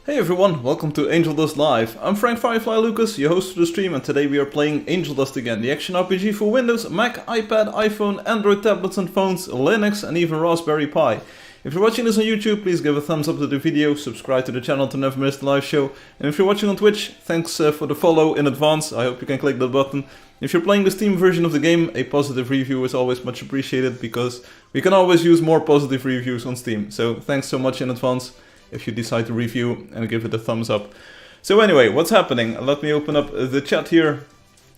Hey everyone, welcome to Angeldust Live. I'm Frank Firefly Lucas, your host for the stream, and today we are playing Angeldust again, the action RPG for Windows, Mac, iPad, iPhone, Android tablets and phones, Linux and even Raspberry Pi. If you're watching this on YouTube, please give a thumbs up to the video, subscribe to the channel to never miss the live show, and if you're watching on Twitch, thanks for the follow in advance. I hope you can click that button. If you're playing the Steam version of the game, a positive review is always much appreciated, because we can always use more positive reviews on Steam, so thanks so much in advance if you decide to review and give it a thumbs up. So anyway, what's happening? Let me open up the chat here.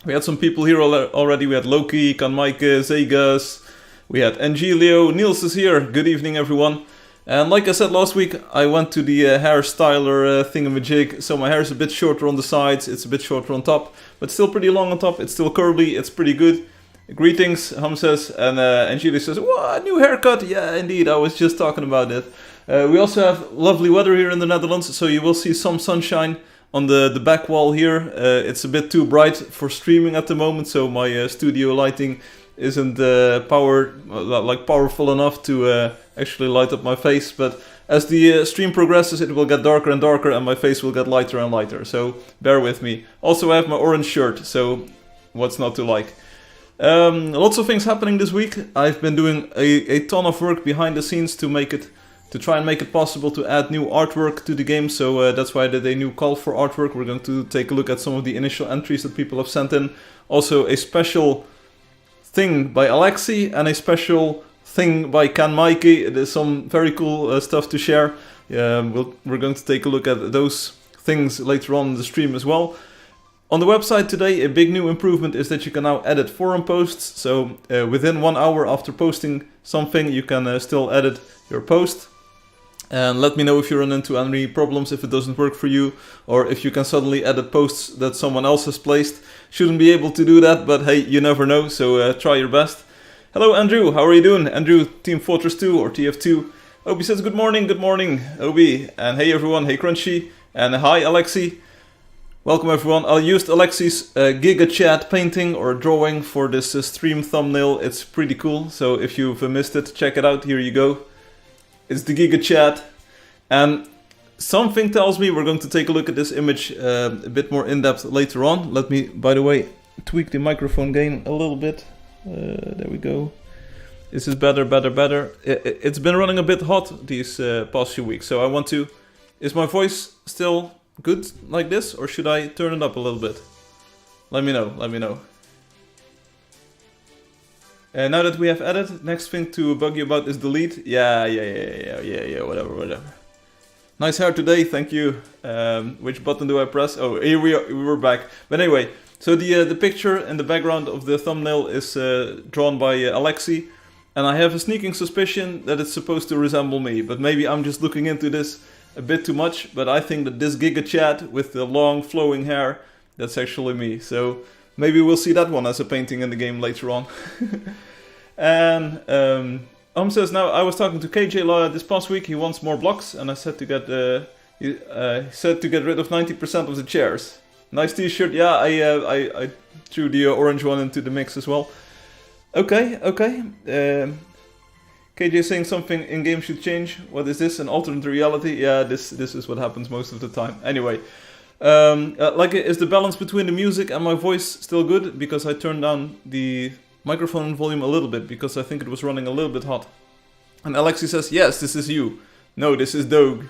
We had some people here already. We had Loki, Kanmaike, Zegas, we had Angelio, Niels is here. Good evening everyone. And like I said last week, I went to the hair styler thingamajig, so my hair is a bit shorter on the sides, it's a bit shorter on top, but still pretty long on top, it's still curly, it's pretty good. Greetings, Hum says, and Angelio says, "What, new haircut?" Yeah, indeed, I was just talking about it. We also have lovely weather here in the Netherlands, so you will see some sunshine on the back wall here. It's a bit too bright for streaming at the moment, so my studio lighting isn't powerful enough to actually light up my face. But as the stream progresses, it will get darker and darker, and my face will get lighter and lighter. So bear with me. Also, I have my orange shirt, so what's not to like? Lots of things happening this week. I've been doing a ton of work behind the scenes to try and make it possible to add new artwork to the game, so that's why I did a new call for artwork. We're going to take a look at some of the initial entries that people have sent in. Also a special thing by Alexi and a special thing by Kanmaike. There's some very cool stuff to share. We're going to take a look at those things later on in the stream as well. On the website today, a big new improvement is that you can now edit forum posts, so within 1 hour after posting something you can still edit your post. And let me know if you run into any problems, if it doesn't work for you, or if you can suddenly edit posts that someone else has placed. Shouldn't be able to do that, but hey, you never know, so try your best. Hello Andrew, how are you doing? Andrew, Team Fortress 2 or TF2. Obi says good morning, Obi. And hey everyone, hey Crunchy, and hi Alexi. Welcome everyone. I used Alexi's Giga Chat painting or drawing for this stream thumbnail. It's pretty cool, so if you've missed it, check it out, here you go. It's the Giga Chat, and something tells me we're going to take a look at this image a bit more in depth later on. Let me, by the way, tweak the microphone gain a little bit. There we go. This is better. It's been running a bit hot these past few weeks, so I want to... Is my voice still good like this, or should I turn it up a little bit? Let me know. Now that we have added, next thing to bug you about is delete. Yeah, whatever. Nice hair today, thank you. Which button do I press? Oh, here we're back. But anyway, so the picture in the background of the thumbnail is drawn by Alexi, and I have a sneaking suspicion that it's supposed to resemble me, but maybe I'm just looking into this a bit too much, but I think that this Giga Chat with the long flowing hair, that's actually me. So maybe we'll see that one as a painting in the game later on. And says, now I was talking to KJ this past week, he wants more blocks, and I said to get he said to get rid of 90% of the chairs. Nice t-shirt, yeah, I threw the orange one into the mix as well. Okay. KJ saying something in game should change. What is this, an alternate reality? Yeah, this is what happens most of the time. Anyway. Is the balance between the music and my voice still good? Because I turned down the microphone volume a little bit, because I think it was running a little bit hot. And Alexi says, yes, this is you. No, this is Doug.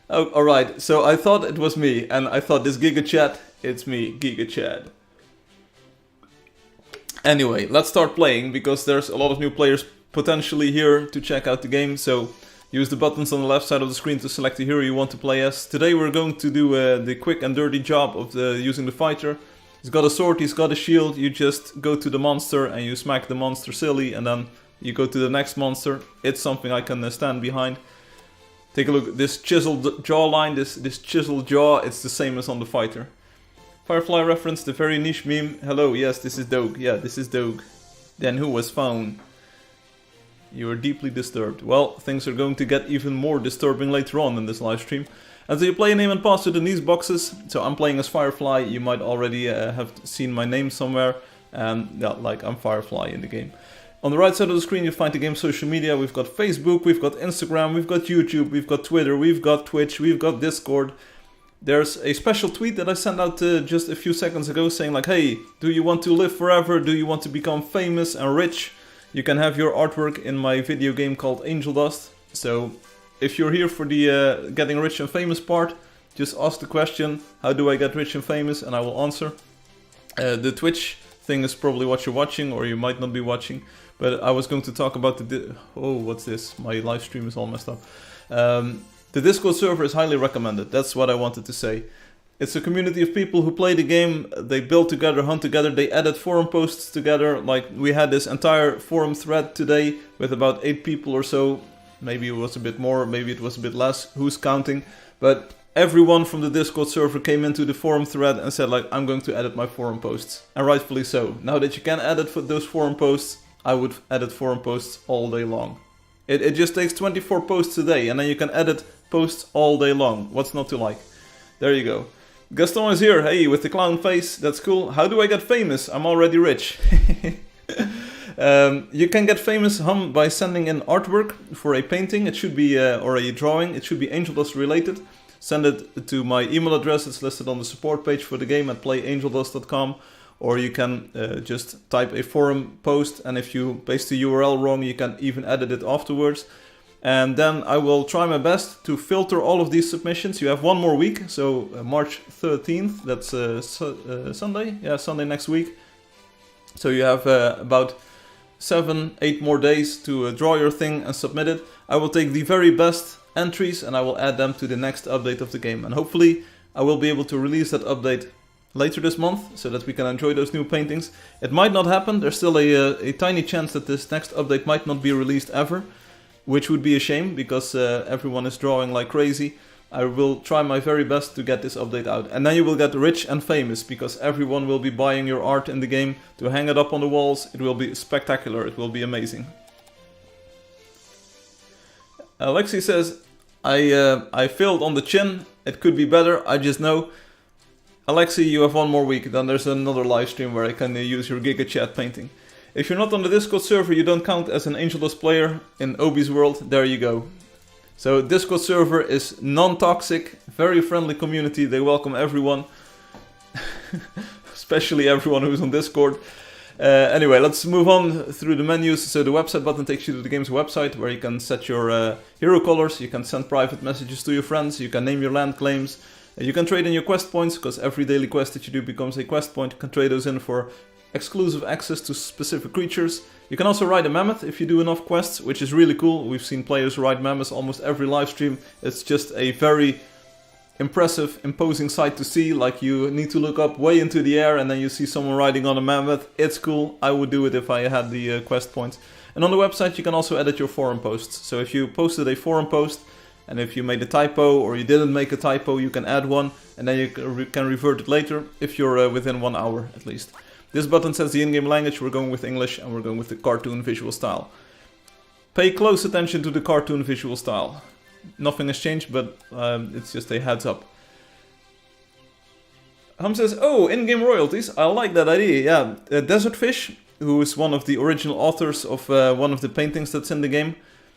Oh, alright, so I thought it was me, and I thought this Giga Chat, it's me, Giga Chat. Anyway, let's start playing, because there's a lot of new players potentially here to check out the game, so use the buttons on the left side of the screen to select the hero you want to play as. Today we're going to do the quick and dirty job of using the fighter. He's got a sword, he's got a shield, you just go to the monster and you smack the monster silly, and then you go to the next monster. It's something I can stand behind. Take a look at this chiseled jawline, this chiseled jaw, it's the same as on the fighter. Firefly reference, the very niche meme. Hello, yes, this is Doug. Yeah, this is Doug. Then who was phone? You are deeply disturbed. Well, things are going to get even more disturbing later on in this live stream. And so you play a name and password in these boxes. So I'm playing as Firefly. You might already have seen my name somewhere. And yeah, like I'm Firefly in the game. On the right side of the screen, you'll find the game's social media. We've got Facebook, we've got Instagram, we've got YouTube, we've got Twitter, we've got Twitch, we've got Discord. There's a special tweet that I sent out just a few seconds ago saying like, hey, do you want to live forever? Do you want to become famous and rich? You can have your artwork in my video game called Angeldust. So if you're here for the getting rich and famous part, just ask the question, how do I get rich and famous? And I will answer. The Twitch thing is probably what you're watching, or you might not be watching. But I was going to talk about oh, what's this? My live stream is all messed up. The Discord server is highly recommended. That's what I wanted to say. It's a community of people who play the game. They build together, hunt together. They edit forum posts together. Like, we had this entire forum thread today with about 8 people or so. Maybe it was a bit more, maybe it was a bit less. Who's counting? But everyone from the Discord server came into the forum thread and said like, I'm going to edit my forum posts. And rightfully so. Now that you can edit for those forum posts, I would edit forum posts all day long. It just takes 24 posts a day, and then you can edit posts all day long. What's not to like? There you go. Gaston is here, hey, with the clown face, that's cool. How do I get famous? I'm already rich. You can get famous by sending in artwork for a painting. It should be, or a drawing, it should be Angeldust related. Send it to my email address, it's listed on the support page for the game at playangeldust.com. Or you can just type a forum post, and if you paste the URL wrong, you can even edit it afterwards. And then I will try my best to filter all of these submissions. You have one more week, so March 13th, that's Sunday? Yeah, Sunday next week. So you have about 7-8 more days to draw your thing and submit it. I will take the very best entries and I will add them to the next update of the game. And hopefully I will be able to release that update later this month, so that we can enjoy those new paintings. It might not happen, there's still a tiny chance that this next update might not be released ever, which would be a shame, because everyone is drawing like crazy. I will try my very best to get this update out. And then you will get rich and famous, because everyone will be buying your art in the game to hang it up on the walls. It will be spectacular, it will be amazing. Alexi says, I failed on the chin, it could be better, I just know. Alexi, you have one more week, then there's another live stream where I can use your Giga Chat painting. If you're not on the Discord server, you don't count as an Angeldust player in Obi's world, there you go. So Discord server is non-toxic, very friendly community, they welcome everyone. Especially everyone who's on Discord. Anyway, let's move on through the menus. So the website button takes you to the game's website, where you can set your hero colors, you can send private messages to your friends, you can name your land claims. You can trade in your quest points, because every daily quest that you do becomes a quest point. You can trade those in for exclusive access to specific creatures. You can also ride a mammoth if you do enough quests, which is really cool. We've seen players ride mammoths almost every live stream. It's just a very impressive, imposing sight to see. Like, you need to look up way into the air and then you see someone riding on a mammoth. It's cool. I would do it if I had the quest points. And on the website you can also edit your forum posts. So if you posted a forum post, and if you made a typo or you didn't make a typo, you can add one, and then you can revert it later if you're within 1 hour at least. This button says the in-game language, we're going with English, and we're going with the cartoon visual style. Pay close attention to the cartoon visual style. Nothing has changed, but it's just a heads up. Hum says, oh, in-game royalties, I like that idea, yeah. Desert Fish, who is one of the original authors of one of the paintings that's in the game,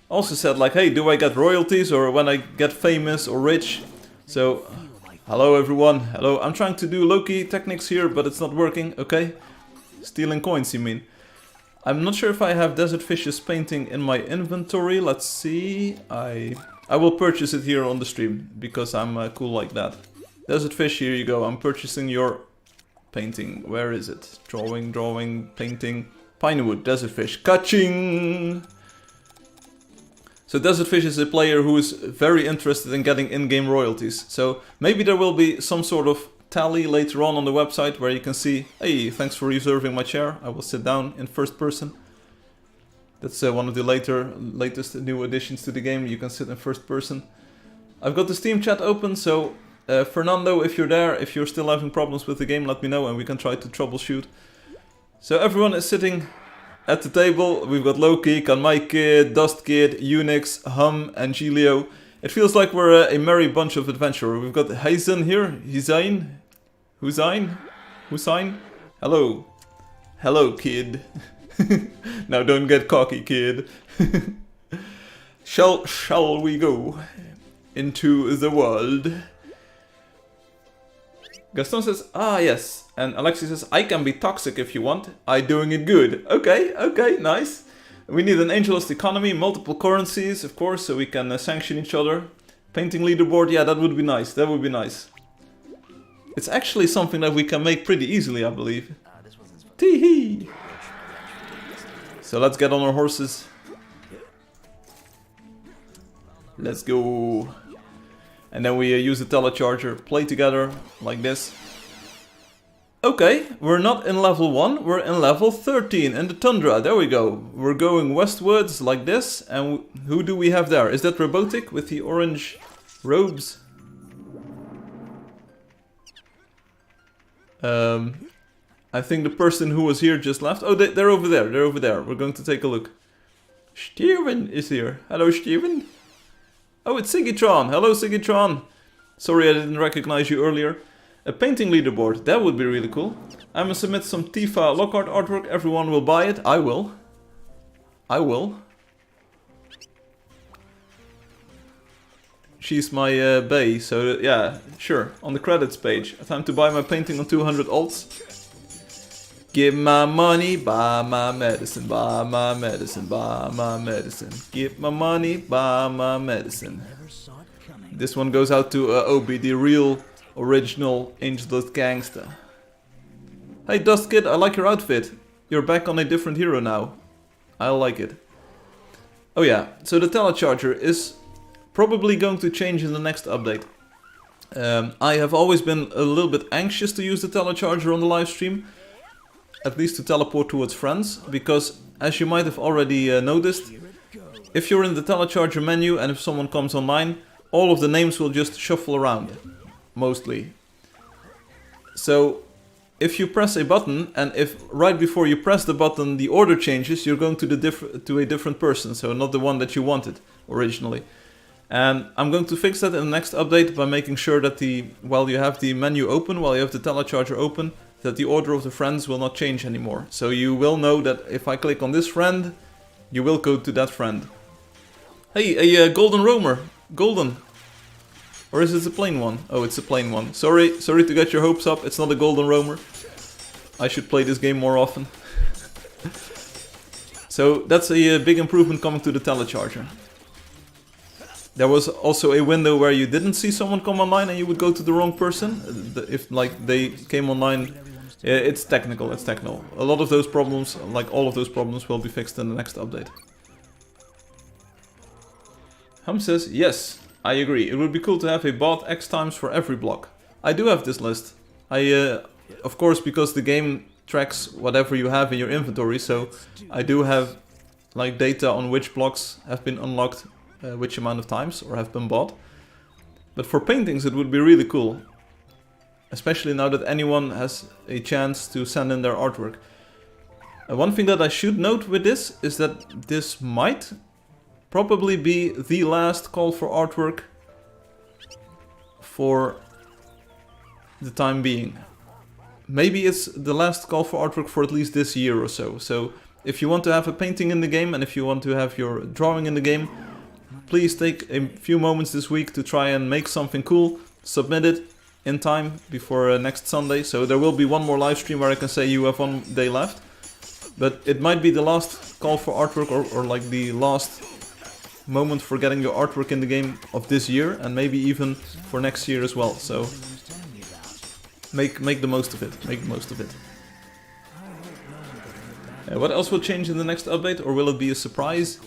also said like, hey, do I get royalties or when I get famous or rich? So, hello everyone, hello. I'm trying to do low-key techniques here, but it's not working, okay? Stealing coins, you mean? I'm not sure if I have Desert Fish's painting in my inventory. Let's see. I will purchase it here on the stream, because I'm cool like that. Desert Fish, here you go. I'm purchasing your painting. Where is it? Drawing, painting. Pinewood, Desert Fish. Ka-ching! So Desert Fish is a player who is very interested in getting in-game royalties. So maybe there will be some sort of tally later on the website where you can see, hey, thanks for reserving my chair. I will sit down in first person. That's one of the latest new additions to the game. You can sit in first person. I've got the Steam chat open, so Fernando, if you're there, if you're still having problems with the game, let me know and we can try to troubleshoot. So everyone is sitting at the table. We've got Loki, Kanmaikid, Dust Kid, Unix, Hum, and Gilio. It feels like we're a merry bunch of adventurers. We've got Heizen here, Hussein? Hello. Hello, kid. Now don't get cocky, kid. Shall we go into the world? Gaston says, ah yes. And Alexi says, I can be toxic if you want. I doing it good. Okay, nice. We need an Angeldust economy, multiple currencies, of course, so we can sanction each other. Painting leaderboard, yeah, that would be nice. That would be nice. It's actually something that we can make pretty easily, I believe. Tee-hee! So let's get on our horses. Let's go. And then we use the telecharger, play together, like this. Okay, we're not in level 1, we're in level 13 in the Tundra. There we go. We're going westwards like this. And who do we have there? Is that Robotic with the orange robes? I think the person who was here just left. Oh, they're over there. They're over there. We're going to take a look. Steven is here. Hello, Steven. Oh, it's Sigitron. Hello, Sigitron. Sorry I didn't recognize you earlier. A painting leaderboard. That would be really cool. I'm gonna submit some Tifa Lockhart artwork. Everyone will buy it. I will. She's my bae, so yeah, sure. On the credits page. Time to buy my painting on 200 alts. Give my money, buy my medicine, buy my medicine, buy my medicine. Give my money, buy my medicine. This one goes out to Obi, the real original Angeldust gangster. Hey Dust Kid, I like your outfit. You're back on a different hero now. I like it. Oh yeah, so the telecharger is probably going to change in the next update. I have always been a little bit anxious to use the telecharger on the live stream. At least to teleport towards friends, because as you might have already noticed, if you're in the telecharger menu and if someone comes online, all of the names will just shuffle around, mostly. So if you press a button and if right before you press the button the order changes, you're going to a different person, so not the one that you wanted originally. And I'm going to fix that in the next update by making sure that while you have the menu open, while you have the telecharger open, that the order of the friends will not change anymore. So you will know that if I click on this friend, you will go to that friend. Hey, a golden roamer. Golden. Or is it a plain one? Oh, it's a plain one. Sorry to get your hopes up. It's not a golden roamer. I should play this game more often. So that's a big improvement coming to the telecharger. There was also a window where you didn't see someone come online and you would go to the wrong person. If like they came online, it's technical, A lot of those problems, like all of those problems, will be fixed in the next update. Hum says, yes, I agree. It would be cool to have a bot X times for every block. I do have this list. Of course, because the game tracks whatever you have in your inventory, so I do have like data on which blocks have been unlocked which amount of times or have been bought. But for paintings it would be really cool. Especially now that anyone has a chance to send in their artwork. One thing that I should note with this is that this might probably be the last call for artwork for the time being. Maybe it's the last call for artwork for at least this year or so. So if you want to have a painting in the game and if you want to have your drawing in the game, please take a few moments this week to try and make something cool, submit it in time before next Sunday. So there will be one more live stream where I can say you have 1 day left. But it might be the last call for artwork or like the last moment for getting your artwork in the game of this year and maybe even for next year as well. So make the most of it. Make the most of it. What else will change in the next update, or will it be a surprise?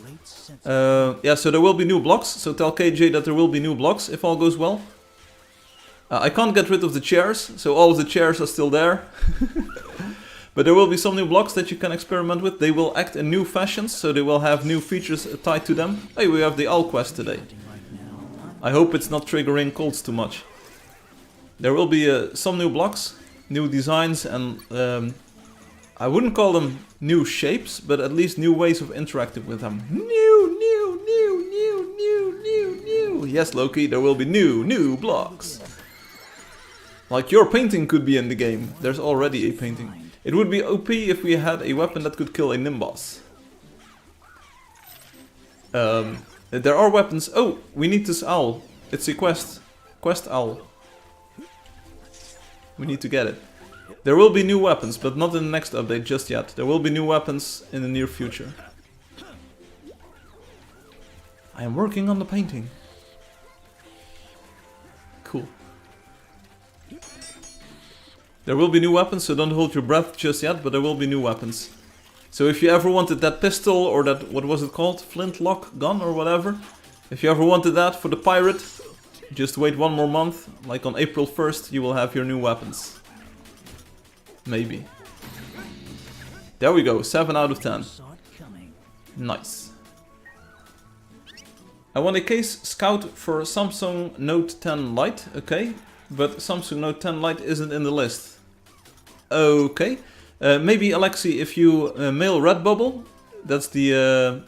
Yeah, so there will be new blocks, so tell KJ that there will be new blocks if all goes well. I can't get rid of the chairs, so all of the chairs are still there. But there will be some new blocks that you can experiment with. They will act in new fashions, so they will have new features tied to them. Hey, we have the owl quest today. I hope it's not triggering colds too much. There will be some new blocks, new designs, and I wouldn't call them new shapes, but at least new ways of interacting with them. New. Yes, Loki, there will be new blocks. Like your painting could be in the game. There's already a painting. It would be OP if we had a weapon that could kill a Nimbus. There are weapons. Oh, we need this owl. It's a quest. Quest owl. We need to get it. There will be new weapons, but not in the next update just yet. There will be new weapons in the near future. I am working on the painting. Cool. There will be new weapons, so don't hold your breath just yet, but there will be new weapons. So if you ever wanted that pistol, or that, what was it called? Flintlock gun or whatever? If you ever wanted that for the pirate, just wait 1 more month. Like on April 1st, you will have your new weapons. Maybe. There we go, 7 out of 10. Nice. I want a case scout for Samsung Note 10 Lite, okay. But Samsung Note 10 Lite isn't in the list. Okay. Maybe Alexi, if you mail Redbubble, that's the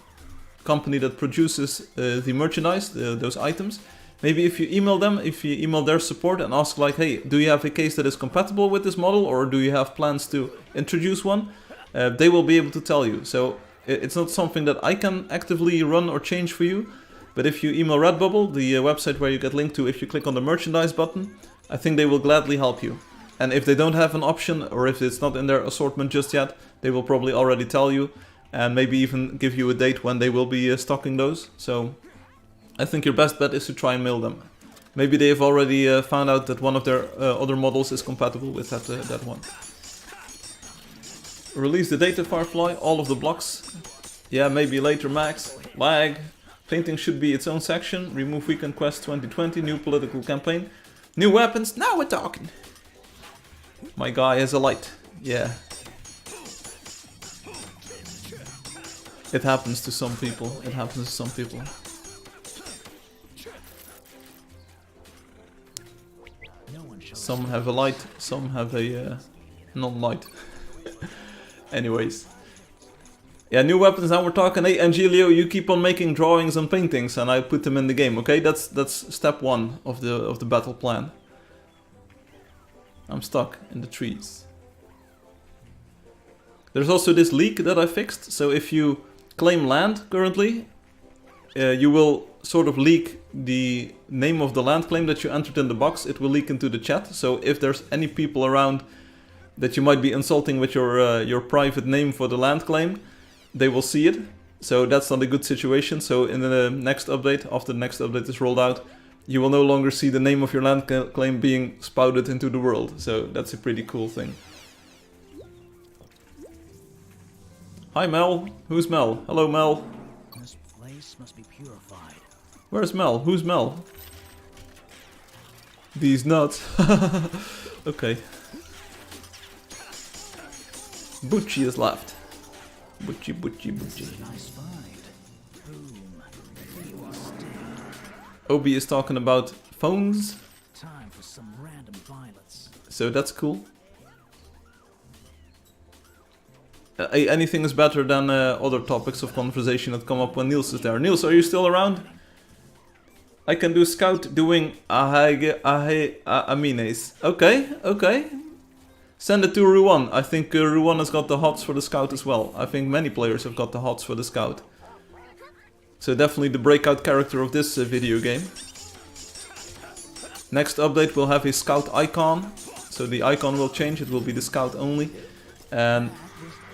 company that produces the merchandise, those items. Maybe if you email them, if you email their support and ask like, hey, do you have a case that is compatible with this model, or do you have plans to introduce one? They will be able to tell you. So it's not something that I can actively run or change for you. But if you email Redbubble, the website where you get linked to if you click on the merchandise button, I think they will gladly help you. And if they don't have an option, or if it's not in their assortment just yet, they will probably already tell you. And maybe even give you a date when they will be stocking those. So I think your best bet is to try and mail them. Maybe they have already found out that one of their other models is compatible with that one. Release the data, Firefly, all of the blocks. Yeah, maybe later, Max. Lag. Painting should be its own section. Remove Weekend Quest 2020, new political campaign. New weapons, now we're talking. My guy has a light, yeah. It happens to some people, it happens to some people. Some have a light, some have a non-light. Anyways. Yeah, new weapons, now we're talking. Hey, Angelio, you keep on making drawings and paintings and I put them in the game, okay? That's step 1 of the battle plan. I'm stuck in the trees. There's also this leak that I fixed. So if you claim land currently, you will sort of leak the name of the land claim that you entered in the box. It will leak into the chat. So if there's any people around that you might be insulting with your private name for the land claim, they will see it. So that's not a good situation. So in the next update, after the next update is rolled out, you will no longer see the name of your land claim being spouted into the world. So that's a pretty cool thing. Hi Mel. Who's Mel? Hello Mel. This place must be purified. Where's Mel? Who's Mel? These nuts. Okay. Butchie is left. Butchie, Butchie, Butchie. Nice find. Boom. You are still. Obi is talking about phones. Time for some random violence. So that's cool. Anything is better than other topics of conversation that come up when Niels is there. Niels, are you still around? I can do scout doing amines. Okay, okay. Send it to Ruan. I think Ruan has got the hots for the scout as well. I think many players have got the hots for the scout. So definitely the breakout character of this video game. Next update we'll have a scout icon. So the icon will change, it will be the scout only. And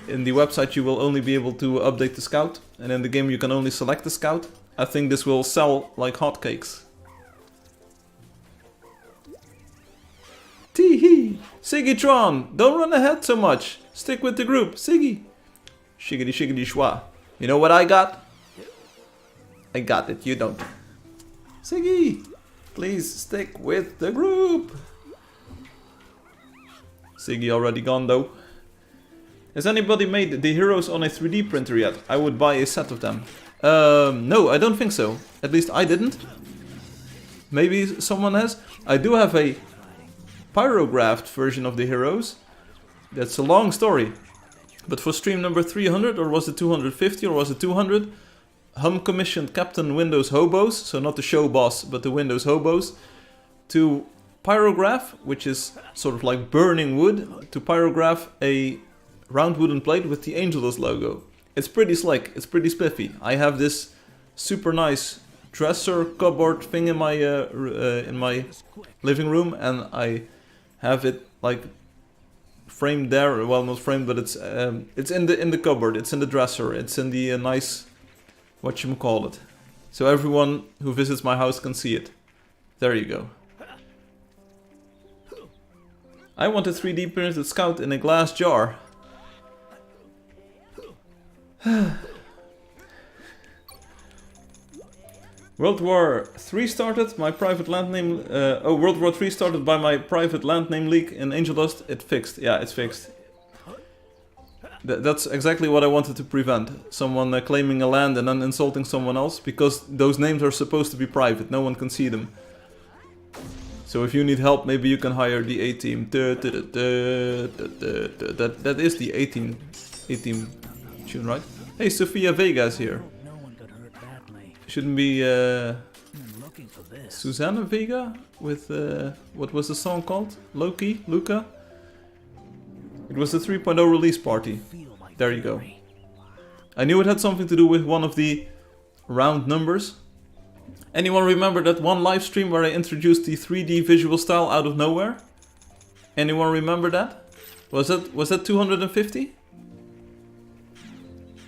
in the website you will only be able to update the scout. And in the game you can only select the scout. I think this will sell like hotcakes. Tee-hee! Siggytron! Don't run ahead so much! Stick with the group, Siggy! Shiggity shiggity schwa. You know what I got? I got it, you don't. Siggy! Please stick with the group! Siggy already gone though. Has anybody made the heroes on a 3D printer yet? I would buy a set of them. No, I don't think so. At least I didn't. Maybe someone has. I do have a pyrographed version of the heroes. That's a long story. But for stream number 300, or was it 250, or was it 200? Hum commissioned Captain Windows Hobos, so not the show boss, but the Windows Hobos, to pyrograph, which is sort of like burning wood, to pyrograph a round wooden plate with the Angeldust logo. It's pretty slick, it's pretty spiffy. I have this super nice dresser cupboard thing in my living room, and I have it like framed there. Well, not framed, but it's in the cupboard. It's in the dresser. It's in the nice, whatchamacallit. So everyone who visits my house can see it. There you go. I want a 3D printed scout in a glass jar. World War 3 started. My private land name. World War 3 started by my private land name leak in Angeldust. It fixed. Yeah, it's fixed. That's exactly what I wanted to prevent. Someone claiming a land and then insulting someone else, because those names are supposed to be private. No one can see them. So if you need help, maybe you can hire the A-team. That is the A-team tune, right? Hey, Sofia Vega is here. No one got hurt badly. Shouldn't be I'm looking for this. Susanna Vega with what was the song called? Loki? Luca? It was the 3.0 release party. Feel like There you go. fury. I knew it had something to do with one of the round numbers. Anyone remember that one live stream where I introduced the 3D visual style out of nowhere? Anyone remember that? Was that 250?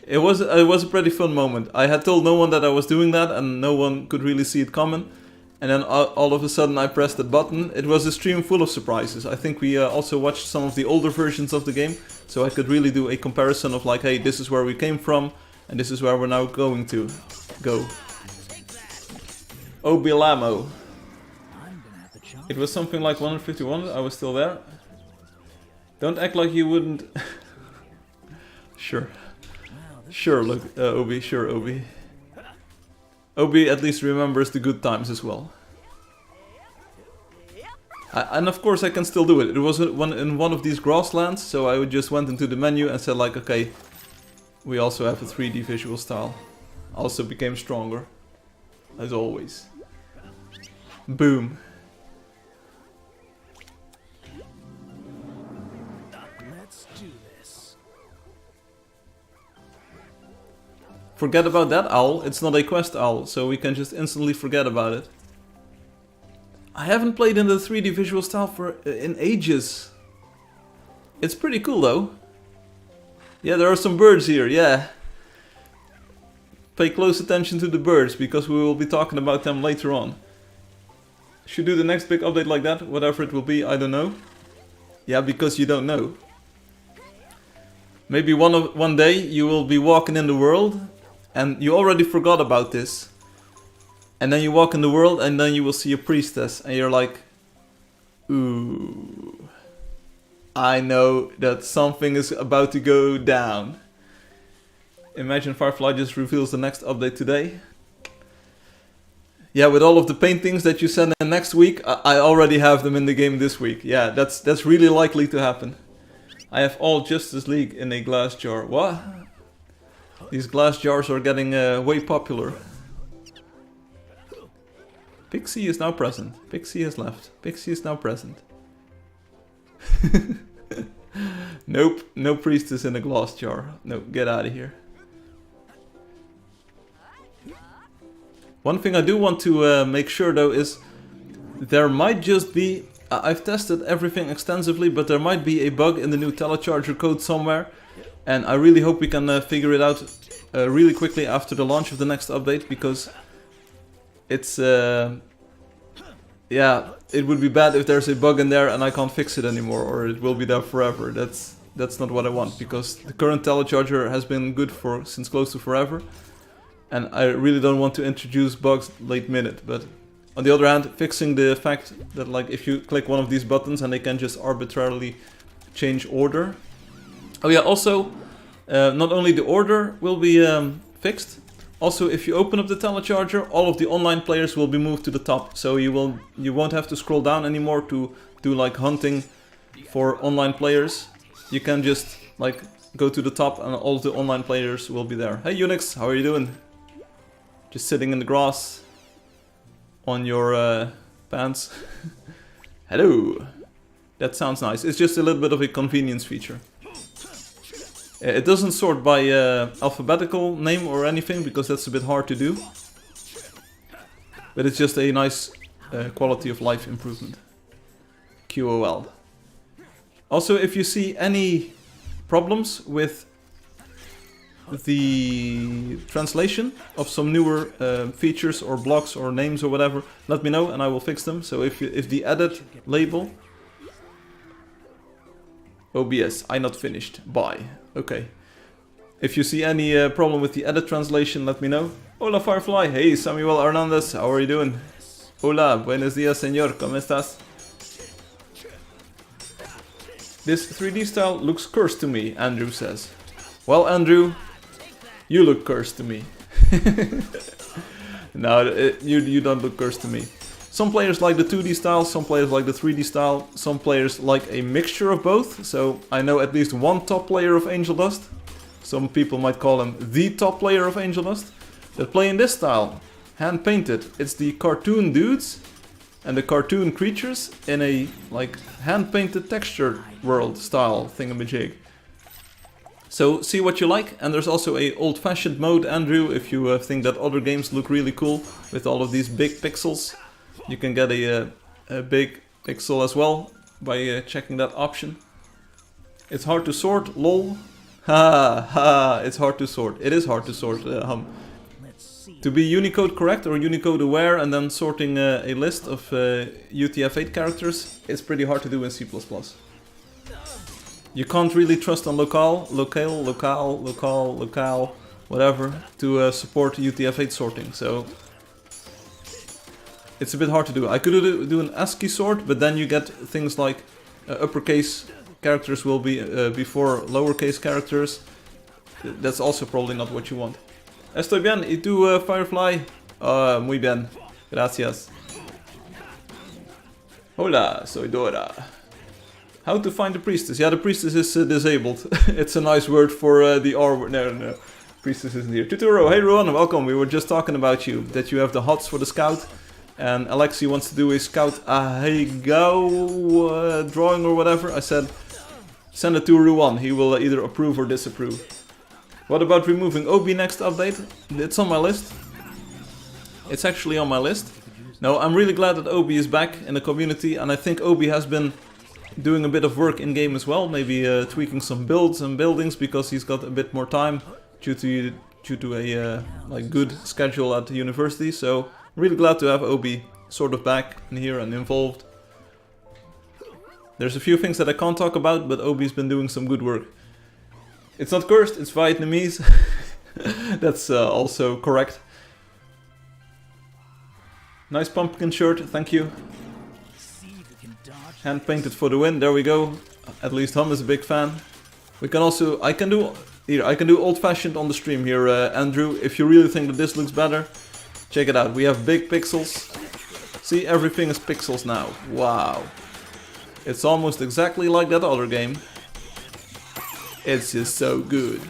It was a pretty fun moment. I had told no one that I was doing that, and no one could really see it coming. And then all of a sudden I pressed the button. It was a stream full of surprises. I think we also watched some of the older versions of the game, so I could really do a comparison of like, hey, this is where we came from, and this is where we're now going to go. Obilamo. I'm gonna have to chop. It was something like 151. I was still there. Don't act like you wouldn't. Sure. Wow, this Sure, look, Obi, sure, Obi. Obi at least remembers the good times as well. And of course I can still do it. It was in one of these grasslands, so I just went into the menu and said like, okay, we also have a 3D visual style. Also became stronger, as always. Boom. Let's do this. Forget about that owl. It's not a quest owl, so we can just instantly forget about it. I haven't played in the 3D visual style in ages. It's pretty cool though. Yeah, there are some birds here, yeah. Pay close attention to the birds, because we will be talking about them later on. Should do the next big update like that, whatever it will be, I don't know. Yeah, because you don't know. Maybe one day you will be walking in the world and you already forgot about this. And then you walk in the world and then you will see a priestess and you're like, ooh, I know that something is about to go down. Imagine Firefly just reveals the next update today. Yeah, with all of the paintings that you send in next week, I already have them in the game this week. Yeah, that's really likely to happen. I have all Justice League in a glass jar. What? These glass jars are getting way popular. Pixie is now present. Pixie has left. Pixie is now present. Nope, no priestess in a glass jar. No, get out of here. One thing I do want to make sure though is there might just be, I've tested everything extensively, but there might be a bug in the new telecharger code somewhere, and I really hope we can figure it out really quickly after the launch of the next update, because it's yeah, it would be bad if there's a bug in there and I can't fix it anymore, or it will be there forever. That's not what I want, because the current telecharger has been good since close to forever. And I really don't want to introduce bugs late minute, but on the other hand, fixing the fact that like if you click one of these buttons and they can just arbitrarily change order. Oh yeah, also, not only the order will be fixed, also if you open up the telecharger, all of the online players will be moved to the top, so you won't have to scroll down anymore to do like hunting for online players. You can just like go to the top and all of the online players will be there. Hey Unix, how are you doing? Just sitting in the grass on your pants. Hello. That sounds nice. It's just a little bit of a convenience feature. It doesn't sort by alphabetical name or anything, because that's a bit hard to do. But it's just a nice quality of life improvement. QOL. Also, if you see any problems with the translation of some newer features or blocks or names or whatever, let me know and I will fix them. So if the edit label... OBS, I not finished. Bye. Okay. If you see any problem with the edit translation, let me know. Hola Firefly. Hey Samuel Hernandez, how are you doing? Hola, buenos dias señor, ¿cómo estás? This 3D style looks cursed to me, Andrew says. Well, Andrew, you look cursed to me. No, you don't look cursed to me. Some players like the 2D style, some players like the 3D style, some players like a mixture of both. So I know at least one top player of Angeldust. Some people might call him the top player of Angeldust. That play in this style, hand painted. It's the cartoon dudes and the cartoon creatures in a like hand painted textured world style thingamajig. So see what you like, and there's also a old-fashioned mode, Andrew, if you think that other games look really cool with all of these big pixels. You can get a big pixel as well by checking that option. It's hard to sort, lol. Ha ha, it's hard to sort. It is hard to sort, To be Unicode correct or Unicode aware and then sorting a list of UTF-8 characters, it's pretty hard to do in C++. You can't really trust on locale, whatever, to support UTF-8 sorting, so it's a bit hard to do. I could do an ASCII sort, but then you get things like uppercase characters will be before lowercase characters. That's also probably not what you want. Estoy bien, ¿y tú, Firefly? Muy bien, gracias. Hola, soy Dora. How to find the priestess? Yeah, the priestess is disabled. It's a nice word for the R word. No. Priestess isn't here. Tuturo, hey Ruan, welcome. We were just talking about you, that you have the hots for the scout. And Alexi wants to do a scout go drawing or whatever. I said, send it to Ruan. He will either approve or disapprove. What about removing Obi next update? It's on my list. It's actually on my list. No, I'm really glad that Obi is back in the community. And I think Obi has been doing a bit of work in game as well, maybe tweaking some builds and buildings because he's got a bit more time due to a like good schedule at the university. So I'm really glad to have Obi sort of back in here and involved. There's a few things that I can't talk about, but Obi's been doing some good work. It's not cursed, it's Vietnamese. That's also correct. Nice pumpkin shirt, thank you. Hand painted for the win, there we go. At least Hum is a big fan. We can also, I can do old fashioned on the stream here, Andrew. If you really think that this looks better, check it out. We have big pixels. See, everything is pixels now. Wow. It's almost exactly like that other game. It's just so good.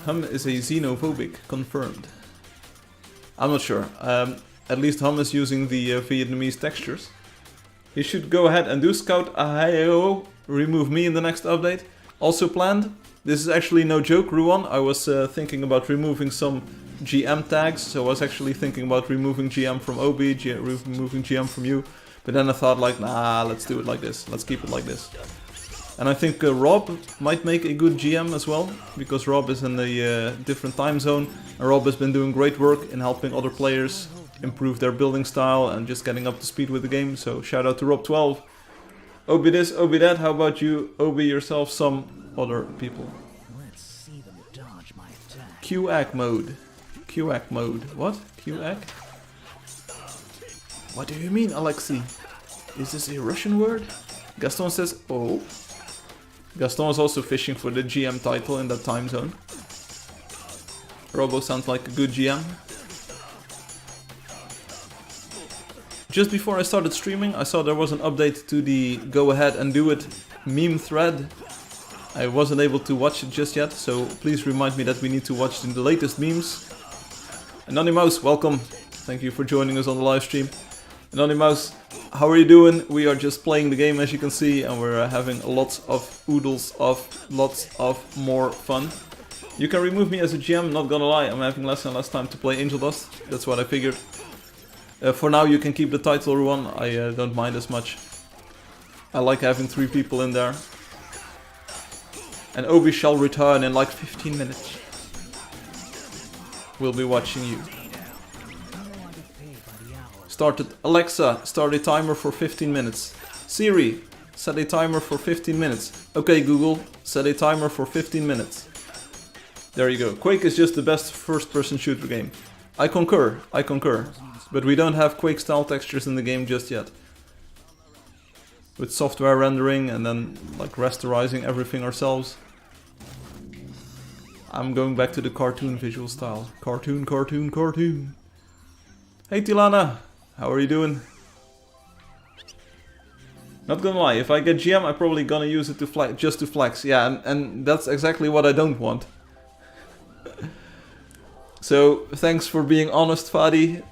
Hum is a xenophobic, confirmed. I'm not sure. At least Hum is using the Vietnamese textures. He should go ahead and do Scout Ahio, remove me in the next update. Also planned. This is actually no joke, Ruan. I was thinking about removing some GM tags. So I was actually thinking about removing GM from OB, removing GM from you. But then I thought like, nah, let's do it like this. Let's keep it like this. And I think Rob might make a good GM as well. Because Rob is in a different time zone. And Rob has been doing great work in helping other players improve their building style and just getting up to speed with the game. So shout out to Rob12. Obi this, Obi that. How about you Obi yourself some other people? Let's see them dodge my attack. QAC mode. QAC mode. What? QAC? What do you mean, Alexi? Is this a Russian word? Gaston says, oh. Gaston is also fishing for the GM title in that time zone. Robo sounds like a good GM. Just before I started streaming, I saw there was an update to the Go Ahead and Do It meme thread. I wasn't able to watch it just yet, so please remind me that we need to watch the latest memes. Anonymous, welcome. Thank you for joining us on the live stream. Anonymous, how are you doing? We are just playing the game, as you can see, and we're having lots of oodles of lots of more fun. You can remove me as a GM, not gonna lie, I'm having less and less time to play Angeldust. That's what I figured. For now you can keep the title one, I don't mind as much. I like having 3 people in there. And Obi shall return in like 15 minutes. We'll be watching you. Started. Alexa, start a timer for 15 minutes. Siri, set a timer for 15 minutes. Okay, Google, set a timer for 15 minutes. There you go. Quake is just the best first-person shooter game. I concur, I concur. But we don't have Quake-style textures in the game just yet. With software rendering and then like rasterizing everything ourselves. I'm going back to the cartoon visual style. Cartoon, cartoon, cartoon. Hey Tilana, how are you doing? Not gonna lie, if I get GM, I'm probably gonna use it to flex, just to flex. Yeah, and that's exactly what I don't want. So, thanks for being honest, Fadi.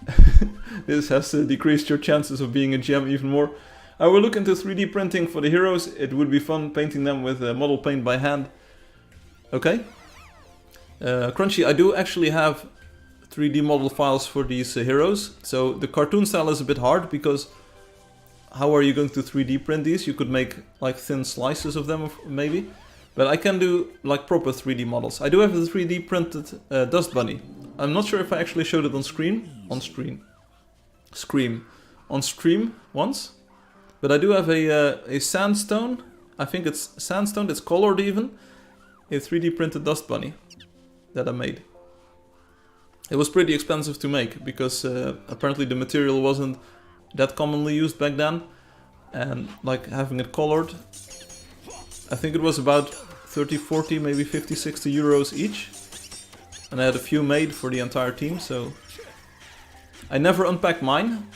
This has decreased your chances of being a GM even more. I will look into 3D printing for the heroes. It would be fun painting them with model paint by hand. Okay. Crunchy, I do actually have 3D model files for these heroes. So the cartoon style is a bit hard because how are you going to 3D print these? You could make like thin slices of them maybe. But I can do like proper 3D models. I do have a 3D printed dust bunny. I'm not sure if I actually showed it on screen. On stream once. But I do have a sandstone. I think it's sandstone, it's colored even. A 3D printed dust bunny that I made. It was pretty expensive to make because apparently the material wasn't that commonly used back then. And like having it colored, I think it was about 30, 40, maybe 50, 60 euros each. And I had a few made for the entire team, so... I never unpacked mine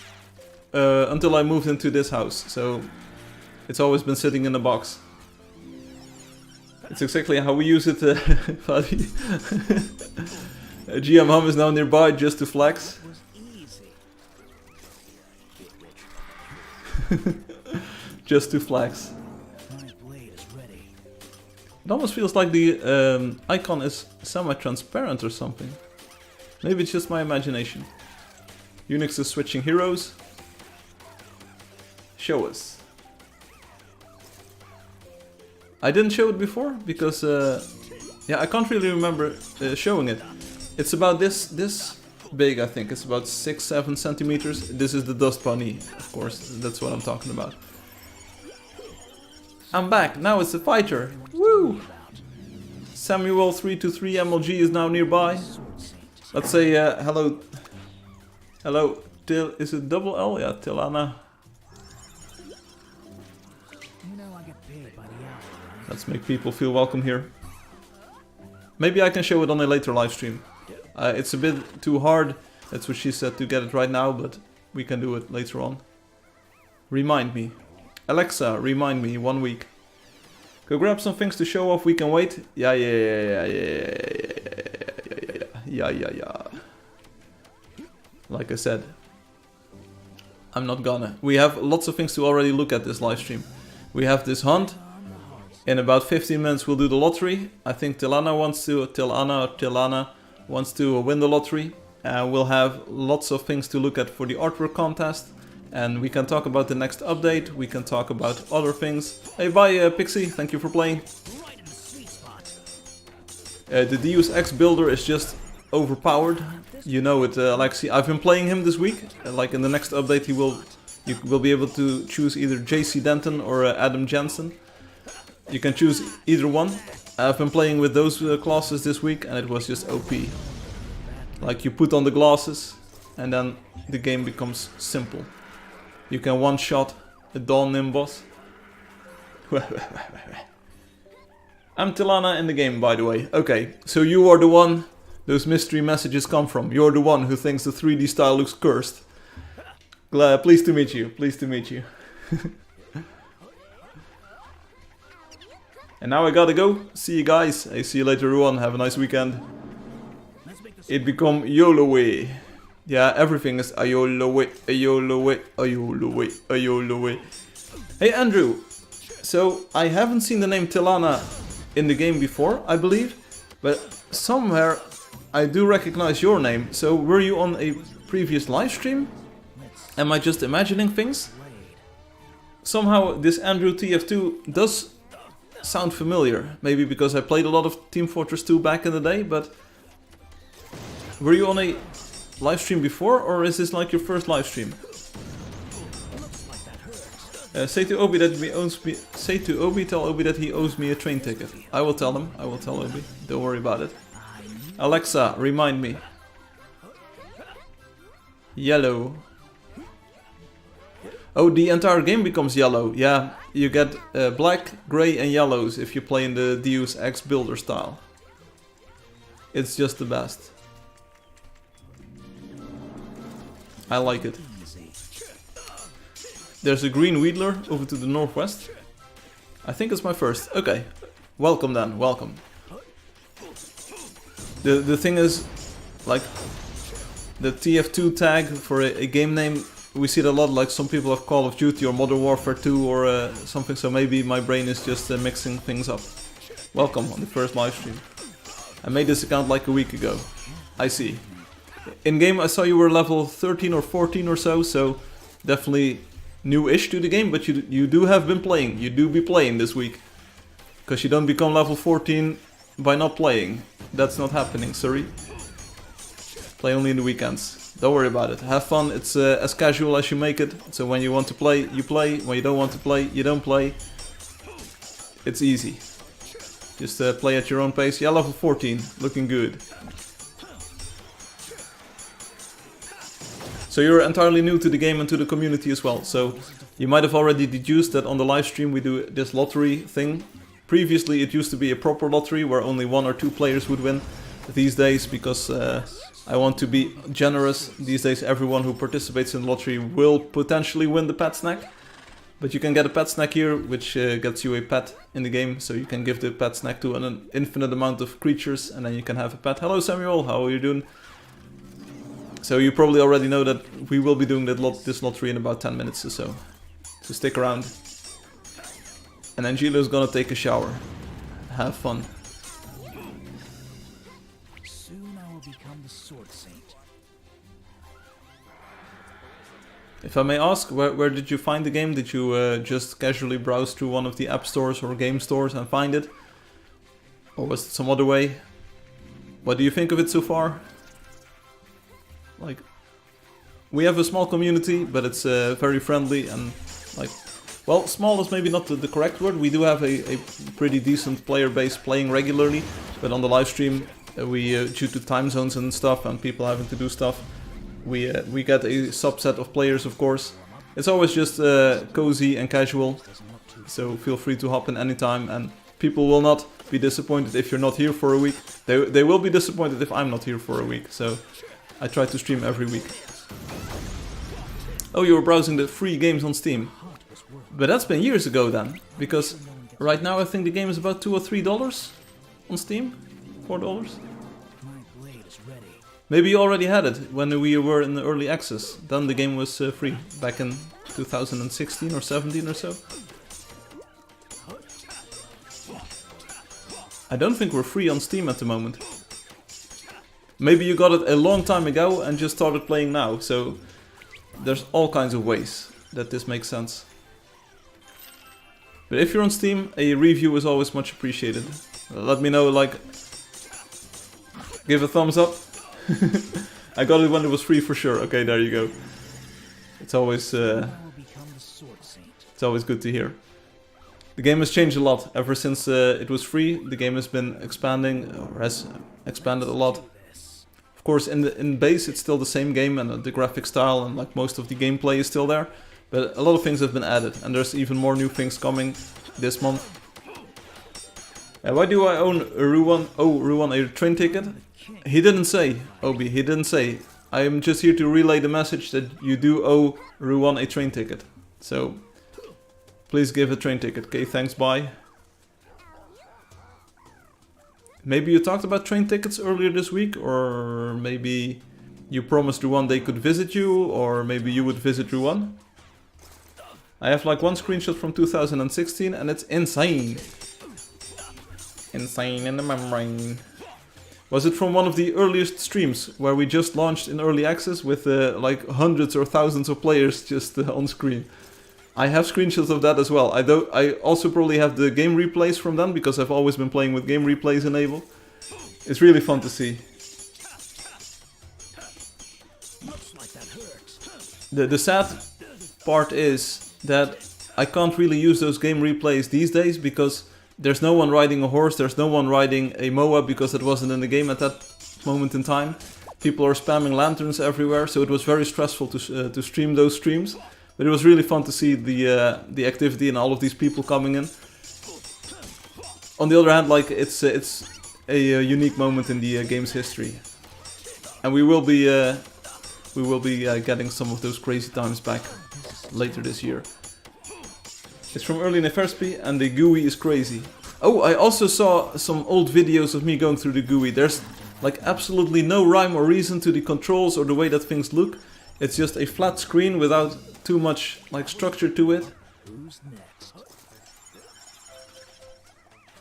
until I moved into this house, so it's always been sitting in a box. It's exactly how we use it, Fadi. GM Hum is now nearby just to flex. Just to flex. It almost feels like the icon is semi-transparent or something. Maybe it's just my imagination. Unix is switching heroes. Show us. I didn't show it before because yeah, I can't really remember showing it. It's about this big, I think. It's about 6-7 centimeters. This is the dust bunny, of course. That's what I'm talking about. I'm back. Now it's a fighter. Woo! Samuel 323 MLG is now nearby. Let's say hello. Hello. Is it double L? Yeah, Tilana. Let's make people feel welcome here. Maybe I can show it on a later live stream. It's a bit too hard, that's what she said, to get it right now, but we can do it later on. Remind me. Alexa, remind me, 1 week. Go grab some things to show off, we can wait. Yeah. Like I said, I'm not gonna. We have lots of things to already look at this live stream. We have this hunt. In about 15 minutes we'll do the lottery. I think Tilana wants to win the lottery. We'll have lots of things to look at for the artwork contest. And we can talk about the next update. We can talk about other things. Hey, bye Pixie, thank you for playing. The Deus Ex builder is just overpowered. You know it, Alexi. I've been playing him this week. Like in the next update you will be able to choose either JC Denton or Adam Jensen. You can choose either one. I've been playing with those classes this week and it was just OP. Like you put on the glasses and then the game becomes simple. You can one-shot a Dawn Nimbus. I'm Tilana in the game, by the way. Okay, so you are the one those mystery messages come from. You're the one who thinks the 3D style looks cursed. Pleased to meet you. Pleased to meet you. And now I gotta go. See you guys. I see you later, everyone. Have a nice weekend. It become YOLO way. Yeah, everything is Ayolowe, Ayolowe, Ayolowe, Ayolowe. Hey Andrew, so I haven't seen the name Tilana in the game before, I believe, but somewhere I do recognize your name. So were you on a previous live stream? Am I just imagining things? Somehow this Andrew TF2 does sound familiar. Maybe because I played a lot of Team Fortress 2 back in the day, but were you on a live stream before, or is this like your first live stream? Say to Obi that he owes me. Say to Obi, tell Obi that he owes me a train ticket. I will tell him. I will tell Obi. Don't worry about it. Alexa, remind me. Yellow. Oh, the entire game becomes yellow. Yeah, you get black, grey and yellows if you play in the Deus Ex builder style. It's just the best. I like it. There's a green wheedler over to the northwest. I think it's my first. Okay, welcome then, welcome. The thing is, like, the TF2 tag for a game name, we see it a lot, like some people have Call of Duty or Modern Warfare 2 or something, so maybe my brain is just mixing things up. Welcome on the first live stream. I made this account like a week ago. I see. In game I saw you were level 13 or 14 or so, so definitely new-ish to the game, but you do have been playing. You do be playing this week. Because you don't become level 14 by not playing. That's not happening, sorry. Play only in the weekends. Don't worry about it. Have fun. It's as casual as you make it. So when you want to play, you play. When you don't want to play, you don't play. It's easy. Just play at your own pace. Yeah, level 14. Looking good. So you're entirely new to the game and to the community as well. So you might have already deduced that on the live stream we do this lottery thing. Previously it used to be a proper lottery where only 1 or 2 players would win. These days, because I want to be generous, these days everyone who participates in the lottery will potentially win the pet snack. But you can get a pet snack here, which gets you a pet in the game. So you can give the pet snack to an infinite amount of creatures and then you can have a pet. Hello Samuel, how are you doing? So you probably already know that we will be doing this lottery in about 10 minutes or so. So stick around. And Angelo's gonna take a shower. Have fun. Soon I will become the Sword Saint. If I may ask, where did you find the game? Did you just casually browse through one of the app stores or game stores and find it? Or was it some other way? What do you think of it so far? Like, we have a small community, but it's very friendly and, like, well, small is maybe not the correct word. We do have a pretty decent player base playing regularly, but on the live stream, due to time zones and stuff and people having to do stuff, we get a subset of players, of course. It's always just cozy and casual, so feel free to hop in anytime, and people will not be disappointed if you're not here for a week. They will be disappointed if I'm not here for a week, so I try to stream every week. Oh, you were browsing the free games on Steam. But that's been years ago then, because right now I think the game is about $2 or $3 on Steam? $4? My blade is ready. Maybe you already had it when we were in the early access. Then the game was free, back in 2016 or 17 or so. I don't think we're free on Steam at the moment. Maybe you got it a long time ago and just started playing now, so there's all kinds of ways that this makes sense. But if you're on Steam, a review is always much appreciated. Let me know, like, give a thumbs up. I got it when it was free for sure. Okay, there you go. It's always good to hear. The game has changed a lot ever since it was free. The game has been expanding, or has expanded a lot. Of course, in base it's still the same game and the graphic style and like most of the gameplay is still there. But a lot of things have been added and there's even more new things coming this month. Why do I own Ruan? Oh, Ruan, a train ticket? He didn't say, Obi, he didn't say. I am just here to relay the message that you do owe Ruan a train ticket. So, please give a train ticket. Okay, thanks, bye. Maybe you talked about train tickets earlier this week, or maybe you promised Ruan they could visit you, or maybe you would visit Ruan. I have like one screenshot from 2016 and it's insane. Insane in the membrane. Was it from one of the earliest streams where we just launched in early access with like hundreds or thousands of players just on screen? I have screenshots of that as well. I also probably have the game replays from then because I've always been playing with game replays enabled. It's really fun to see. The sad part is that I can't really use those game replays these days because there's no one riding a horse, there's no one riding a MOA because it wasn't in the game at that moment in time. People are spamming lanterns everywhere, so it was very stressful to stream those streams. But it was really fun to see the activity and all of these people coming in. On the other hand, like it's a unique moment in the game's history, and we will be getting some of those crazy times back later this year. It's from early Neferspi, and the GUI is crazy. Oh, I also saw some old videos of me going through the GUI. There's like absolutely no rhyme or reason to the controls or the way that things look. It's just a flat screen without too much like structure to it. Who's next?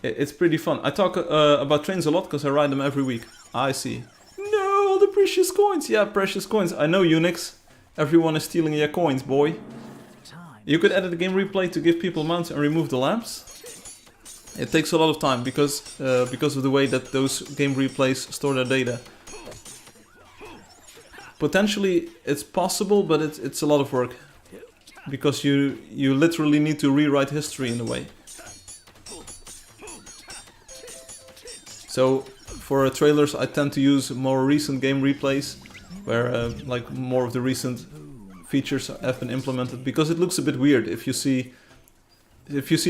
It's pretty fun. I talk about trains a lot because I ride them every week. I see. No, all the precious coins. Yeah, precious coins. I know, Unix. Everyone is stealing your coins, boy. You could edit the game replay to give people mounts and remove the lamps. It takes a lot of time because of the way that those game replays store their data. Potentially it's possible, but it's a lot of work. Because you literally need to rewrite history in a way. So for trailers I tend to use more recent game replays, where like more of the recent features have been implemented, because it looks a bit weird if you see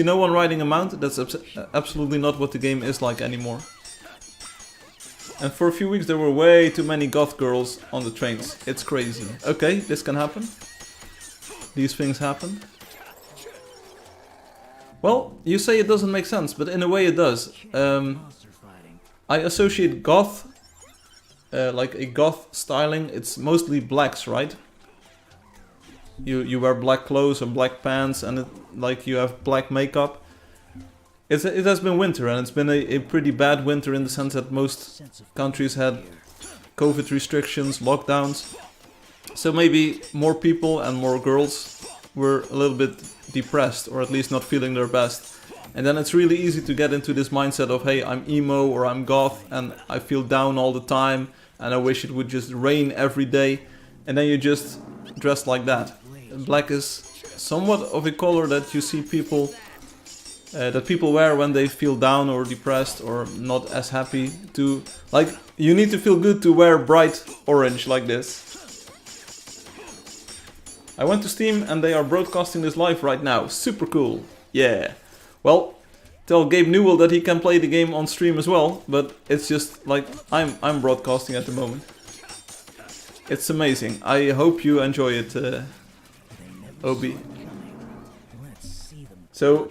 no one riding a mount. That's absolutely not what the game is like anymore. And for a few weeks there were way too many goth girls on the trains. It's crazy. Okay, this can happen. These things happen. Well, you say it doesn't make sense, but in a way it does. I associate goth, like a goth styling, it's mostly blacks, right? You wear black clothes and black pants, and like you have black makeup. It has been winter, and it's been a pretty bad winter in the sense that most countries had COVID restrictions, lockdowns. So maybe more people and more girls were a little bit depressed, or at least not feeling their best. And then it's really easy to get into this mindset of, hey, I'm emo or I'm goth and I feel down all the time and I wish it would just rain every day. And then you just dress like that. Black is somewhat of a color that you see people wear when they feel down or depressed or not as happy to, like, you need to feel good to wear bright orange like this. I went to Steam and they are broadcasting this live right now. Super cool. Yeah. Well, tell Gabe Newell that he can play the game on stream as well, but it's just like I'm broadcasting at the moment. It's amazing. I hope you enjoy it, Obi. So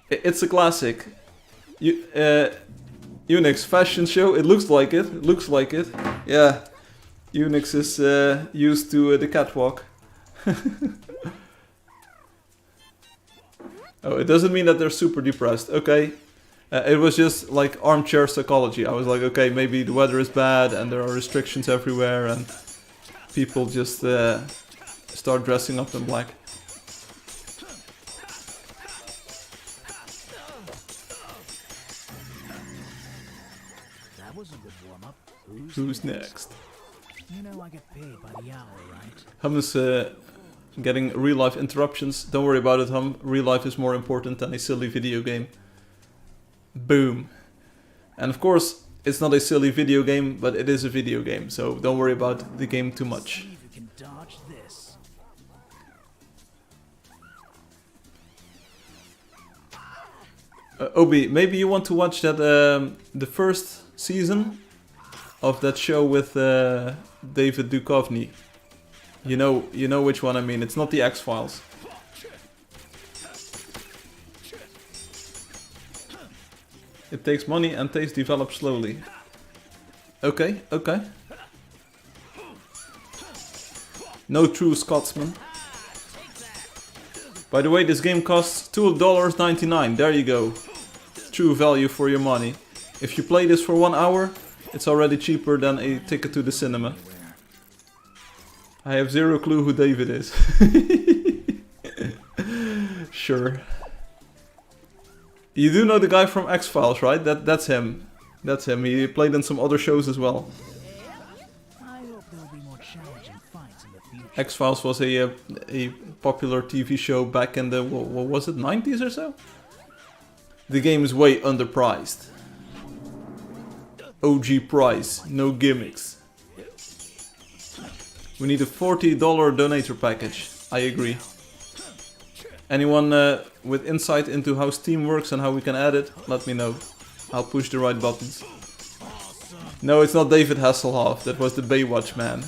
it's a classic. Unix fashion show. It looks like it. It looks like it. Yeah. Unix is used to the catwalk. Oh, it doesn't mean that they're super depressed. Okay. It was just like armchair psychology. I was like, okay, maybe the weather is bad and there are restrictions everywhere and people just start dressing up in black. That was a good warm-up. Who's next? You know I get paid by the hour, right? Hum is getting real life interruptions. Don't worry about it, Hum. Real life is more important than a silly video game. Boom. And of course, it's not a silly video game, but it is a video game, so don't worry about the game too much. See if you can dodge this. Obi, maybe you want to watch that the first season of that show with David Duchovny. You know which one I mean. It's not the X-Files. It takes money and taste develop slowly. Okay, okay. No true Scotsman. By the way, this game costs $2.99. There you go. True value for your money. If you play this for 1 hour, it's already cheaper than a ticket to the cinema. I have zero clue who David is. Sure. You do know the guy from XFiles, right? That's him. That's him. He played in some other shows as well. I hope there'll be more challenging fights in the future. XFiles was a popular TV show back in the, what was it, 90s or so? The game is way underpriced. OG price, no gimmicks. We need a $40 donator package. I agree. Anyone with insight into how Steam works and how we can add it, let me know. I'll push the right buttons. No, it's not David Hasselhoff. That was the Baywatch man.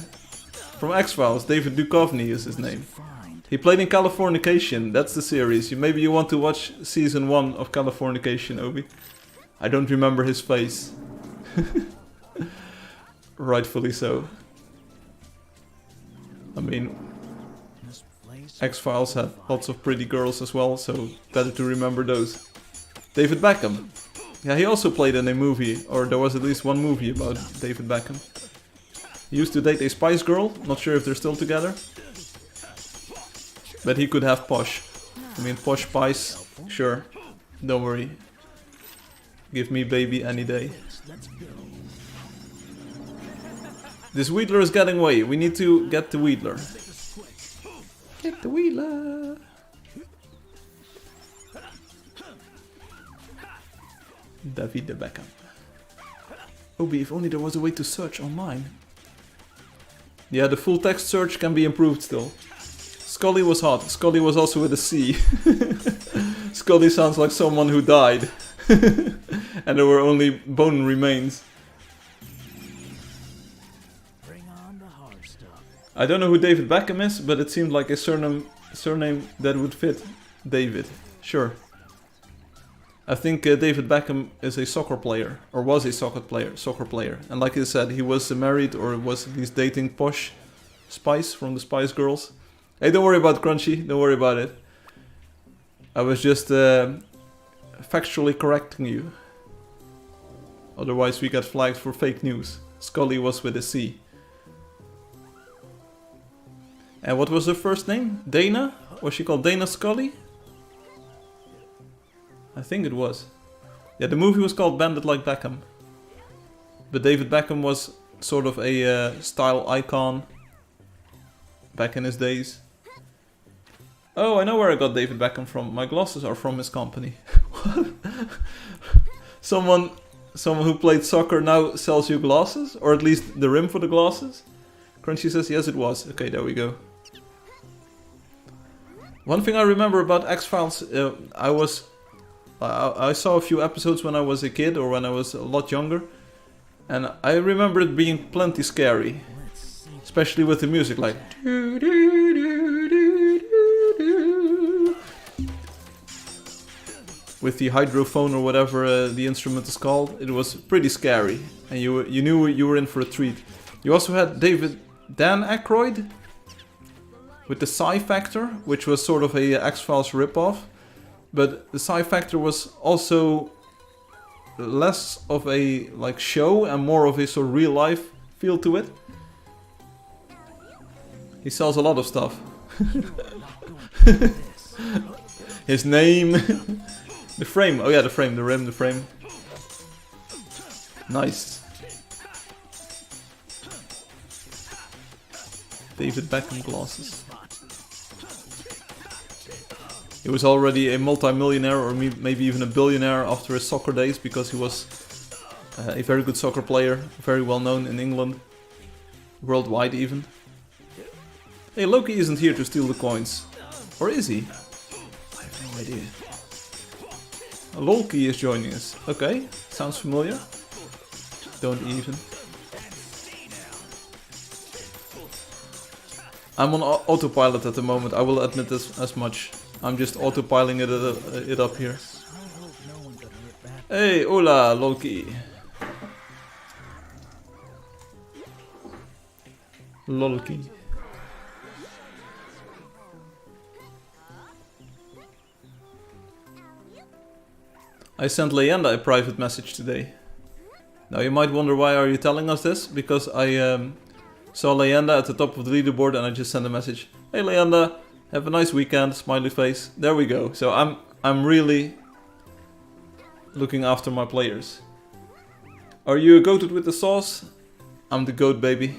From X-Files, David Duchovny is his name. He played in Californication. That's the series. Maybe you want to watch season 1 of Californication, Obi. I don't remember his face. Rightfully so. I mean, X-Files had lots of pretty girls as well, so better to remember those. David Beckham. Yeah, he also played in a movie, or there was at least one movie about David Beckham. He used to date a Spice Girl, not sure if they're still together. But he could have Posh. I mean, Posh Spice, sure, don't worry. Give me baby any day. This Wheatler is getting away, we need to get the Wheatler. Get the Wheatler! David Beckham. Obi, if only there was a way to search online. Yeah, the full text search can be improved still. Scully was hot. Scully was also with a C. Scully sounds like someone who died. And there were only bone remains. Bring on the hard stuff. I don't know who David Beckham is, but it seemed like a surname that would fit David. Sure. I think David Beckham is a soccer player, or was a soccer player. And like I said, he was married, or was at least dating Posh Spice from the Spice Girls. Hey, don't worry about Crunchy, don't worry about it. I was just factually correcting you. Otherwise we get flagged for fake news. Scully was with a C. And what was her first name? Dana? Was she called Dana Scully? I think it was. Yeah, the movie was called Bandit Like Beckham. But David Beckham was sort of a style icon back in his days. Oh, I know where I got David Beckham from. My glasses are from his company. Someone who played soccer now sells you glasses? Or at least the rim for the glasses? Crunchy says yes it was. Okay, there we go. One thing I remember about X-Files, I saw a few episodes when I was a kid or when I was a lot younger. And I remember it being plenty scary. Especially with the music, like... With the hydrophone or whatever the instrument is called, it was pretty scary. And you knew you were in for a treat. You also had Dan Aykroyd with the Psi Factor, which was sort of a X-Files ripoff. But the Psi Factor was also less of a like show and more of a sort of real life feel to it. He sells a lot of stuff. His name. The frame. Oh yeah, the frame, the rim, the frame. Nice. David Beckham glasses. He was already a multi-millionaire or maybe even a billionaire after his soccer days because he was a very good soccer player, very well known in England, worldwide even. Hey, Loki isn't here to steal the coins. Or is he? I have no idea. Loki is joining us. Okay, sounds familiar. Don't even. I'm on autopilot at the moment, I will admit this as much. I'm just autopiloting it up here. I hope no one could hurt badly. Hey, hola, Loki. Lolky. I sent Leanda a private message today. Now you might wonder why are you telling us this? Because I saw Leanda at the top of the leaderboard and I just sent a message. Hey Leanda, have a nice weekend, smiley face. There we go. So I'm really looking after my players. Are you goated with the sauce? I'm the goat, baby.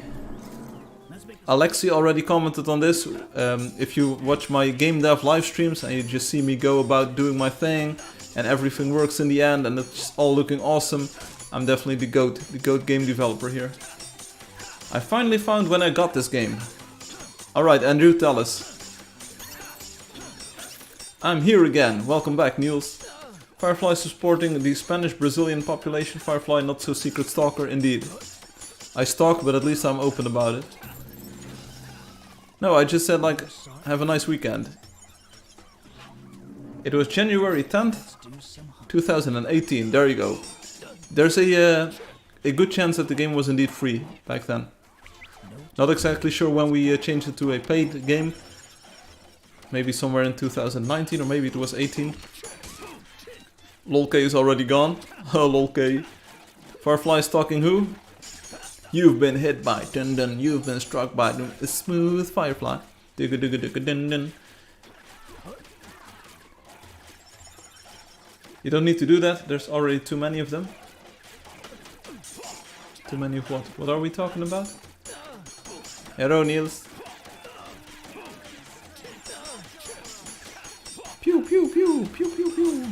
Alexi already commented on this. If you watch my game dev live streams and you just see me go about doing my thing and everything works in the end and it's all looking awesome, I'm definitely the goat game developer here. I finally found when I got this game. Alright, Andrew, tell us. I'm here again. Welcome back, Niels. Firefly supporting the Spanish-Brazilian population. Firefly not so secret stalker, indeed. I stalk, but at least I'm open about it. No, I just said like, have a nice weekend. It was January 10th, 2018. There you go. There's a good chance that the game was indeed free back then. Not exactly sure when we changed it to a paid game. Maybe somewhere in 2019 or maybe it was 18. LolK is already gone. Oh, LolK. Firefly is stalking who? You've been hit by dun dun. You've been struck by a smooth Firefly. Digga digga digga dun dun. You don't need to do that. There's already too many of them. Too many of what? What are we talking about? Hello, Niels. Pew pew pew pew pew pew.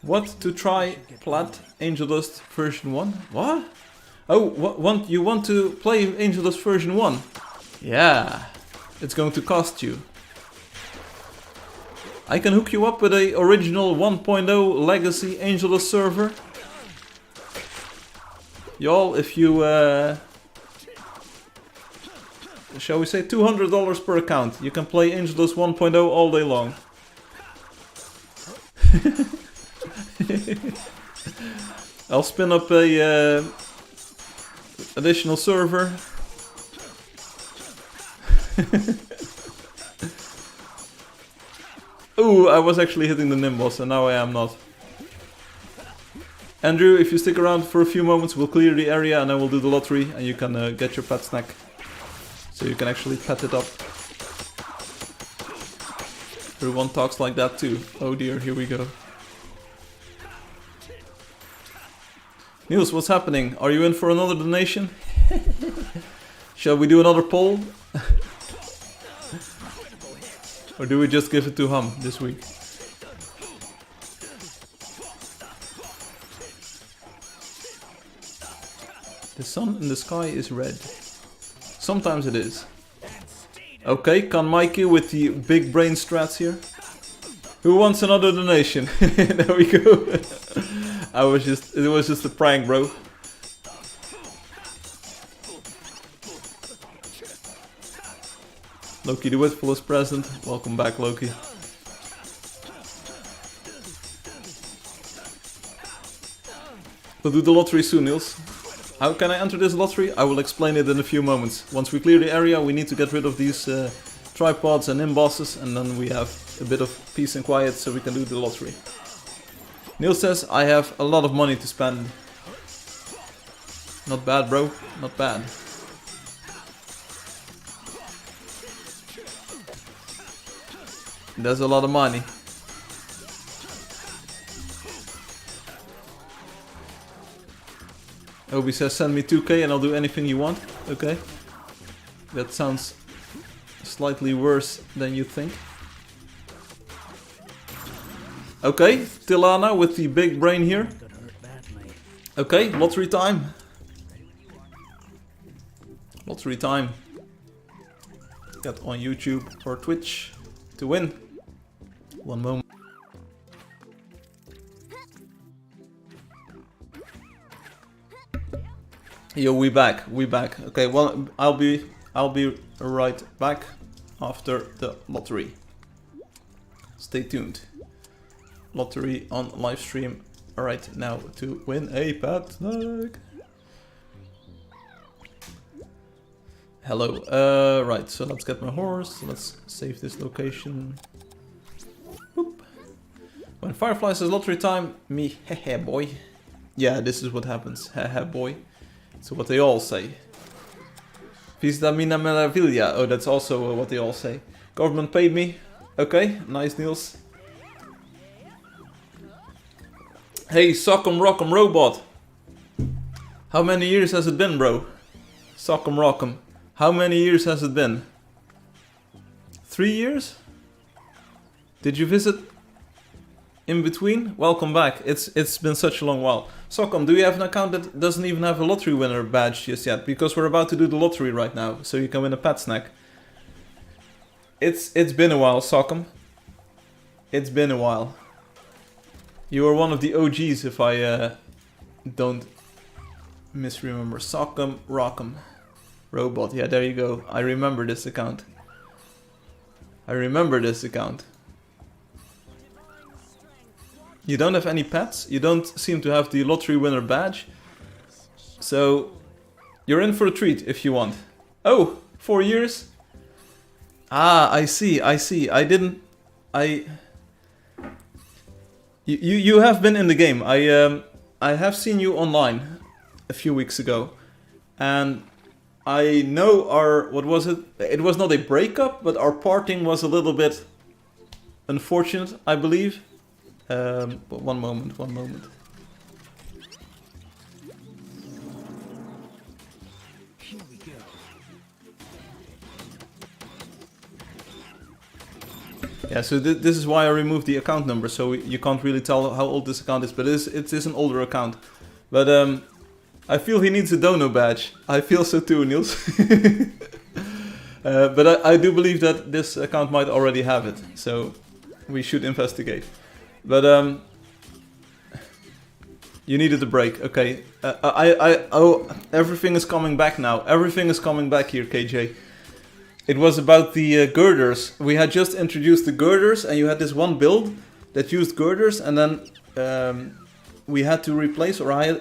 What to try Plat Angeldust version 1? What? Oh, you want to play Angeldust version 1? Yeah, it's going to cost you. I can hook you up with a original 1.0 legacy Angeldust server. Y'all, if you shall we say $200 per account, you can play Angeldust 1.0 all day long. I'll spin up a additional server. Ooh, I was actually hitting the Nimbus and now I am not. Andrew, if you stick around for a few moments, we'll clear the area and then we'll do the lottery and you can get your pet snack. So you can actually pet it up. Everyone talks like that too. Oh dear, here we go. Niels, what's happening? Are you in for another donation? Shall we do another poll? Or do we just give it to Hum this week? The sun in the sky is red. Sometimes it is. Okay, can Mikey with the big brain strats here. Who wants another donation? There we go. It was just a prank, bro. Loki the Wistful is present. Welcome back, Loki. We'll do the lottery soon, Niels. How can I enter this lottery? I will explain it in a few moments. Once we clear the area, we need to get rid of these tripods and imbosses, and then we have a bit of peace and quiet so we can do the lottery. Neil says, I have a lot of money to spend. Not bad, bro. Not bad. There's a lot of money. Obi says, send me 2k and I'll do anything you want. Okay. That sounds slightly worse than you think. Okay, Tilana with the big brain here. Okay, lottery time. Lottery time. Get on YouTube or Twitch to win. One moment. Yo, we back. Okay, well, I'll be right back after the lottery. Stay tuned. lottery on live stream right now to win a pet snack. Hello. Right, so let's get my horse. Let's save this location. Boop. When Firefly says lottery time, me hehe boy. Yeah, this is what happens. Hehe boy. So what they all say. Vista mina meraviglia. Oh, that's also what they all say. Government paid me. Okay, nice Niels. Hey, Sock'em Rock'em Robot. How many years has it been, bro? Sock'em Rock'em. How many years has it been? 3 years? Did you visit in between? Welcome back. It's been such a long while. Sock'em, do you have an account that doesn't even have a lottery winner badge just yet? Because we're about to do the lottery right now, so you can win a pet snack. It's been a while, Sock'em. It's been a while. You are one of the OGs, if I don't misremember. Sock'em Rock'em Robot. Yeah, there you go. I remember this account. I remember this account. You don't have any pets. You don't seem to have the lottery winner badge. So you're in for a treat if you want. Oh, 4 years? Ah, I see. You have been in the game. I have seen you online a few weeks ago, and I know what was it? It was not a breakup, but our parting was a little bit unfortunate, I believe. But one moment. Here we go. Yeah, so this is why I removed the account number, so you can't really tell how old this account is, but it is an older account. But I feel he needs a dono badge. I feel so too, Niels. But I do believe that this account might already have it, so we should investigate. But you needed a break, okay. Oh, everything is coming back now. Everything is coming back here, KJ. It was about the girders. We had just introduced the girders, and you had this one build that used girders, and then we had to replace, or I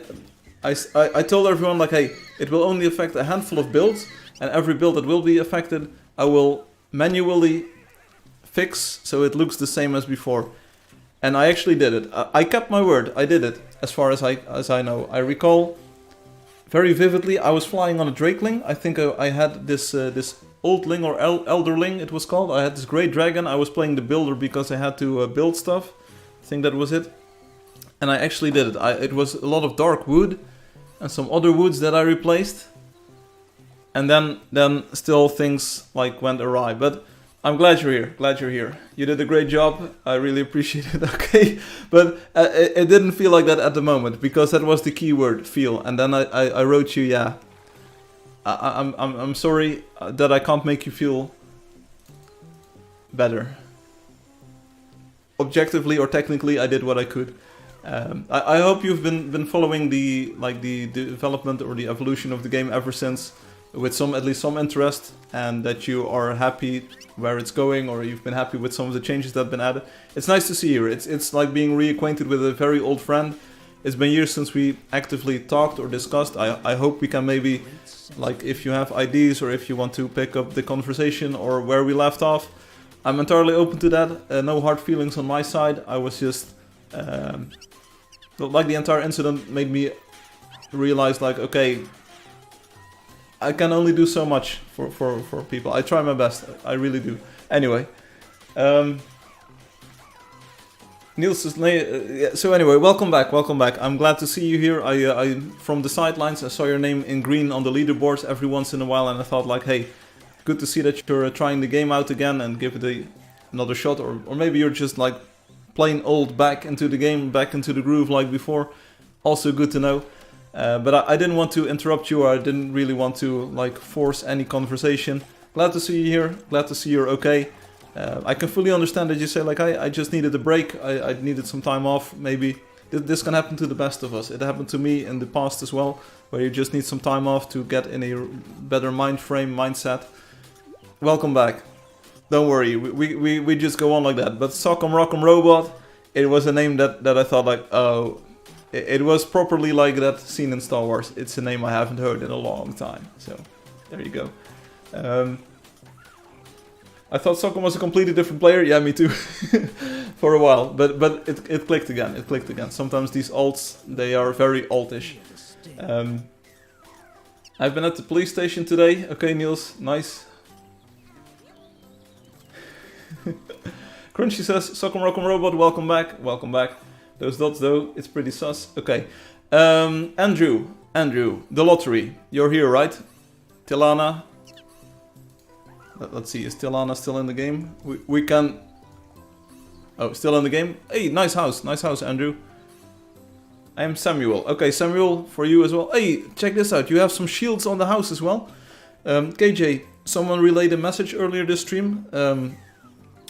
told everyone, like, hey, it will only affect a handful of builds, and every build that will be affected, I will manually fix so it looks the same as before. And I actually did it. I kept my word. I did it, as far as I know. I recall very vividly. I was flying on a Drakeling. I think I had this Oldling or Elderling, it was called. I had this great dragon. I was playing the builder because I had to build stuff. I think that was it. And I actually did it. It was a lot of dark wood and some other woods that I replaced. And then still things like went awry. But I'm glad you're here. Glad you're here. You did a great job. I really appreciate it. Okay, but it didn't feel like that at the moment because that was the key word, feel. And then I wrote you, yeah. I'm sorry that I can't make you feel better. Objectively or technically, I did what I could. I hope you've been following the development or the evolution of the game ever since, with at least some interest, and that you are happy where it's going, or you've been happy with some of the changes that have been added. It's nice to see you. It's like being reacquainted with a very old friend. It's been years since we actively talked or discussed. I hope we can maybe, like, if you have ideas or if you want to pick up the conversation or where we left off, I'm entirely open to that. No hard feelings on my side. I was just, like, the entire incident made me realize, like, okay, I can only do so much for people. I try my best. I really do. Anyway. Niels is so anyway, welcome back. I'm glad to see you here. I from the sidelines, I saw your name in green on the leaderboards every once in a while, and I thought, like, hey, good to see that you're trying the game out again and give it another shot, or maybe you're just like plain old back into the game, back into the groove like before. Also good to know. But I didn't want to interrupt you, or I didn't really want to like force any conversation. Glad to see you here. Glad to see you're okay. I can fully understand that you say, like, I just needed a break, I needed some time off, maybe. This can happen to the best of us. It happened to me in the past as well, where you just need some time off to get in a better mindset. Welcome back. Don't worry, we just go on like that. But Sock'em Rock'em Robot, it was a name that I thought like, oh, it was properly like that scene in Star Wars. It's a name I haven't heard in a long time. So there you go. I thought Sokkum was a completely different player. Yeah, me too. For a while, but it clicked again. It clicked again. Sometimes these alts, they are very altish. I've been at the police station today. Okay, Niels, nice. Crunchy says, Sokkum Rock'em Robot, welcome back. Welcome back. Those dots though, it's pretty sus. Okay. Andrew, the lottery. You're here, right? Tilana. Let's see, is Tilana still in the game? We can... Oh, still in the game? Hey, nice house, Andrew. I am Samuel. Okay, Samuel, for you as well. Hey, check this out. You have some shields on the house as well. KJ, someone relayed a message earlier this stream. I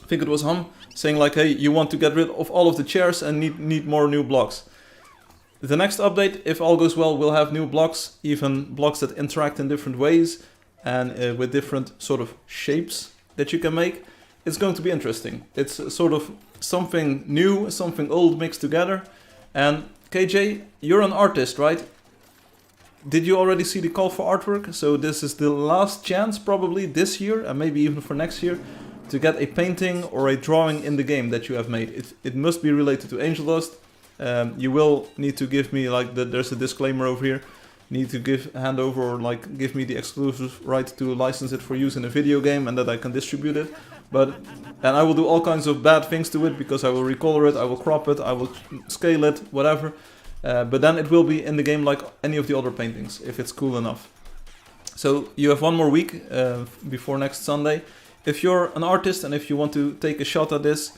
think it was Hum, saying like, hey, you want to get rid of all of the chairs and need more new blocks. The next update, if all goes well, we'll have new blocks, even blocks that interact in different ways and with different sort of shapes that you can make. It's going to be interesting. It's sort of something new, something old mixed together. And KJ, you're an artist, right? Did you already see the call for artwork? So this is the last chance probably this year and maybe even for next year to get a painting or a drawing in the game that you have made. It must be related to Angeldust. You will need to give me, like, there's a disclaimer over here. Need to hand over or like give me the exclusive right to license it for use in a video game and that I can distribute it. And I will do all kinds of bad things to it because I will recolor it, I will crop it, I will scale it, whatever. But then it will be in the game like any of the other paintings, if it's cool enough. So you have one more week before next Sunday. If you're an artist and if you want to take a shot at this,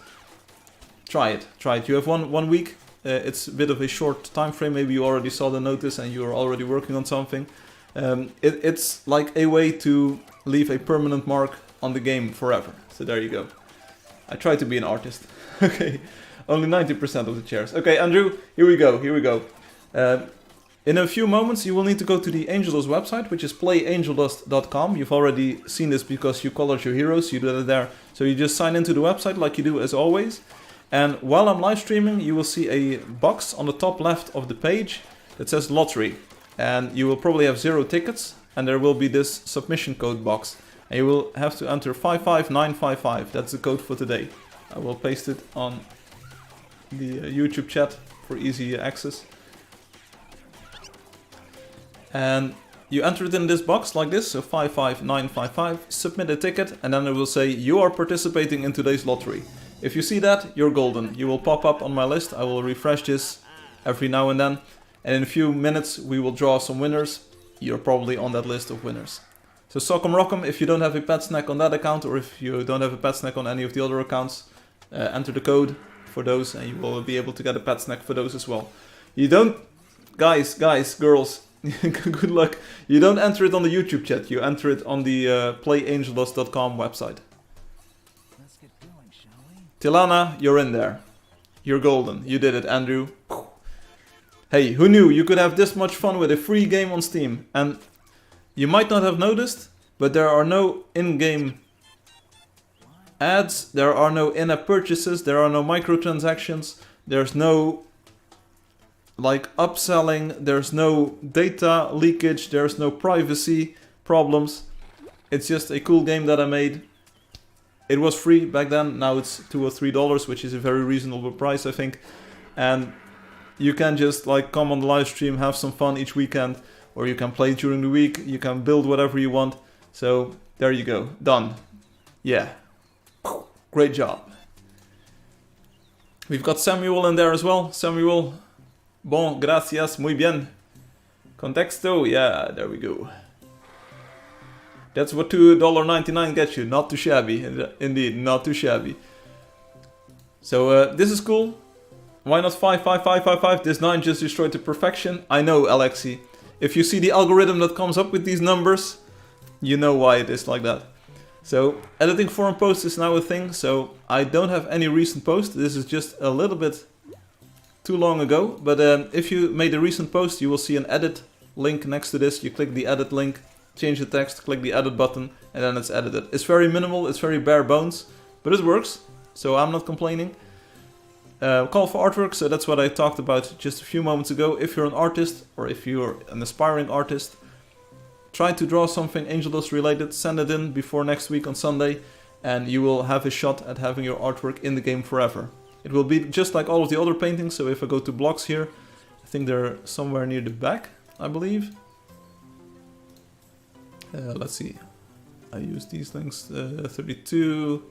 try it. You have one week. It's a bit of a short time frame. Maybe you already saw the notice and you're already working on something. It's like a way to leave a permanent mark on the game forever. So there you go. I try to be an artist. Okay, only 90% of the chairs. Okay, Andrew, here we go. In a few moments you will need to go to the Angeldust website, which is playangeldust.com. You've already seen this because you colored your heroes, you did it there. So you just sign into the website like you do as always. And while I'm live streaming, you will see a box on the top left of the page that says lottery. And you will probably have 0 tickets. And there will be this submission code box. And you will have to enter 55955. That's the code for today. I will paste it on the YouTube chat for easy access. And you enter it in this box like this, so 55955. Submit a ticket, and then it will say you are participating in today's lottery. If you see that, you're golden. You will pop up on my list. I will refresh this every now and then. And in a few minutes, we will draw some winners. You're probably on that list of winners. So Sokkum Rock'em, if you don't have a pet snack on that account, or if you don't have a pet snack on any of the other accounts, enter the code for those, and you will be able to get a pet snack for those as well. You don't... Guys, girls, good luck. You don't enter it on the YouTube chat. You enter it on the playangeldust.com website. Tilana, you're in there. You're golden. You did it, Andrew. Hey, who knew you could have this much fun with a free game on Steam? And you might not have noticed, but there are no in-game ads, there are no in-app purchases, there are no microtransactions, there's no like upselling, there's no data leakage, there's no privacy problems. It's just a cool game that I made. It was free back then, now it's $2 or $3, which is a very reasonable price, I think. And you can just like come on the live stream, have some fun each weekend, or you can play during the week, you can build whatever you want. So there you go, done. Yeah, great job. We've got Samuel in there as well. Samuel, bon, gracias, muy bien. Contexto, yeah, there we go. That's what $2.99 gets you. Not too shabby. Indeed, not too shabby. So this is cool. Why not 55555? This 9 just destroyed to perfection. I know, Alexi. If you see the algorithm that comes up with these numbers, you know why it is like that. So editing forum posts is now a thing. So I don't have any recent post. This is just a little bit too long ago. But if you made a recent post, you will see an edit link next to this. You click the edit link. Change the text, click the edit button, and then it's edited. It's very minimal, it's very bare bones, but it works, so I'm not complaining. Call for artwork, so that's what I talked about just a few moments ago. If you're an artist, or if you're an aspiring artist, try to draw something Angeldust related, send it in before next week on Sunday, and you will have a shot at having your artwork in the game forever. It will be just like all of the other paintings, so if I go to blocks here, I think they're somewhere near the back, I believe. Let's see. I use these things. 32.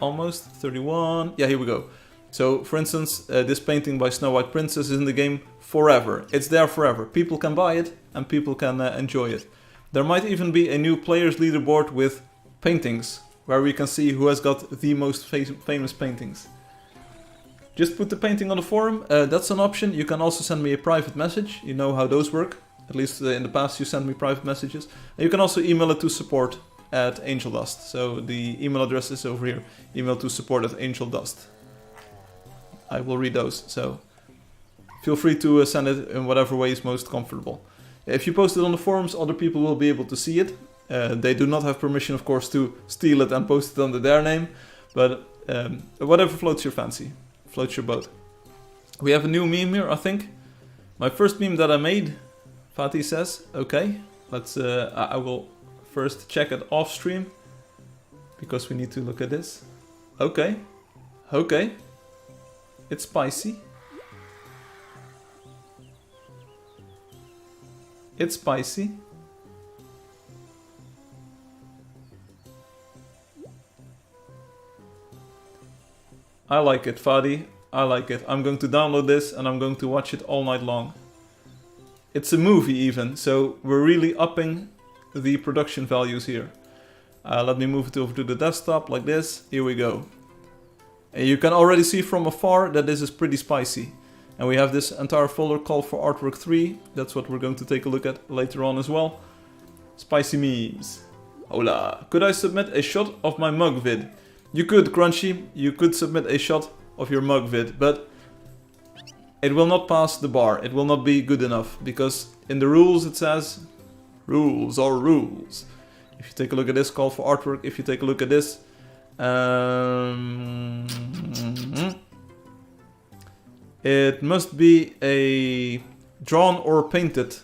Almost. 31. Yeah, here we go. So, for instance, this painting by Snow White Princess is in the game forever. It's there forever. People can buy it and people can enjoy it. There might even be a new players leaderboard with paintings, where we can see who has got the most famous paintings. Just put the painting on the forum. That's an option. You can also send me a private message. You know how those work. At least in the past you sent me private messages. And you can also email it to support@Angeldust. So the email address is over here. Email to support@Angeldust. I will read those. So feel free to send it in whatever way is most comfortable. If you post it on the forums, other people will be able to see it. They do not have permission, of course, to steal it and post it under their name. But whatever floats your fancy. Floats your boat. We have a new meme here, I think. My first meme that I made, Fatih says. Okay, let's. I will first check it off stream, because we need to look at this. Okay, okay, it's spicy. It's spicy. I like it, Fadi. I like it. I'm going to download this and I'm going to watch it all night long. It's a movie even, so we're really upping the production values here. Let me move it over to the desktop like this. Here we go. And you can already see from afar that this is pretty spicy. And we have this entire folder called for artwork 3. That's what we're going to take a look at later on as well. Spicy memes. Hola. Could I submit a shot of my mug vid? You could, Crunchy. You could submit a shot of your mug vid, but it will not pass the bar. It will not be good enough, because in the rules it says rules are rules. If you take a look at this call for artwork, if you take a look at this, it must be a drawn or painted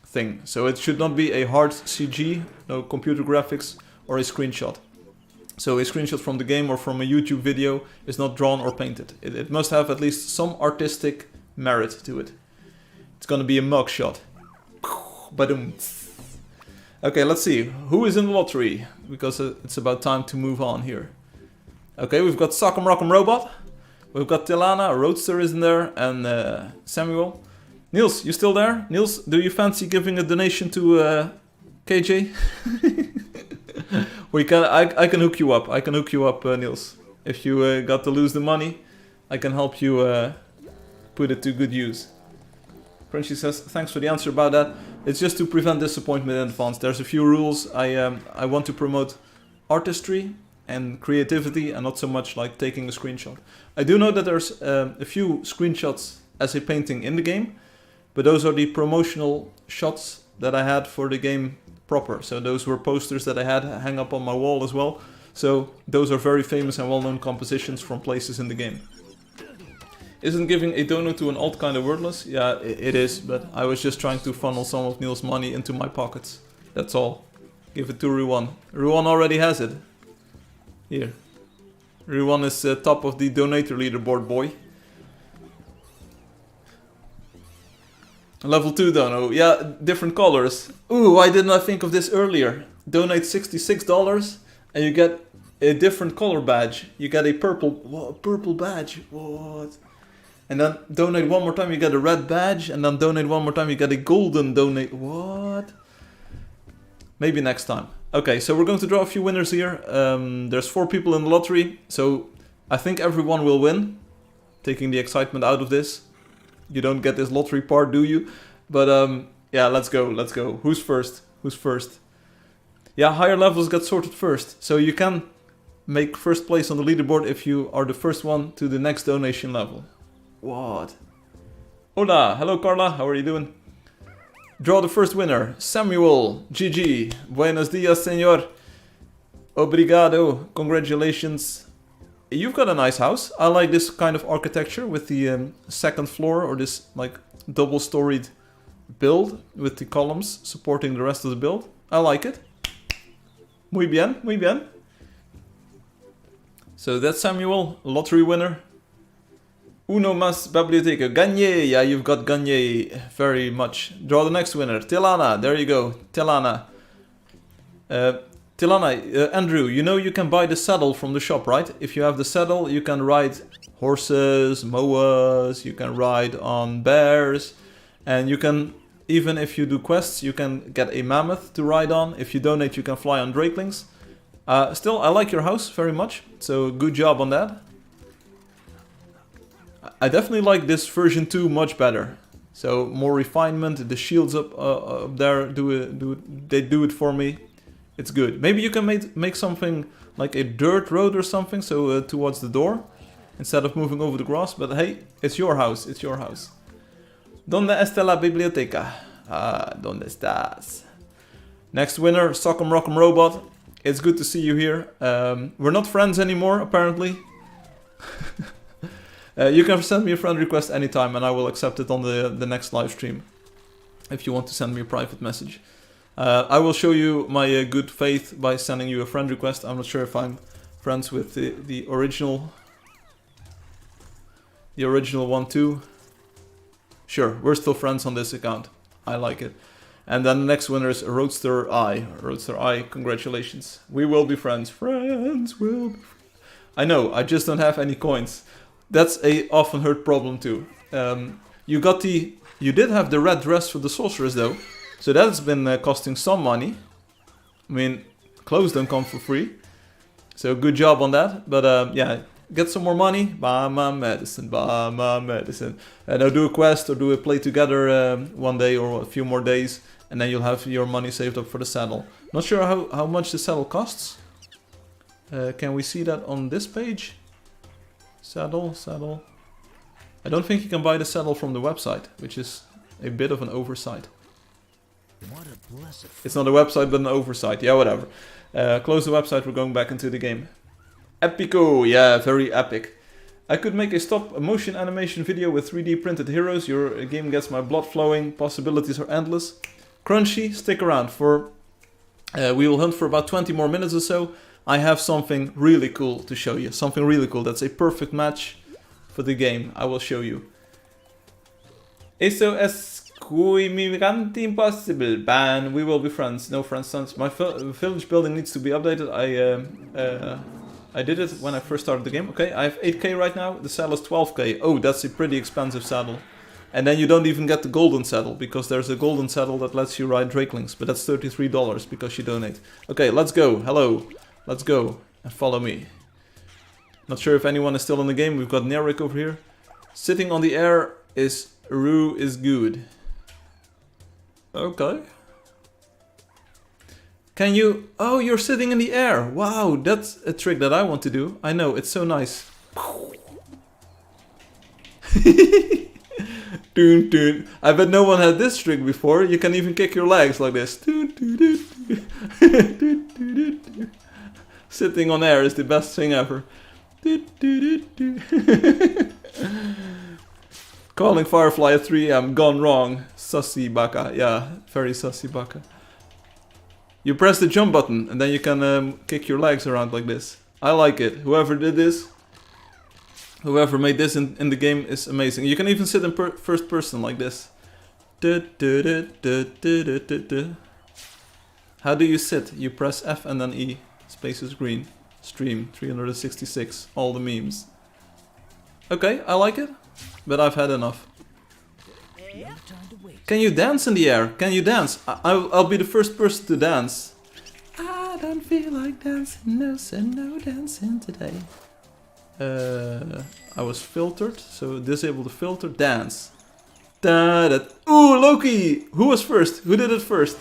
thing. So it should not be a hard CG, no computer graphics, or a screenshot. So a screenshot from the game or from a YouTube video is not drawn or painted. It must have at least some artistic merit to it. It's gonna be a mug shot. Badum. Okay, let's see. Who is in the lottery? Because it's about time to move on here. Okay, we've got Sock'em Rock'em Robot. We've got Tilana, Roadster is in there, and Samuel. Niels, you still there? Niels, do you fancy giving a donation to KJ? I can hook you up. I can hook you up, Niels. If you got to lose the money, I can help you put it to good use. Crunchy says, thanks for the answer about that. It's just to prevent disappointment in advance. There's a few rules. I want to promote artistry and creativity and not so much like taking a screenshot. I do know that there's a few screenshots as a painting in the game, but those are the promotional shots that I had for the game proper. So those were posters that I had hang up on my wall as well. So those are very famous and well-known compositions from places in the game. Isn't giving a donut to an alt kind of wordless? Yeah, it is, but I was just trying to funnel some of Neil's money into my pockets. That's all. Give it to Ruwan. Ruwan already has it. Here. Ruwan is top of the donator leaderboard, boy. Level 2 dono. Yeah, different colors. Ooh, why didn't I think of this earlier? Donate $66 and you get a different color badge. You get a purple badge. What? And then donate one more time, you get a red badge. And then donate one more time, you get a golden donate. What? Maybe next time. Okay, so we're going to draw a few winners here. There's 4 people in the lottery. So I think everyone will win. Taking the excitement out of this. You don't get this lottery part, do you? But yeah, let's go, let's go. Who's first? Who's first? Yeah, higher levels get sorted first. So you can make first place on the leaderboard if you are the first one to the next donation level. What? Hola, hello Carla, how are you doing? Draw the first winner, Samuel, GG. Buenos dias, señor. Obrigado, congratulations. you've got a nice house. I like this kind of architecture with the second floor, or this like double-storied build with the columns supporting the rest of the build. I like it. Muy bien, muy bien. So that's Samuel, lottery winner. Uno más biblioteca. Gagné. Yeah, you've got Gagné very much. Draw the next winner. Tilana. There you go. Tilana. Tilana, Andrew, you know you can buy the saddle from the shop, right? If you have the saddle, you can ride horses, moas, you can ride on bears, and you can, even if you do quests, you can get a mammoth to ride on. If you donate, you can fly on drakelings. Still, I like your house very much, so good job on that. I definitely like this version 2 much better. So more refinement, the shields up there they do it for me. It's good. Maybe you can make something like a dirt road or something, so towards the door, instead of moving over the grass. But hey, it's your house. It's your house. ¿Dónde está la biblioteca? ¿Dónde estás? Next winner, Sock'em Rock'em Robot. It's good to see you here. We're not friends anymore, apparently. You can send me a friend request anytime, and I will accept it on the next live stream. If you want to send me a private message. I will show you my good faith by sending you a friend request. I'm not sure if I'm friends with the original one too. Sure, we're still friends on this account. I like it. And then the next winner is Roadster I. Roadster I, congratulations. We will be friends. Friends will be friends. I know, I just don't have any coins. That's a often heard problem too. You did have the red dress for the sorceress though. So that's been costing some money. I mean, clothes don't come for free. So good job on that. But yeah, get some more money. Buy my medicine, buy my medicine. And I'll do a quest or do a play together one day or a few more days. And then you'll have your money saved up for the saddle. Not sure how much the saddle costs. Can we see that on this page? Saddle. I don't think you can buy the saddle from the website, which is a bit of an oversight. What a blessed. It's not a website, but an oversight. Yeah, whatever. Close the website, we're going back into the game. Epico, yeah, very epic. I could make a stop motion animation video with 3D printed heroes. Your game gets my blood flowing. Possibilities are endless. Crunchy, stick around for... we will hunt for about 20 more minutes or so. I have something really cool to show you. Something really cool. That's a perfect match for the game. I will show you. Eso es Immigrant impossible. Ban. We will be friends. No friends, sons. My village building needs to be updated. I did it when I first started the game. Okay, I have 8k right now. The saddle is 12k. Oh, that's a pretty expensive saddle. And then you don't even get the golden saddle, because there's a golden saddle that lets you ride drakelings. But that's $33 because you donate. Okay, let's go. Hello. Let's go and follow me. Not sure if anyone is still in the game. We've got Nerik over here. Sitting on the air is Rue is good. Okay. Can you... Oh, you're sitting in the air. Wow, that's a trick that I want to do. I know, it's so nice. Dun, dun. I bet no one had this trick before. You can even kick your legs like this. Dun, dun, dun, dun. Sitting on air is the best thing ever. Calling Firefly at 3 AM, gone wrong. Sussy baka, yeah, very sussy baka. You press the jump button and then you can kick your legs around like this. I like it. Whoever did this, whoever made this in the game is amazing. You can even sit in first person like this. How do you sit? You press F and then E. Space is green. Stream 366. All the memes. Okay, I like it, but I've had enough. Can you dance in the air? Can you dance? I'll be the first person to dance. I don't feel like dancing, no, so no dancing today. I was filtered, so disable the filter, dance. Ooh, Loki! Who was first? Who did it first?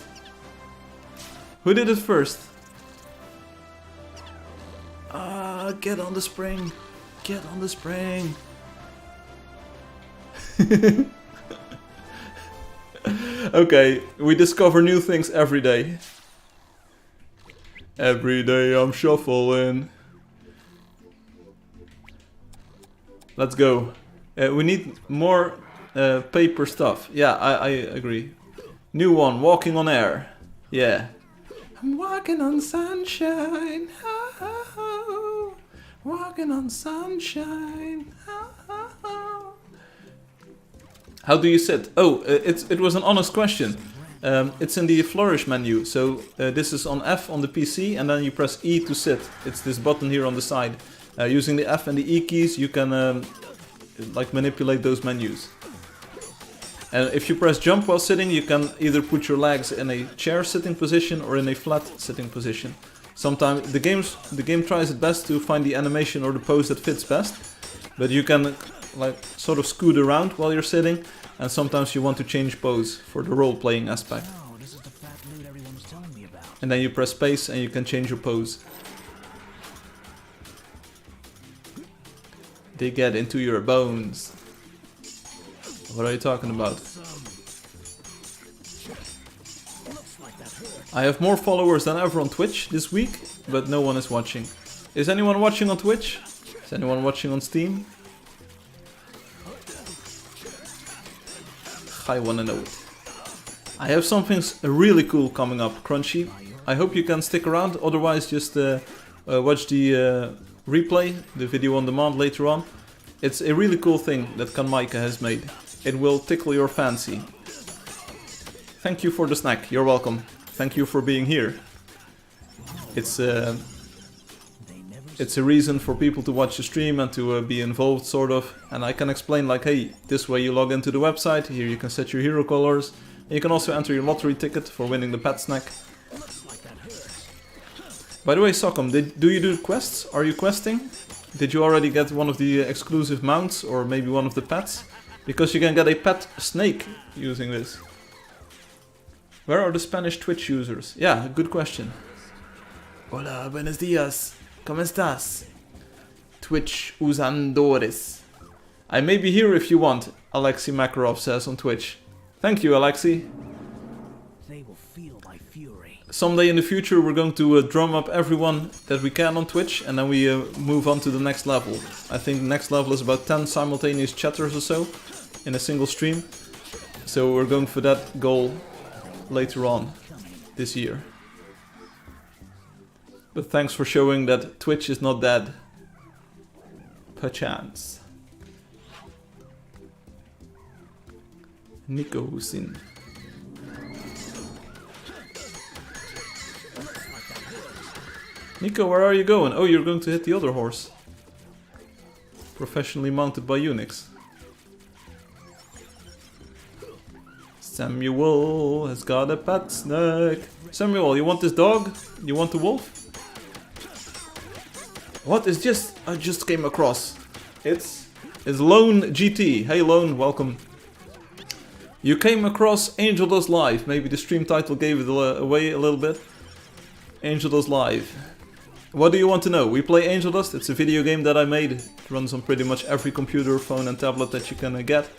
Who did it first? Get on the spring. Get on the spring. Okay, we discover new things every day. Every day I'm shuffling. Let's go. We need more paper stuff. Yeah, I agree. New one, walking on air. Yeah. I'm walking on sunshine. Oh, walking on sunshine. Oh. How do you sit? Oh, it was an honest question. It's in the flourish menu. So this is on F on the PC, and then you press E to sit. It's this button here on the side. Using the F and the E keys, you can like manipulate those menus. And if you press jump while sitting, you can either put your legs in a chair sitting position or in a flat sitting position. Sometimes the game tries its best to find the animation or the pose that fits best, but you can like sort of scoot around while you're sitting, and sometimes you want to change pose for the role-playing aspect. Oh, this is the fat loot everyone was telling me about. And then you press space and you can change your pose. They get into your bones. What are you talking about? I have more followers than ever on Twitch this week, but no one is watching. Is anyone watching on Twitch? Is anyone watching on Steam? I wanna know it. I have something really cool coming up, Crunchy. I hope you can stick around, otherwise just watch the replay, the video on demand later on. It's a really cool thing that Kanmaika has made. It will tickle your fancy. Thank you for the snack, you're welcome. Thank you for being here. It's a reason for people to watch the stream and to be involved, sort of. And I can explain like, hey, this way you log into the website, here you can set your hero colors. And you can also enter your lottery ticket for winning the pet snack. By the way, Socom, do you do quests? Are you questing? Did you already get one of the exclusive mounts or maybe one of the pets? Because you can get a pet snake using this. Where are the Spanish Twitch users? Yeah, good question. Hola, buenos días. ¿Cómo estás? Twitch usandores. I may be here if you want, Alexei Makarov says on Twitch. Thank you, Alexei. They will feel my fury. Someday in the future we're going to drum up everyone that we can on Twitch, and then we move on to the next level. I think the next level is about 10 simultaneous chatters or so in a single stream. So we're going for that goal later on this year. But thanks for showing that Twitch is not dead. Perchance. Nico Husin. Nico, where are you going? Oh, you're going to hit the other horse. Professionally mounted by Unix. Samuel has got a pet snack. Samuel, you want this dog? You want the wolf? What is just... I just came across. It's Lone GT. Hey Lone, welcome. You came across Angeldust Live. Maybe the stream title gave it away a little bit. Angeldust Live. What do you want to know? We play Angeldust. It's a video game that I made. It runs on pretty much every computer, phone and tablet that you can get.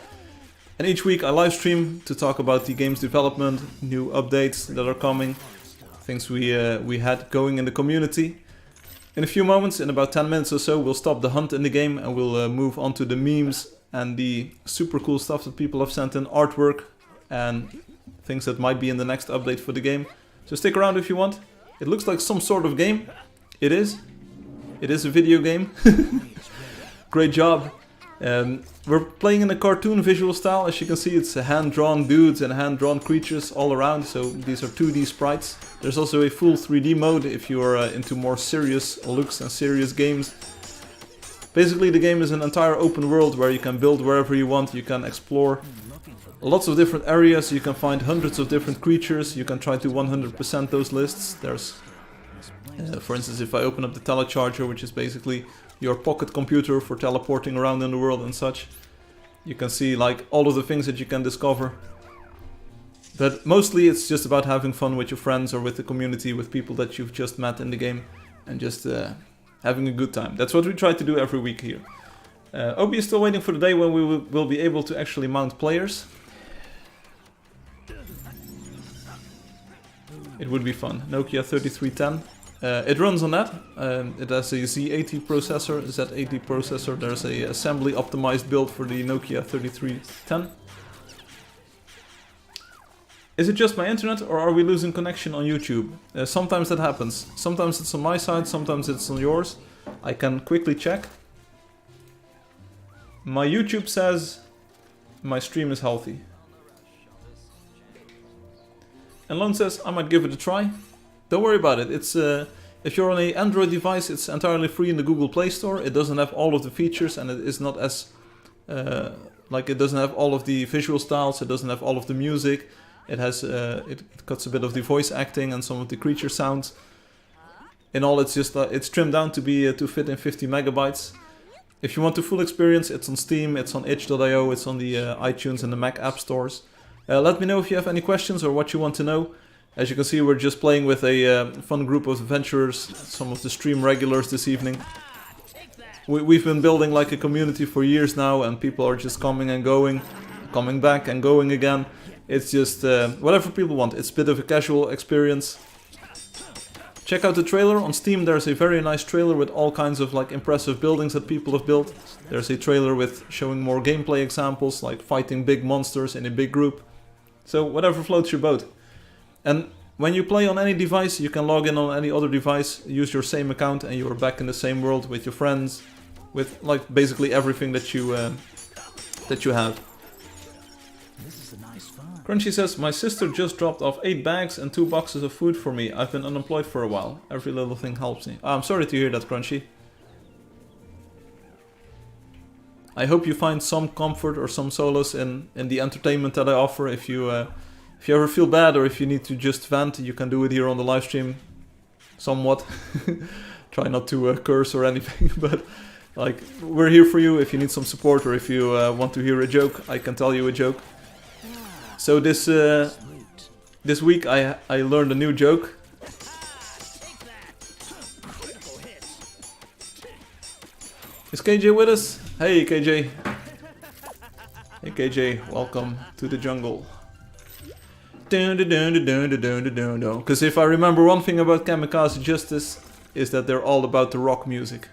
And each week I live stream to talk about the game's development, new updates that are coming, things we had going in the community. In a few moments, in about 10 minutes or so, we'll stop the hunt in the game and we'll move on to the memes and the super cool stuff that people have sent in, artwork and things that might be in the next update for the game. So stick around if you want. It looks like some sort of game. It is. It is a video game. Great job. We're playing in a cartoon visual style. As you can see, it's hand-drawn dudes and hand-drawn creatures all around. So these are 2D sprites. There's also a full 3D mode if you are into more serious looks and serious games. Basically, the game is an entire open world where you can build wherever you want. You can explore lots of different areas. You can find hundreds of different creatures. You can try to 100% those lists. There's, for instance, if I open up the telecharger, which is basically your pocket computer for teleporting around in the world and such, you can see like all of the things that you can discover. But mostly it's just about having fun with your friends or with the community, with people that you've just met in the game, and just having a good time. That's what we try to do every week here. Obi is still waiting for the day when we will be able to actually mount players. It would be fun. Nokia 3310. It runs on that. It has a Z80 processor, Z80 processor. There's a assembly optimized build for the Nokia 3310. Is it just my internet or are we losing connection on YouTube? Sometimes that happens. Sometimes it's on my side, sometimes it's on yours. I can quickly check. My YouTube says my stream is healthy. And Lone says I might give it a try. Don't worry about it. It's if you're on an Android device, it's entirely free in the Google Play Store. It doesn't have all of the features and it is not as like it doesn't have all of the visual styles. It doesn't have all of the music. It has it cuts a bit of the voice acting and some of the creature sounds. In all, it's just it's trimmed down to be to fit in 50 megabytes. If you want the full experience, it's on Steam, it's on itch.io, it's on the iTunes and the Mac app stores. Let me know if you have any questions or what you want to know. As you can see, we're just playing with a fun group of adventurers, some of the stream regulars this evening. We've been building like a community for years now, and people are just coming and going, coming back and going again. It's just whatever people want. It's a bit of a casual experience. Check out the trailer on Steam. There's a very nice trailer with all kinds of like impressive buildings that people have built. There's a trailer with showing more gameplay examples, like fighting big monsters in a big group. So whatever floats your boat. And when you play on any device, you can log in on any other device, use your same account, and you're back in the same world with your friends, with like basically everything that you have. This is a nice farm. Crunchy says, my sister just dropped off 8 bags and 2 boxes of food for me. I've been unemployed for a while. Every little thing helps me. I'm sorry to hear that, Crunchy. I hope you find some comfort or some solace in the entertainment that I offer. If you ever feel bad or if you need to just vent, you can do it here on the live stream. Somewhat. Try not to curse or anything, but like we're here for you if you need some support or if you want to hear a joke. I can tell you a joke. So this week I learned a new joke. Is KJ with us? Hey KJ. Hey KJ, welcome to the jungle. Because if I remember one thing about Kamikaze Justice is that they're all about the rock music.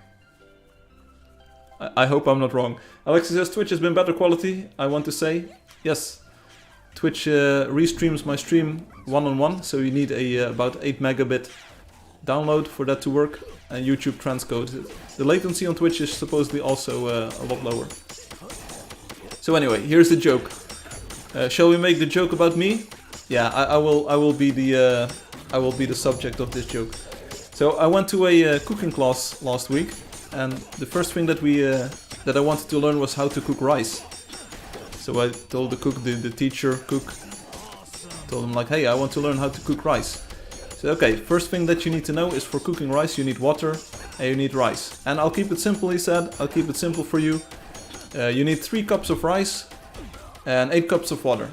I hope I'm not wrong. Alexis says Twitch has been better quality. I want to say yes. Twitch restreams my stream one-on-one, so you need a about 8 megabit download for that to work, and YouTube transcode. The latency on Twitch is supposedly also a lot lower. So anyway, here's the joke. Shall we make the joke about me? Yeah, I will be the subject of this joke. So I went to a cooking class last week, and the first thing that I wanted to learn was how to cook rice. So I told the teacher cook, told him like, hey, I want to learn how to cook rice. So okay, first thing that you need to know is for cooking rice you need water and you need rice. And I'll keep it simple, he said, I'll keep it simple for you. You need 3 cups of rice and 8 cups of water.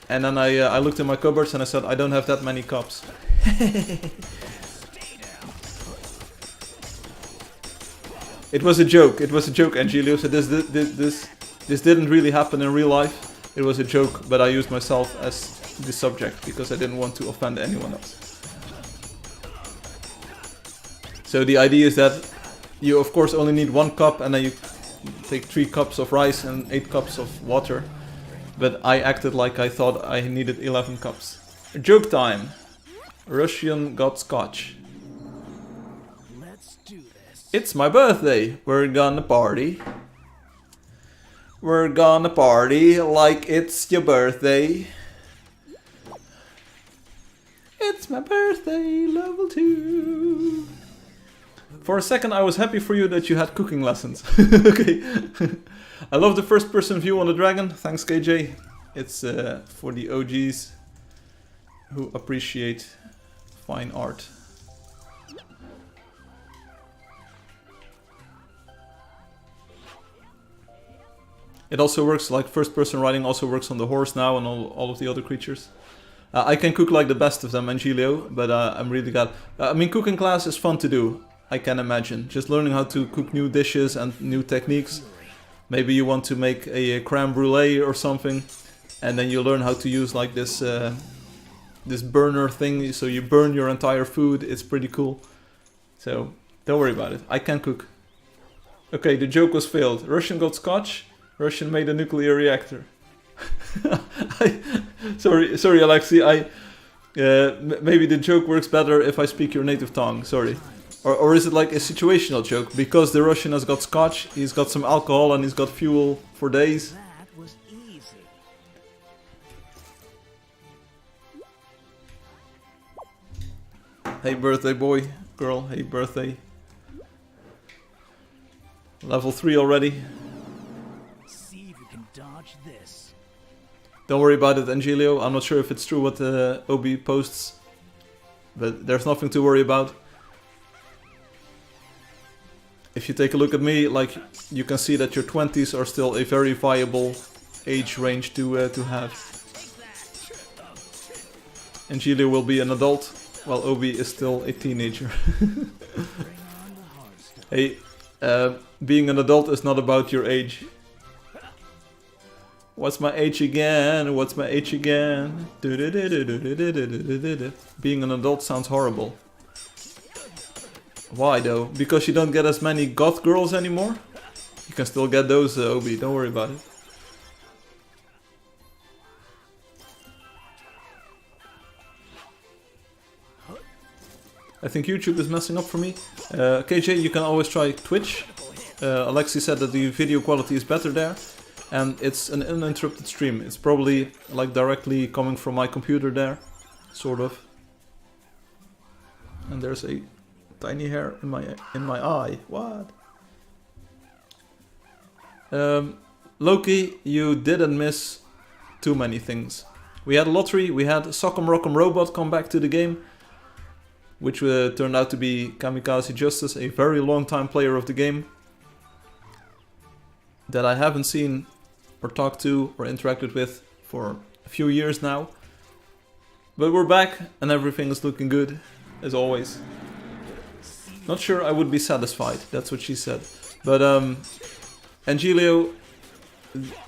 And then I looked in my cupboards and I said, I don't have that many cups. It was a joke, Angelio, so this didn't really happen in real life. It was a joke, but I used myself as the subject because I didn't want to offend anyone else. So the idea is that you of course only need 1 cup and then you take 3 cups of rice and 8 cups of water. But I acted like I thought I needed 11 cups. Joke time. Russian got scotch. Let's do this. It's my birthday. We're gonna party. We're gonna party like it's your birthday. It's my birthday, level 2. For a second I was happy for you that you had cooking lessons. Okay. I love the first person view on the dragon. Thanks KJ. It's for the OGs who appreciate fine art. It also works, like first person writing also works on the horse now and all of the other creatures. I can cook like the best of them, Angelio, but I'm really glad. I mean, cooking class is fun to do, I can imagine. Just learning how to cook new dishes and new techniques. Maybe you want to make a creme brulee or something, and then you learn how to use like this this burner thing, so you burn your entire food. It's pretty cool. So don't worry about it. I can cook. Okay, the joke was failed. Russian got scotch. Russian made a nuclear reactor. Sorry, Alexi. Maybe the joke works better if I speak your native tongue. Sorry. Or is it like a situational joke? Because the Russian has got scotch, he's got some alcohol, and he's got fuel for days. That was easy. Hey, birthday boy, girl. Hey, birthday. Level 3 already. See if you can dodge this. Don't worry about it, Angelio. I'm not sure if it's true what Obi posts, but there's nothing to worry about. If you take a look at me, like, you can see that your 20s are still a very viable age range to have. Angelio will be an adult, while Obi is still a teenager. Hey, being an adult is not about your age. What's my age again? What's my age again? Being an adult sounds horrible. Why though? Because you don't get as many goth girls anymore? You can still get those, Obi, don't worry about it. I think YouTube is messing up for me. KJ, you can always try Twitch. Alexi said that the video quality is better there. And it's an uninterrupted stream. It's probably like directly coming from my computer there. Sort of. And there's a tiny hair in my eye. What? Loki, you didn't miss too many things. We had a lottery, we had Sock'em Rock'em Robot come back to the game, which turned out to be Kamikaze Justice, a very long time player of the game that I haven't seen or talked to or interacted with for a few years now. But we're back and everything is looking good, as always. Not sure I would be satisfied, that's what she said. But Angelio,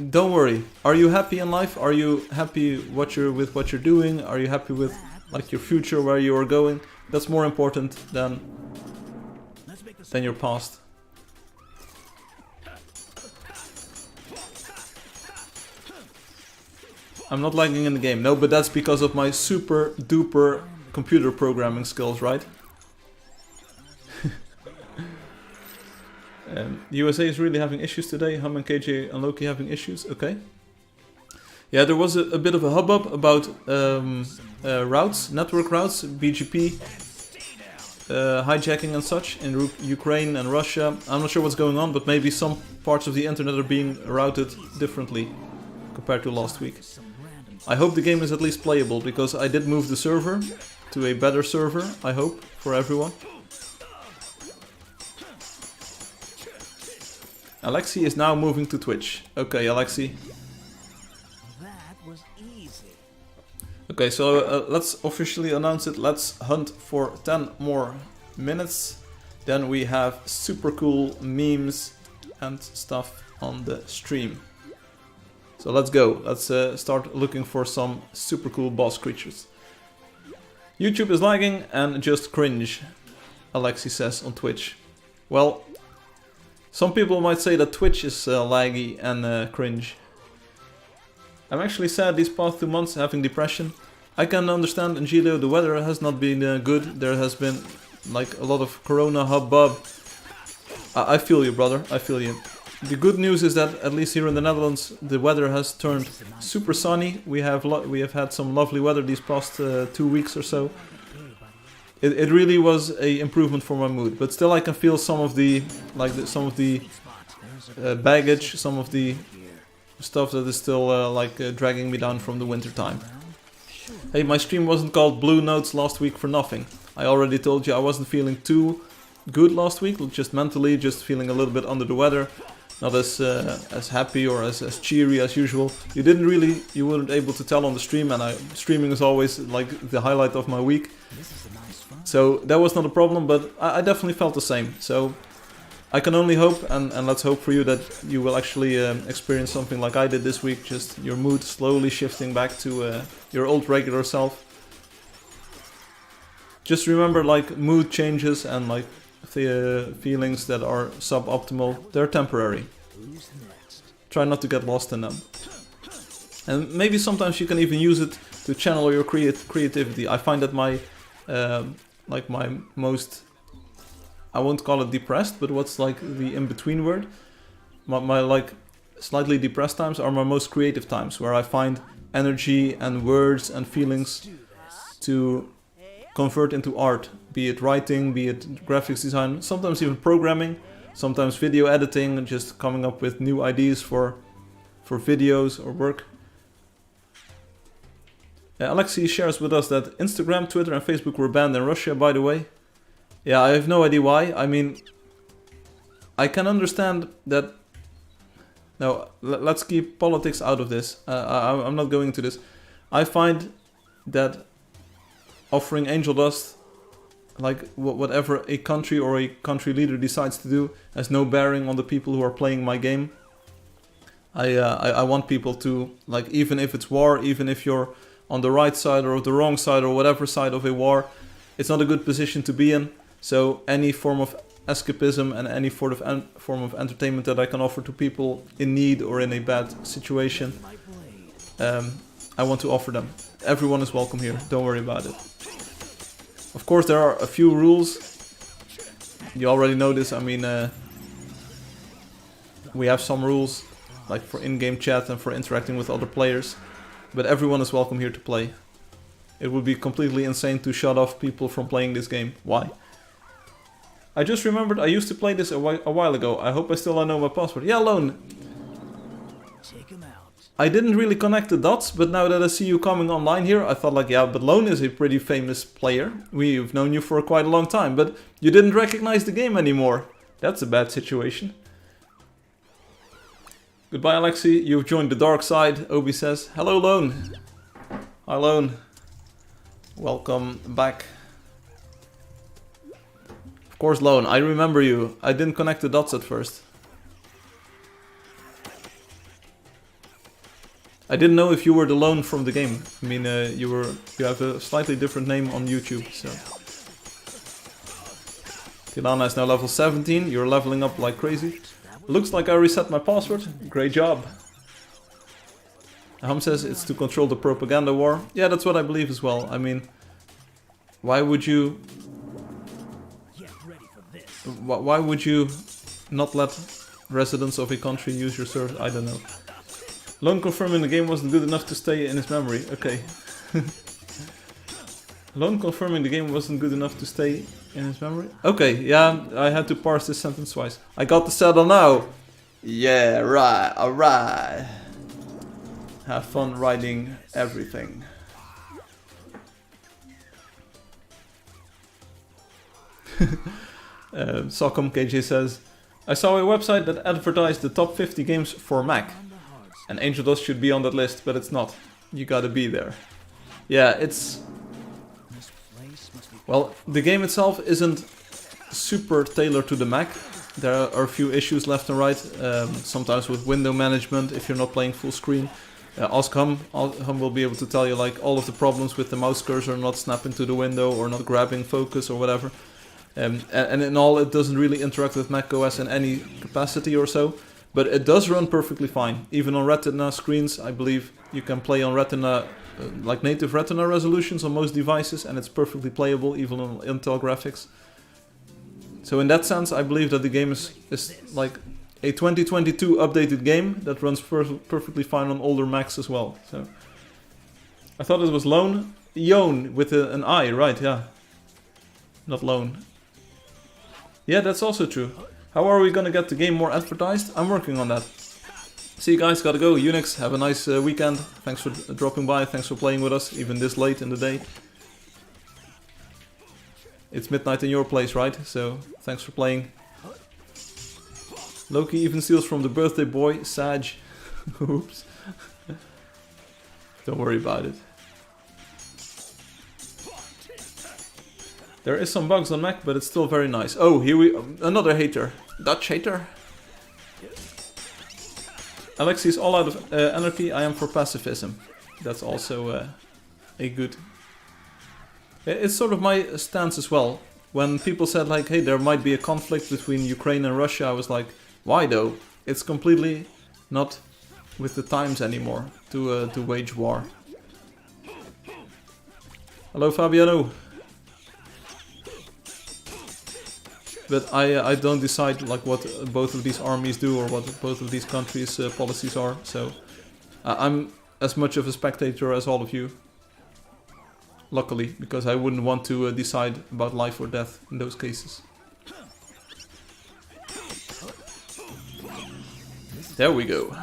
don't worry. Are you happy in life? Are you happy with what you're doing? Are you happy with like your future, where you are going? That's more important than your past. I'm not lagging in the game. No, but that's because of my super duper computer programming skills, right? USA is really having issues today. Hum and KJ and Loki having issues. Okay. Yeah, there was a bit of a hubbub about routes, network routes, BGP, hijacking and such in Ukraine and Russia. I'm not sure what's going on, but maybe some parts of the internet are being routed differently compared to last week. I hope the game is at least playable, because I did move the server to a better server, I hope, for everyone. Alexi is now moving to Twitch. Okay, Alexi. That was easy. Okay, so let's officially announce it. Let's hunt for 10 more minutes. Then we have super cool memes and stuff on the stream. So let's go. Let's start looking for some super cool boss creatures. YouTube is lagging and just cringe, Alexi says on Twitch. Well, some people might say that Twitch is laggy and cringe. I'm actually sad these past 2 months having depression. I can understand, Angelio, the weather has not been good. There has been like a lot of corona hubbub. I feel you, brother. I feel you. The good news is that at least here in the Netherlands, the weather has turned super sunny. We have had some lovely weather these past 2 weeks or so. It really was a improvement for my mood, but still I can feel some of the baggage, some of the stuff that is still dragging me down from the winter time. Hey, my stream wasn't called Blue Notes last week for nothing. I already told you I wasn't feeling too good last week, just mentally, just feeling a little bit under the weather. Not as happy or as cheery as usual. You weren't able to tell on the stream, and streaming is always like the highlight of my week. So that was not a problem, but I definitely felt the same. So I can only hope, and let's hope for you, that you will actually experience something like I did this week. Just your mood slowly shifting back to your old regular self. just remember, like, mood changes and like the feelings that are suboptimal, they're temporary. Who's next? Try not to get lost in them. And maybe sometimes you can even use it to channel your creativity. I find that my like my most, I won't call it depressed, but what's like the in-between word? My like slightly depressed times are my most creative times, where I find energy and words and feelings to convert into art. Be it writing, be it graphics design, sometimes even programming, sometimes video editing, and just coming up with new ideas for videos or work. Alexei shares with us that Instagram, Twitter and Facebook were banned in Russia, by the way. Yeah, I have no idea why. I mean, I can understand that. No, let's keep politics out of this. I'm not going into this. I find that offering Angeldust, like whatever a country or a country leader decides to do, has no bearing on the people who are playing my game. I want people to, like, even if it's war, even if you're on the right side or the wrong side or whatever side of a war, it's not a good position to be in. So any form of escapism and any form of entertainment that I can offer to people in need or in a bad situation, I want to offer them. Everyone is welcome here, don't worry about it. Of course there are a few rules. You already know this. I mean, we have some rules, like for in-game chat and for interacting with other players. But everyone is welcome here to play. It would be completely insane to shut off people from playing this game. Why? I just remembered I used to play this a while ago. I hope I still know my password. Yeah, Lone. Take him out. I didn't really connect the dots, but now that I see you coming online here, I thought like, yeah, but Lone is a pretty famous player. We've known you for quite a long time, but you didn't recognize the game anymore. That's a bad situation. Goodbye, Alexei. You've joined the dark side, Obi says. Hello, Lone. Hi, Lone. Welcome back. Of course, Lone, I remember you. I didn't connect the dots at first. I didn't know if you were the Lone from the game. I mean, you have a slightly different name on YouTube, so. Tilana is now level 17. You're leveling up like crazy. Looks like I reset my password. Great job. Ham says it's to control the propaganda war. Yeah, that's what I believe as well. I mean, why would you... Why would you not let residents of a country use your server? I don't know. Lone confirming the game wasn't good enough to stay in his memory. Okay. Lone confirming the game wasn't good enough to stay in his memory? Okay, yeah, I had to parse this sentence twice. I got the saddle now! Yeah, right, alright. Have fun riding everything. Socom KJ says, I saw a website that advertised the top 50 games for Mac. And Angeldust should be on that list, but it's not. You gotta be there. Yeah, it's... Well, the game itself isn't super tailored to the Mac. There are a few issues left and right, sometimes with window management if you're not playing full screen. Ask Hum. Hum will be able to tell you like all of the problems with the mouse cursor not snapping to the window or not grabbing focus or whatever. And in all, it doesn't really interact with macOS in any capacity or so. But it does run perfectly fine. Even on Retina screens, I believe you can play on Retina, like native Retina resolutions on most devices, and it's perfectly playable even on Intel graphics. So in that sense, I believe that the game is like a 2022 updated game that runs perfectly fine on older Macs as well. So I thought it was Lone. Yone with an I, right, yeah. Not Lone. Yeah, that's also true. How are we gonna get the game more advertised? I'm working on that. See you guys, gotta go. Unix, have a nice weekend. Thanks for dropping by, thanks for playing with us, even this late in the day. It's midnight in your place, right? So, thanks for playing. Loki even steals from the birthday boy, Sag. Oops. Don't worry about it. There is some bugs on Mac, but it's still very nice. Oh, here we... another hater. Dutch hater. Alexei is all out of anarchy. I am for pacifism. That's also a good It's sort of my stance as well. When people said like, hey, there might be a conflict between Ukraine and Russia, I was like, why though? It's completely not with the times anymore to wage war. Hello, Fabiano. But I don't decide like what both of these armies do or what both of these countries' policies are. So I'm as much of a spectator as all of you. Luckily, because I wouldn't want to decide about life or death in those cases. There we go.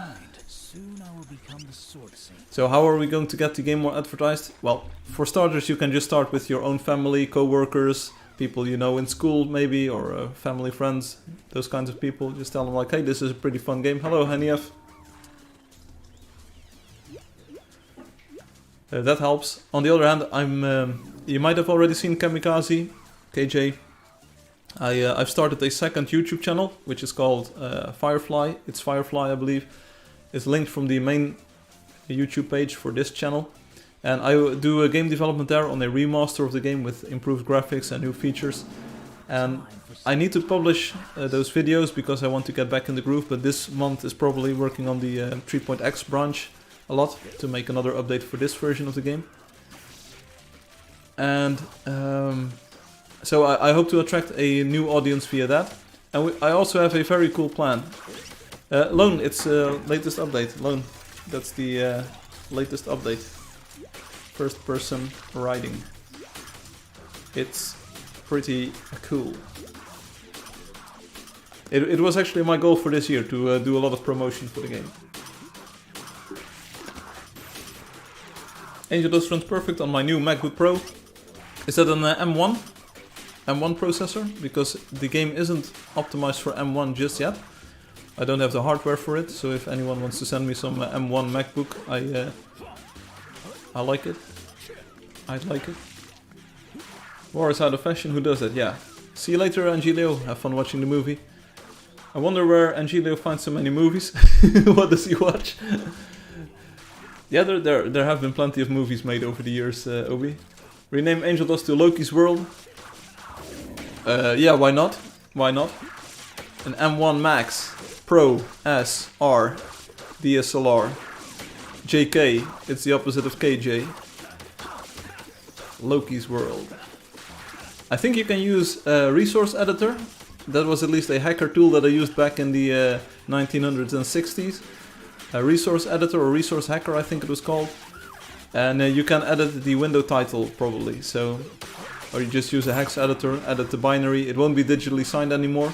Soon I will become the sword saint. So how are we going to get the game more advertised? Well, for starters, you can just start with your own family, co-workers, people you know in school maybe, or family, friends, those kinds of people. Just tell them like, hey, this is a pretty fun game. Hello, Hanief. That helps. On the other hand, you might have already seen Kamikaze, KJ. I've started a second YouTube channel, which is called Firefly. It's Firefly, I believe. It's linked from the main YouTube page for this channel. And I do a game development there on a remaster of the game with improved graphics and new features. And I need to publish those videos because I want to get back in the groove. But this month is probably working on the 3.x branch a lot to make another update for this version of the game. And so I hope to attract a new audience via that. And I also have a very cool plan. Lone, it's latest update. Lone, that's the latest update. First person riding. It's pretty cool. It was actually my goal for this year to do a lot of promotion for the game. Angeldust runs perfect on my new MacBook Pro. Is that an M1? M1 processor? Because the game isn't optimized for M1 just yet. I don't have the hardware for it, so if anyone wants to send me some M1 MacBook, I like it. I'd like it. War is out of fashion, who does that? Yeah. See you later, Angelio. Have fun watching the movie. I wonder where Angelio finds so many movies. What does he watch? Yeah, there have been plenty of movies made over the years, Obi. Rename Angeldust to Loki's World. Yeah, why not? Why not? An M1 Max, Pro, S, R, DSLR, JK, it's the opposite of KJ. Loki's World. I think you can use a resource editor. That was at least a hacker tool that I used back in the 1960s. A resource editor or resource hacker, I think it was called. And you can edit the window title probably. So, or you just use a hex editor, edit the binary. It won't be digitally signed anymore.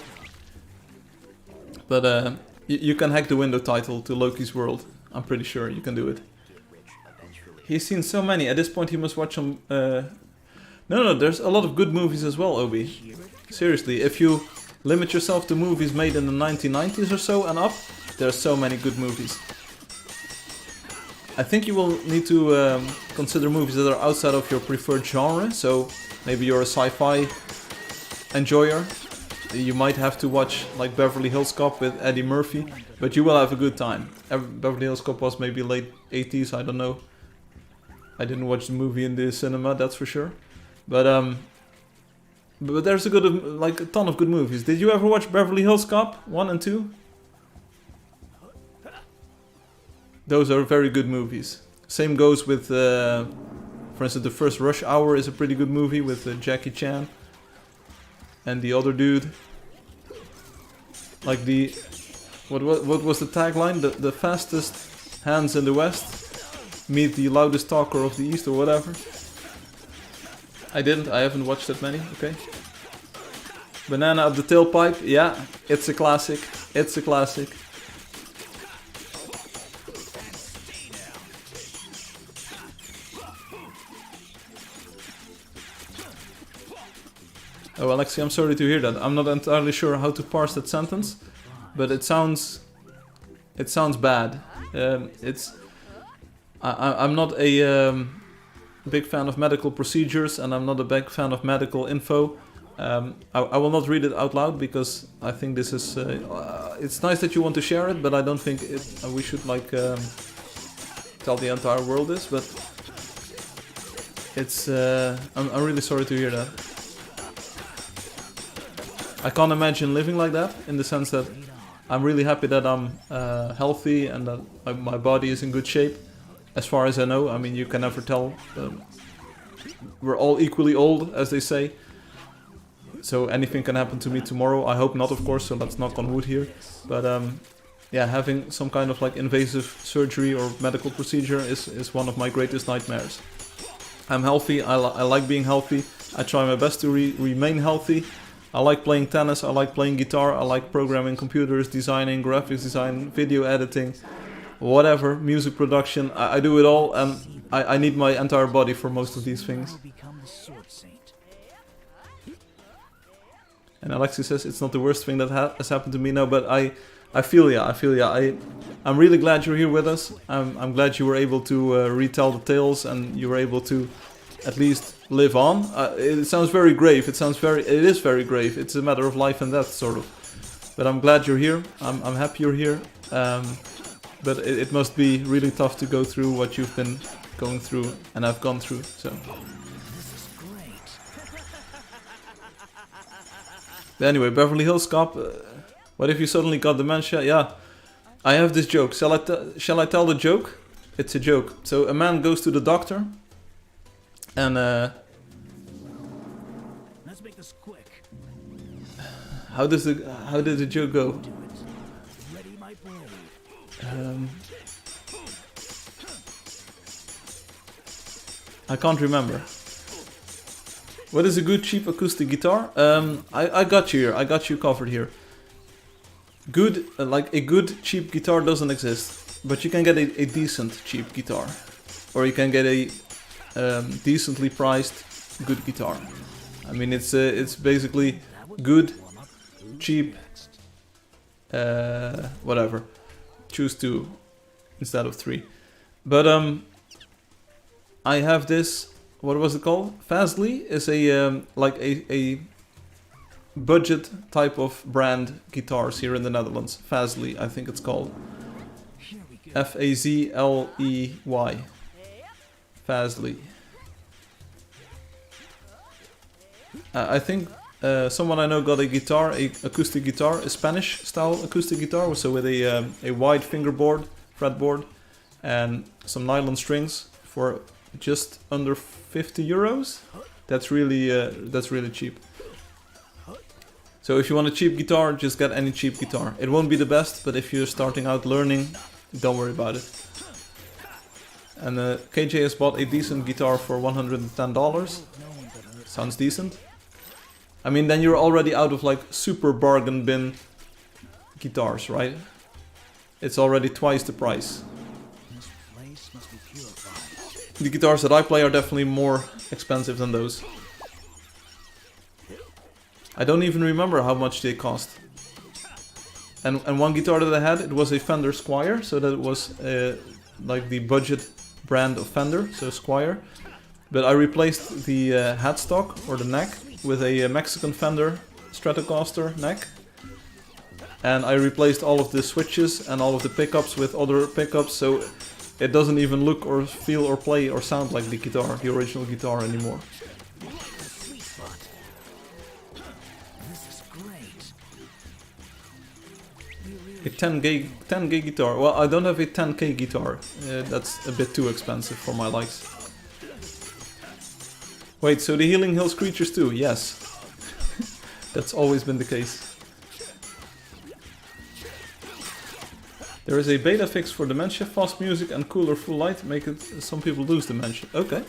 But you can hack the window title to Loki's World. I'm pretty sure you can do it. He's seen so many. At this point he must watch some... No, there's a lot of good movies as well, Obi. Seriously, if you limit yourself to movies made in the 1990s or so and up, there's so many good movies. I think you will need to consider movies that are outside of your preferred genre. So maybe you're a sci-fi enjoyer. You might have to watch like Beverly Hills Cop with Eddie Murphy, but you will have a good time. Beverly Hills Cop was maybe late 80s, I don't know. I didn't watch the movie in the cinema, that's for sure. But there's a ton of good movies. Did you ever watch Beverly Hills Cop 1 and 2? Those are very good movies. Same goes with, for instance, the first Rush Hour is a pretty good movie with Jackie Chan and the other dude. Like the, what was the tagline? The fastest hands in the West meet the loudest talker of the East or whatever. I haven't watched that many, okay. Banana up the tailpipe, yeah, it's a classic, it's a classic. Oh, Alexi, I'm sorry to hear that. I'm not entirely sure how to parse that sentence, but it sounds bad. I'm not a big fan of medical procedures, and I'm not a big fan of medical info. I will not read it out loud because I think this is. It's nice that you want to share it, but I don't think we should like tell the entire world this. But It's I'm really sorry to hear that. I can't imagine living like that, in the sense that I'm really happy that I'm healthy and that my body is in good shape. As far as I know, I mean, you can never tell. We're all equally old, as they say. So anything can happen to me tomorrow. I hope not, of course, so let's knock on wood here. But yeah, having some kind of like invasive surgery or medical procedure is one of my greatest nightmares. I'm healthy, I like being healthy. I try my best to remain healthy. I like playing tennis, I like playing guitar, I like programming computers, designing, graphics design, video editing, whatever, music production. I do it all, and I need my entire body for most of these things. And Alexis says it's not the worst thing that has happened to me. No, but I feel ya. I'm really glad you're here with us. I'm glad you were able to retell the tales and you were able to at least live on. It sounds very grave. It is very grave. It's a matter of life and death, sort of. But I'm glad you're here. I'm happy you're here. But it must be really tough to go through what you've been going through and I've gone through. So. But anyway, Beverly Hills Cop. What if you suddenly got dementia? Yeah, I have this joke. Shall I tell the joke? It's a joke. So a man goes to the doctor, and let's make this quick. How did the joke go? Ready, my blade. I can't remember. What is a good cheap acoustic guitar? I got you here. I got you covered here. Good, like a good cheap guitar doesn't exist, but you can get a decent cheap guitar, or you can get a decently priced good guitar. I mean, it's basically good, cheap, whatever. Choose 2 instead of 3. But I have this. What was it called? Fastly is a like a budget type of brand guitars here in the Netherlands. Fastly, I think it's called. Fazley. Fastly. I think someone I know got a guitar, a acoustic guitar, a Spanish style acoustic guitar, so with a wide fingerboard, fretboard, and some nylon strings for just under 50 euros. That's really cheap. So if you want a cheap guitar, just get any cheap guitar. It won't be the best, but if you're starting out learning, don't worry about it. And KJ has bought a decent guitar for $110. Sounds decent. I mean, then you're already out of like super bargain bin guitars, right? It's already twice the price. The guitars that I play are definitely more expensive than those. I don't even remember how much they cost. And one guitar that I had, it was a Fender Squier, so that was like the budget brand of Fender, so Squier. But I replaced the headstock or the neck with a Mexican Fender Stratocaster neck. And I replaced all of the switches and all of the pickups with other pickups, so it doesn't even look or feel or play or sound like the guitar, the original guitar anymore. A 10K guitar. Well, I don't have a 10K guitar. That's a bit too expensive for my likes. Wait, so the Healing Hills creatures too? Yes. That's always been the case. There is a beta fix for dementia, fast music and cooler full light make it some people lose dementia. Okay.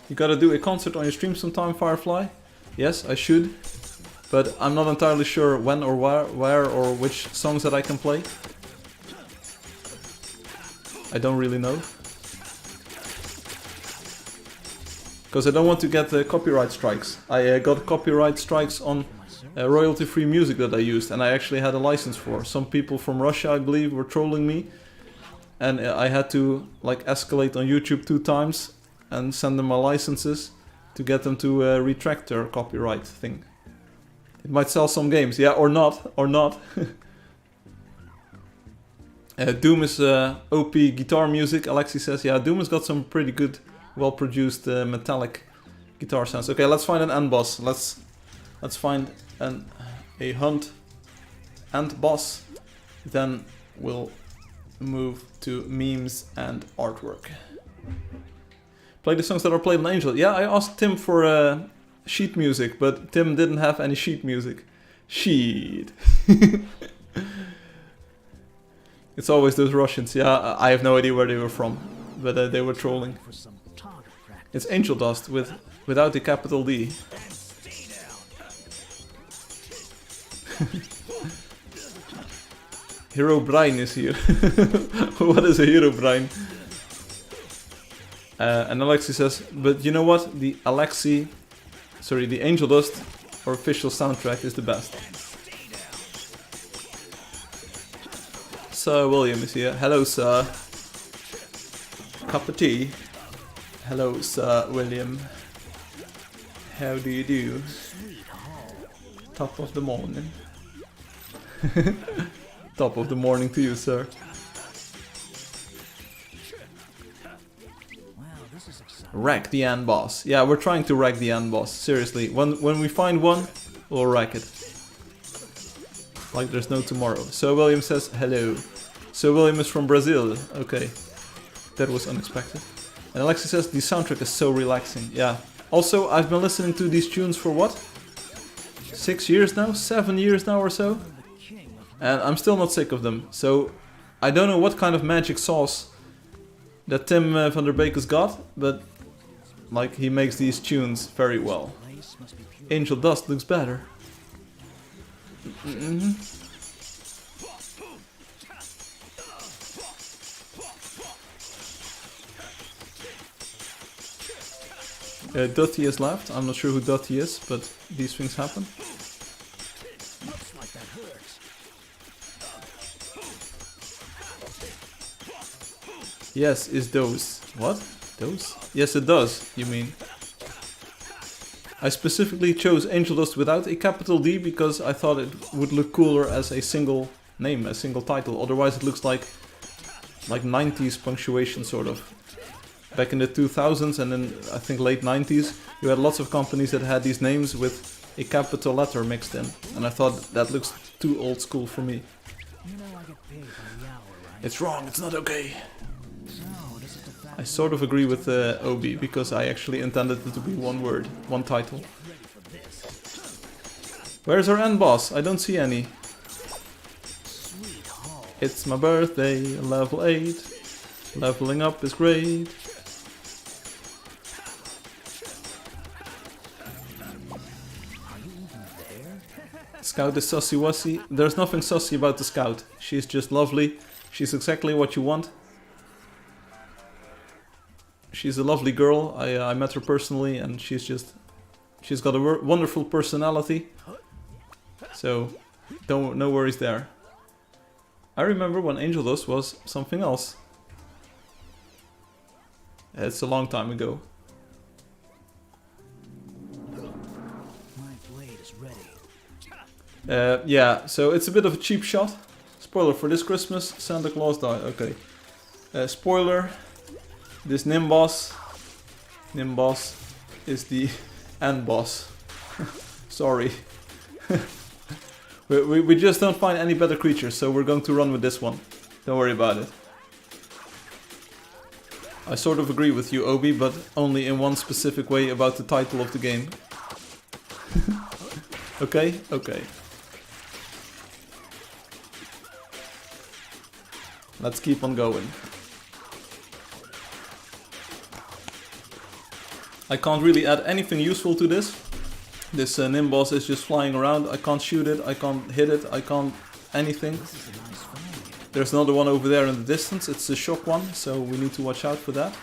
You gotta do a concert on your stream sometime, Firefly? Yes, I should. But I'm not entirely sure when or where or which songs that I can play. I don't really know. Because I don't want to get copyright strikes. I got copyright strikes on royalty-free music that I used, and I actually had a license for. Some people from Russia, I believe, were trolling me, and I had to like escalate on YouTube 2 times and send them my licenses to get them to retract their copyright thing. It might sell some games, yeah, or not, Doom is OP guitar music, Alexi says. Yeah, Doom has got some pretty good well-produced metallic guitar sounds. Okay, let's find an end boss. Let's find a hunt end boss. Then we'll move to memes and artwork. Play the songs that are played on Angel. Yeah, I asked Tim for sheet music, but Tim didn't have any sheet music. Sheet. It's always those Russians. Yeah, I have no idea where they were from, but they were trolling. It's Angeldust without the capital D. Hero Brian is here. What is a Hero Brian? And Alexi says, but you know what? The Angeldust official soundtrack is the best. Sir William is here. Hello, sir. Cup of tea. Hello, Sir William. How do you do? Top of the morning. Top of the morning to you, sir. Wreck the end boss. Yeah, we're trying to wreck the end boss. Seriously, when we find one, we'll wreck it. Like there's no tomorrow. So William says hello. So William is from Brazil. Okay, that was unexpected. And Alexi says the soundtrack is so relaxing. Yeah. Also, I've been listening to these tunes for what? 6 years now? 7 years now or so? And I'm still not sick of them. So I don't know what kind of magic sauce that Tim van der Beek has got, but like he makes these tunes very well. Angeldust looks better. Dottie has left. I'm not sure who Dottie is, but these things happen. Yes, is those. What? Those? Yes, it does, you mean. I specifically chose Angeldust without a capital D because I thought it would look cooler as a single name, a single title. Otherwise it looks like 90s punctuation sort of. Back in the 2000s and in I think late 90s, you had lots of companies that had these names with a capital letter mixed in. And I thought that looks too old school for me. It's wrong, it's not okay. I sort of agree with Obi, because I actually intended it to be one word, one title. Where's our end boss? I don't see any. It's my birthday, level 8. Leveling up is great. Scout is sussy wussy. There's nothing sussy about the Scout. She's just lovely. She's exactly what you want. She's a lovely girl. I met her personally and she's got a wonderful personality. So, no worries there. I remember when Angeldust was something else. It's a long time ago. My blade is ready. Yeah, so it's a bit of a cheap shot. Spoiler for this Christmas, Santa Claus died. Okay. Spoiler. This Nimbos is the end boss. Sorry. we just don't find any better creatures, so we're going to run with this one. Don't worry about it. I sort of agree with you, Obi, but only in one specific way about the title of the game. Okay? Okay. Let's keep on going. I can't really add anything useful to this. This Nimbos is just flying around. I can't shoot it, I can't hit it, I can't anything. There's another one over there in the distance. It's a shock one, so we need to watch out for that.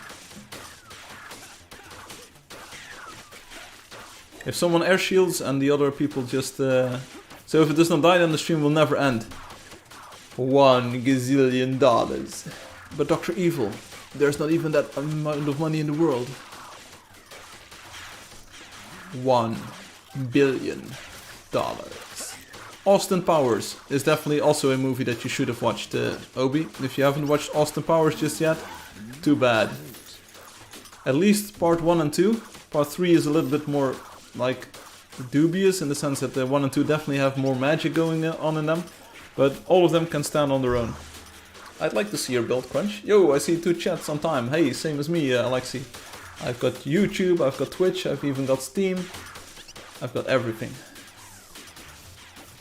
If someone air shields and the other people just... So if it does not die, then the stream will never end. $1 gazillion. But Dr. Evil, there's not even that amount of money in the world. $1 billion. Austin Powers is definitely also a movie that you should have watched, Obi. If you haven't watched Austin Powers just yet, too bad. At least part 1 and 2. Part 3 is a little bit more like dubious in the sense that the 1 and 2 definitely have more magic going on in them. But all of them can stand on their own. I'd like to see your build, Crunch. Yo, I see 2 chats on time. Hey, same as me, Alexi. I've got YouTube, I've got Twitch, I've even got Steam. I've got everything.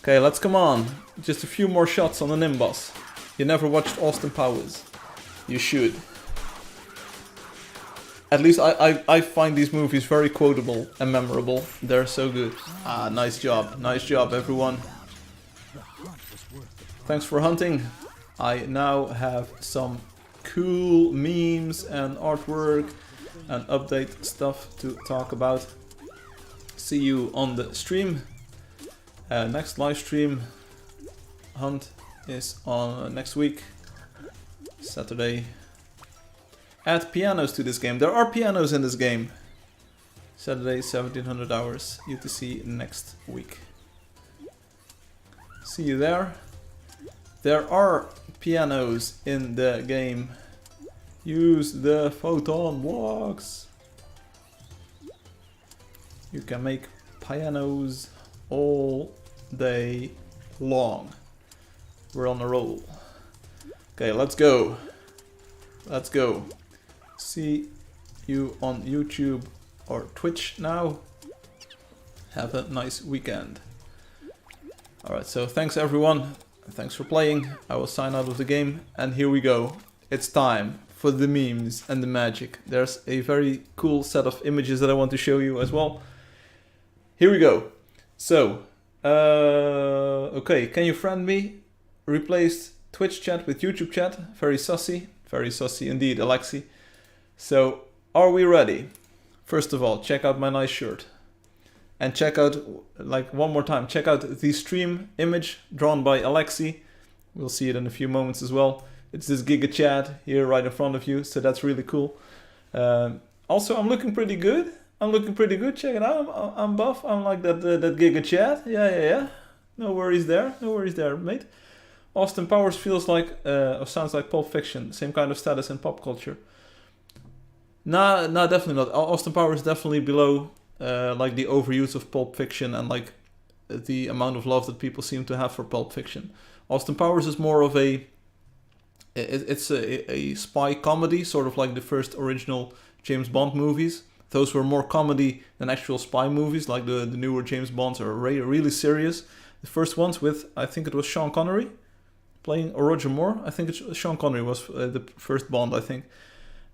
Okay, let's come on. Just a few more shots on the Nimbus. You never watched Austin Powers. You should. At least I find these movies very quotable and memorable. They're so good. Ah, nice job. Nice job, everyone. Thanks for hunting. I now have some cool memes and artwork and update stuff to talk about. See you on the stream. Next live stream hunt is on next week, Saturday. Add pianos to this game. There are pianos in this game. Saturday, 1700 hours. UTC next week. See you there. There are pianos in the game. Use the photon blocks. You can make pianos all day long. We're on a roll. Okay, let's go. Let's go. See you on YouTube or Twitch now. Have a nice weekend. Alright, so thanks everyone. Thanks for playing. I will sign out of the game. And here we go. It's time for the memes and the magic. There's a very cool set of images that I want to show you as well. Here we go. So, okay, can you friend me? Replaced Twitch chat with YouTube chat. Very sussy indeed, Alexi. So, are we ready? First of all, check out my nice shirt. And check out, like one more time, check out the stream image drawn by Alexi. We'll see it in a few moments as well. It's this Giga Chat here right in front of you, so that's really cool. Also, I'm looking pretty good. Check it out. I'm buff. I'm like that Giga Chat. Yeah. No worries there, mate. Austin Powers feels like, or sounds like Pulp Fiction. Same kind of status in pop culture. Nah, definitely not. Austin Powers is definitely below, like the overuse of Pulp Fiction and like the amount of love that people seem to have for Pulp Fiction. Austin Powers is more of it's a spy comedy, sort of like the first original James Bond movies. Those were more comedy than actual spy movies, like the newer James Bonds are really serious. The first ones with, I think it was Sean Connery playing, or Roger Moore. I think it's Sean Connery was the first Bond, I think.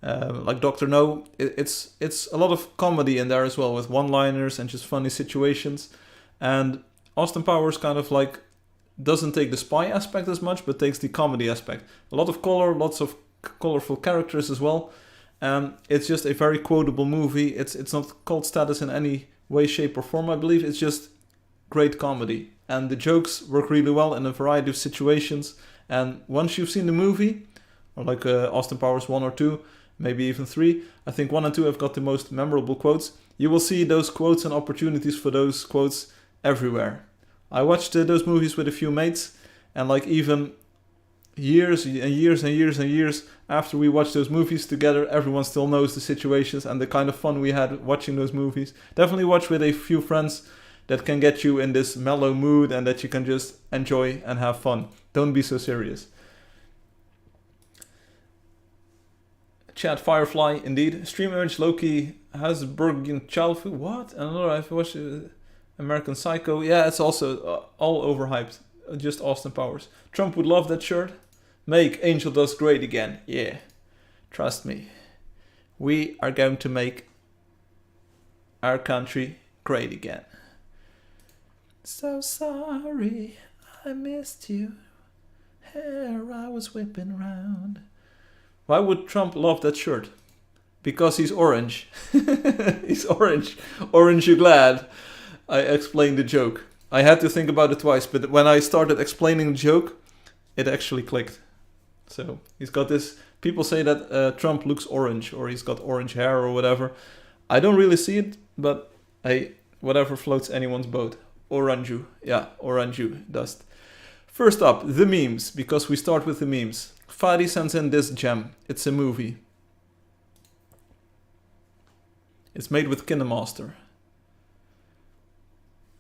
Like Dr. No, it's a lot of comedy in there as well, with one-liners and just funny situations. And Austin Powers kind of like doesn't take the spy aspect as much, but takes the comedy aspect. A lot of color, lots of colorful characters as well. And it's just a very quotable movie. It's not cult status in any way, shape or form, I believe. It's just great comedy. And the jokes work really well in a variety of situations. And once you've seen the movie, or like Austin Powers 1 or 2, maybe even 3, I think 1 and 2 have got the most memorable quotes. You will see those quotes and opportunities for those quotes everywhere. I watched those movies with a few mates, and like even years after we watched those movies together, everyone still knows the situations and the kind of fun we had watching those movies. Definitely watch with a few friends that can get you in this mellow mood and that you can just enjoy and have fun. Don't be so serious. Chat Firefly, indeed. Stream image Loki has Burger child food. What? Another, I've watched American Psycho. Yeah, it's also all overhyped. Just Austin Powers. Trump would love that shirt. Make Angeldust great again. Yeah. Trust me. We are going to make our country great again. So sorry I missed you. Hair I was whipping round. Why would Trump love that shirt? Because he's orange. He's orange. Orange you glad? I explained the joke. I had to think about it twice, but when I started explaining the joke, it actually clicked. So he's got this. People say that Trump looks orange, or he's got orange hair or whatever. I don't really see it, but hey, whatever floats anyone's boat. Orange, yeah, orange dust. First up, the memes, because we start with the memes. Fadi sends in this gem. It's a movie. It's made with KineMaster.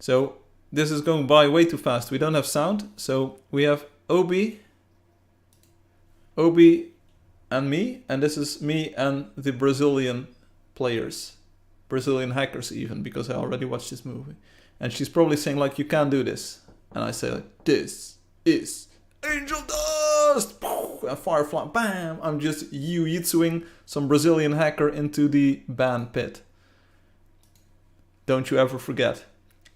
So this is going by way too fast. We don't have sound. So we have Obi and me. And this is me and the Brazilian players. Brazilian hackers even, because I already watched this movie. And she's probably saying like, you can't do this. And I say like, this is Angeldust! And Firefly, bam! I'm just jiu-jitsuing some Brazilian hacker into the ban pit. Don't you ever forget.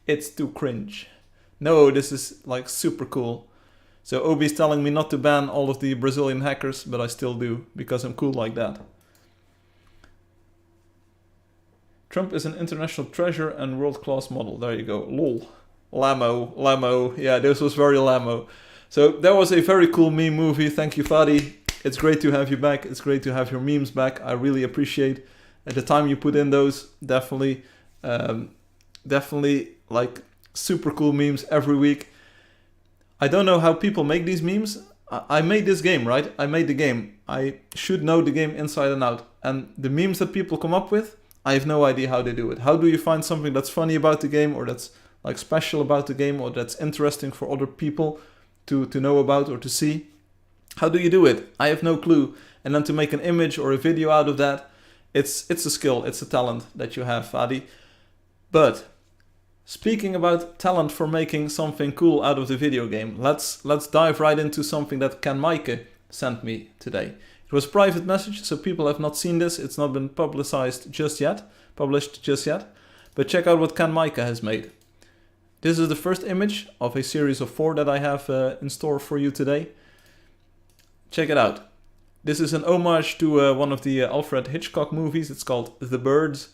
It's too cringe. No, this is like super cool. So Obi's telling me not to ban all of the Brazilian hackers, but I still do, because I'm cool like that. Trump is an international treasure and world-class model. There you go. Lol. Lamo. Yeah, this was very Lamo. So that was a very cool meme movie. Thank you, Fadi. It's great to have you back. It's great to have your memes back. I really appreciate the time you put in those. Definitely like super cool memes every week. I don't know how people make these memes. I made this game, right? I made the game. I should know the game inside and out. And the memes that people come up with, I have no idea how they do it. How do you find something that's funny about the game, or that's like special about the game, or that's interesting for other people to know about or to see? How do you do it? I have no clue. And then to make an image or a video out of that, it's a skill, it's a talent that you have, Fadi. But speaking about talent for making something cool out of the video game, let's dive right into something that Ken Maike sent me today. It was a private message, so people have not seen this. It's not been published just yet. But check out what Ken Maike has made. This is the first image of a series of 4 that I have in store for you today. Check it out. This is an homage to one of the Alfred Hitchcock movies. It's called The Birds.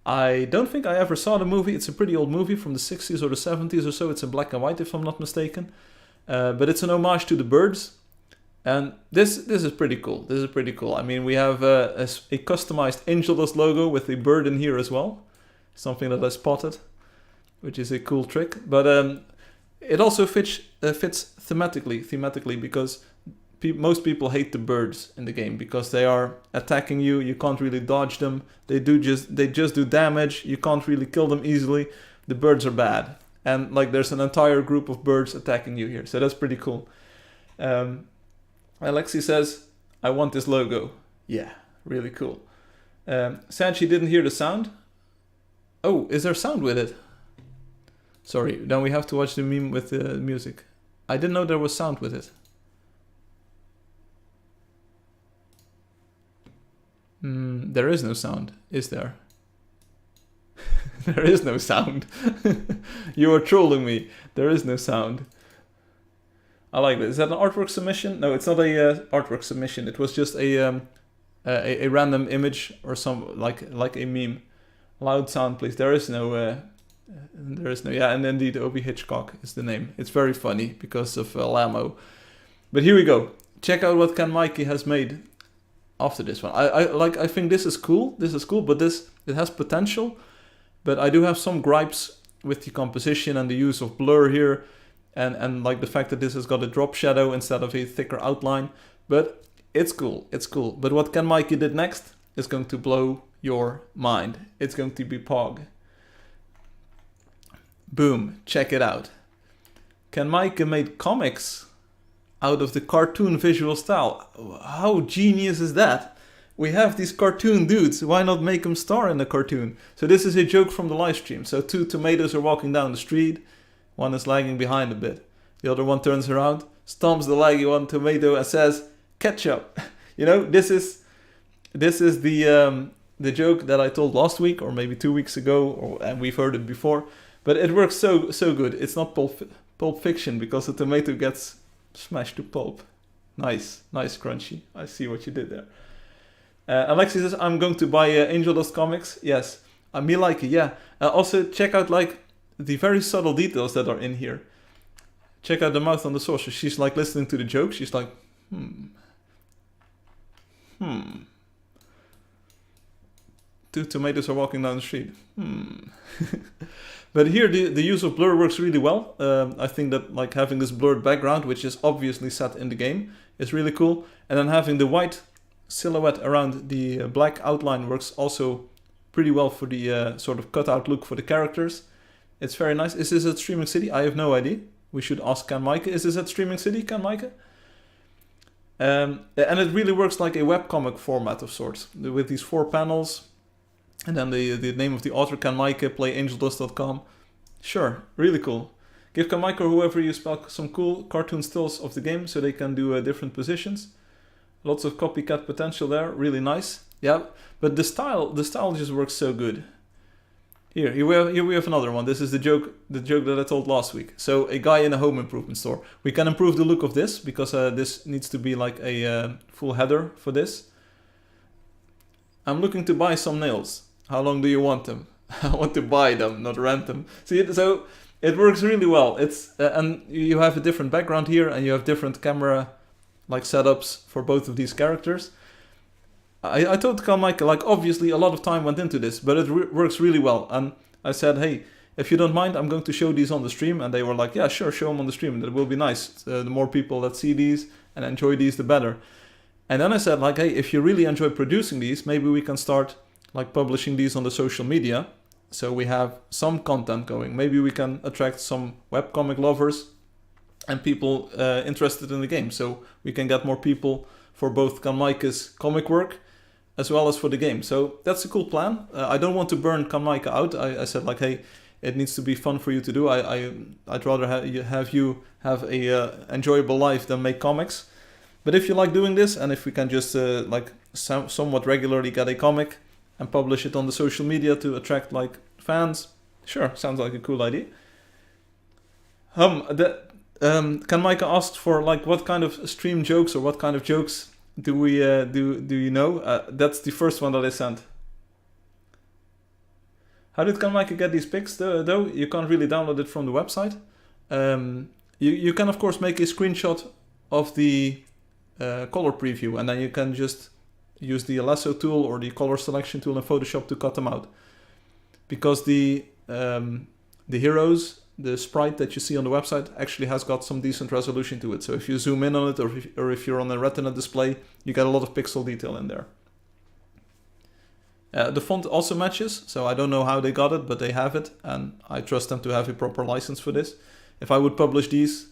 I don't think I ever saw the movie. It's a pretty old movie from the 60s or the 70s or so. It's in black and white if I'm not mistaken. But it's an homage to The Birds. And this is pretty cool. This is pretty cool. I mean, we have a customized Angeldust logo with a bird in here as well. Something that I spotted, which is a cool trick. But it also fits thematically because most people hate the birds in the game because they are attacking you. You can't really dodge them. They just do damage. You can't really kill them easily. The birds are bad. And like there's an entire group of birds attacking you here. So that's pretty cool. Alexi says, I want this logo. Yeah, really cool. Sad she didn't hear the sound. Oh, is there sound with it? Sorry, then we have to watch the meme with the music. I didn't know there was sound with it. There is no sound, is there? There is no sound. You are trolling me. There is no sound. I like that. Is that an artwork submission? No, it's not a artwork submission. It was just a random image or some like a meme. Loud sound, please. There is no. Yeah, and indeed, Obi Hitchcock is the name. It's very funny because of Lamo. But here we go. Check out what Ken Maike has made after this one. I think this is cool. This is cool, but it has potential. But I do have some gripes with the composition and the use of blur here. And like the fact that this has got a drop shadow instead of a thicker outline. But it's cool, it's cool. But what Ken Maike did next is going to blow your mind. It's going to be Pog. Boom, check it out. Ken Maike made comics out of the cartoon visual style. How genius is that? We have these cartoon dudes, why not make them star in a cartoon? So this is a joke from the live stream. So 2 tomatoes are walking down the street. One is lagging behind a bit. The other one turns around, stomps the laggy one tomato and says, ketchup. You know, this is the joke that I told last week or maybe 2 weeks ago, and we've heard it before. But it works so good. It's not pulp fiction because the tomato gets smashed to pulp. Nice, Crunchy. I see what you did there. Alexi says, I'm going to buy Angeldust comics. Yes, me like it, yeah. Also, check out like the very subtle details that are in here. Check out the mouth on the saucer. She's like listening to the joke. She's like, 2 tomatoes are walking down the street. But here the use of blur works really well. I think that like having this blurred background, which is obviously set in the game, is really cool. And then having the white silhouette around the black outline works also pretty well for the sort of cutout look for the characters. It's very nice. Is this at Streaming City? I have no idea. We should ask Ken Micah. Is this at Streaming City, Ken Micah? And it really works like a webcomic format of sorts, with these 4 panels, and then the name of the author, Ken Micah, play angeldust.com. Sure, really cool. Give Ken Micah or whoever you spell some cool cartoon stills of the game so they can do different positions. Lots of copycat potential there, really nice. Yeah, but the style just works so good. Here we have another one. This is the joke that I told last week. So a guy in a home improvement store. We can improve the look of this because this needs to be like a full header for this. I'm looking to buy some nails. How long do you want them? I want to buy them, not rent them. See, so it works really well. It's and you have a different background here, and you have different camera like setups for both of these characters. I told Ken Micah, like, obviously a lot of time went into this, but it works really well. And I said, hey, if you don't mind, I'm going to show these on the stream. And they were like, yeah, sure, show them on the stream. That will be nice. The more people that see these and enjoy these, the better. And then I said, like, hey, if you really enjoy producing these, maybe we can start like publishing these on the social media. So we have some content going. Maybe we can attract some webcomic lovers and people interested in the game. So we can get more people for both Ken Micah's comic work as well as for the game. So that's a cool plan. I don't want to burn Ken Micah out. I said like, hey, it needs to be fun for you to do. I'd rather have you have a enjoyable life than make comics. But if you like doing this, and if we can just like somewhat regularly get a comic and publish it on the social media to attract like fans, sure, sounds like a cool idea. Ken Micah asked for like what kind of stream jokes or what kind of jokes do we do you know? That's the first one that I sent. How did Ken Micah get these pics though? You can't really download it from the website. You can of course make a screenshot of the color preview, and then you can just use the lasso tool or the color selection tool in Photoshop to cut them out. Because the heroes, the sprite that you see on the website actually has got some decent resolution to it. So if you zoom in on it, or if you're on a retina display, you get a lot of pixel detail in there. The font also matches, so I don't know how they got it, but they have it, and I trust them to have a proper license for this. If I would publish these,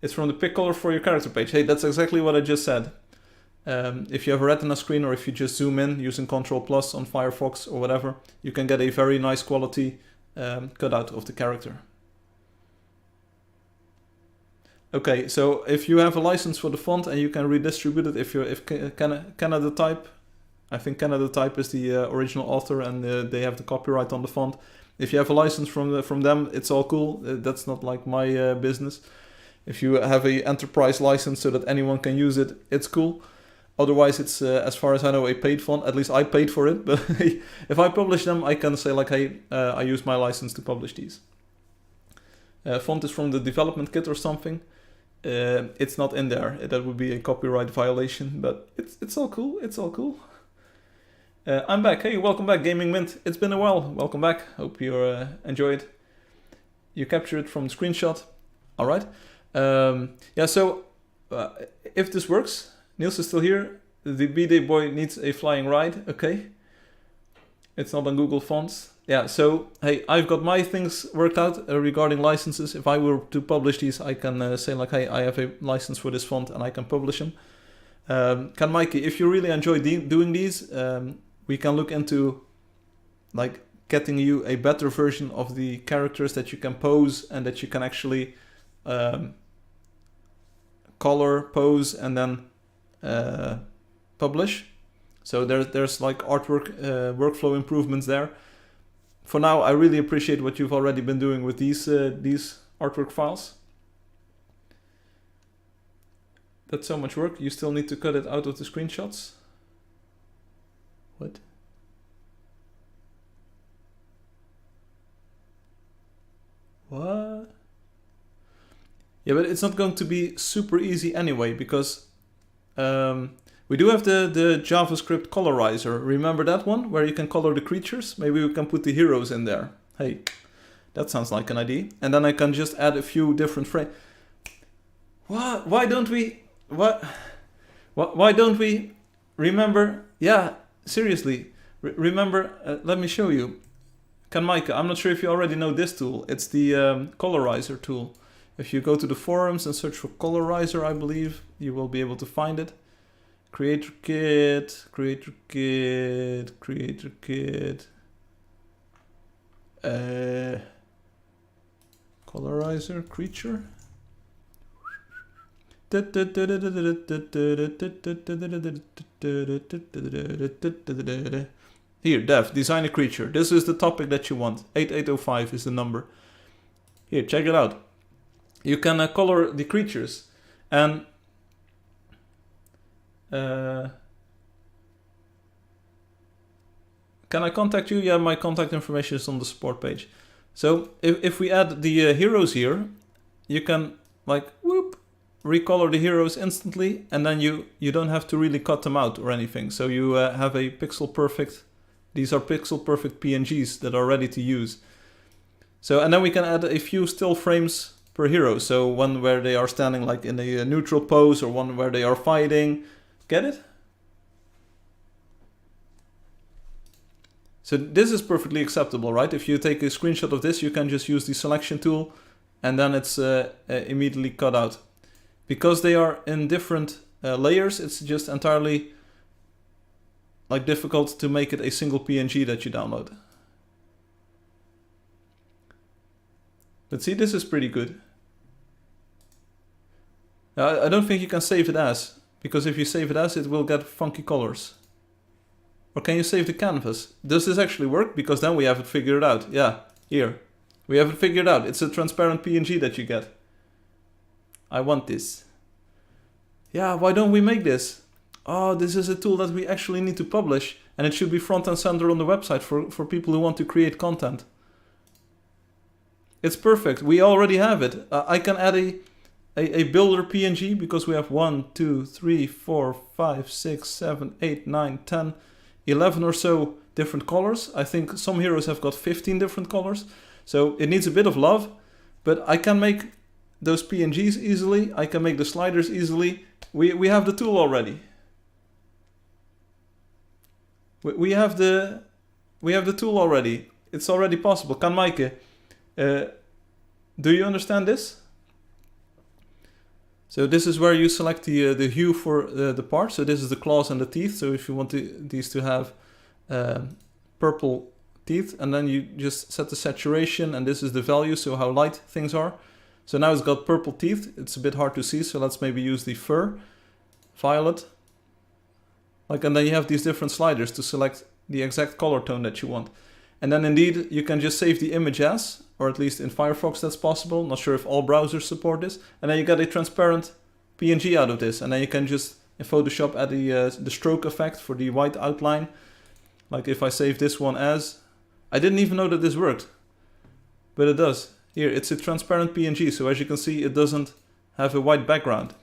it's from the pick color for your character page. Hey, that's exactly what I just said. If you have a retina screen, or if you just zoom in using Ctrl+ on Firefox or whatever, you can get a very nice quality cutout of the character. Okay, so if you have a license for the font and you can redistribute it, if Canada Type, I think Canada Type is the original author, and they have the copyright on the font. If you have a license from them, it's all cool. That's not like my business. If you have a enterprise license so that anyone can use it, it's cool. Otherwise, it's as far as I know a paid font. At least I paid for it. But if I publish them, I can say like, hey, I use my license to publish these. Font is from the development kit or something. It's not in there. That would be a copyright violation, but it's all cool. It's all cool. I'm back. Hey, welcome back, Gaming Mint. It's been a while. Welcome back. Hope you enjoyed. You captured it from the screenshot. All right. Yeah. So if this works, Niels is still here. The B-Day boy needs a flying ride. Okay. It's not on Google Fonts. Yeah, so, hey, I've got my things worked out regarding licenses. If I were to publish these, I can say like, hey, I have a license for this font and I can publish them. Ken Micah, if you really enjoy doing these, we can look into like getting you a better version of the characters that you can pose and that you can actually color, pose, and then publish. So there's like artwork workflow improvements there. For now, I really appreciate what you've already been doing with these artwork files. That's so much work. You still need to cut it out of the screenshots. What? What? Yeah, but it's not going to be super easy anyway, because we do have the JavaScript colorizer. Remember that one where you can color the creatures? Maybe we can put the heroes in there. Hey, that sounds like an idea. And then I can just add a few different frames. What? Why don't we? What? Why don't we remember? Yeah, seriously. Remember, let me show you. Micah, I'm not sure if you already know this tool. It's the colorizer tool. If you go to the forums and search for colorizer, I believe you will be able to find it. Creator kit, creator kit, creator kit. Colorizer creature. Here, dev, design a creature. This is the topic that you want. 8805 is the number. Here, check it out. You can color the creatures. And can I contact you? Yeah, my contact information is on the support page. So if we add the heroes here, you can like whoop, recolor the heroes instantly, and then you don't have to really cut them out or anything. So you have a pixel perfect. These are pixel perfect PNGs that are ready to use. So and then we can add a few still frames per hero. So one where they are standing like in a neutral pose, or one where they are fighting. Get it? So this is perfectly acceptable, right? If you take a screenshot of this, you can just use the selection tool, and then it's immediately cut out. Because they are in different layers, it's just entirely like difficult to make it a single PNG that you download. But see, this is pretty good. I don't think you can save it as, because if you save it as, it will get funky colors. Or can you save the canvas? Does this actually work? Because then we have it figured out. Yeah, here. We have it figured out. It's a transparent PNG that you get. I want this. Yeah, why don't we make this? Oh, this is a tool that we actually need to publish, and it should be front and center on the website for people who want to create content. It's perfect. We already have it. I can add a builder PNG because we have 1, 2, 3, 4, 5, 6, 7, 8, 9, 10, 11 or so different colors. I think some heroes have got 15 different colors. So it needs a bit of love, but I can make those PNGs easily. I can make the sliders easily. We have the tool already. We have the tool already. It's already possible. Kan Maaike, do you understand this? So this is where you select the hue for the part. So this is the claws and the teeth. So if you want these to have purple teeth, and then you just set the saturation, and this is the value, so how light things are. So now it's got purple teeth. It's a bit hard to see, so let's maybe use the fur, violet. Like, and then you have these different sliders to select the exact color tone that you want. And then indeed, you can just save the image as, or at least in Firefox that's possible. Not sure if all browsers support this. And then you get a transparent PNG out of this. And then you can just, in Photoshop, add the stroke effect for the white outline. Like if I save this one as, I didn't even know that this worked, but it does. Here, it's a transparent PNG, so as you can see, it doesn't have a white background.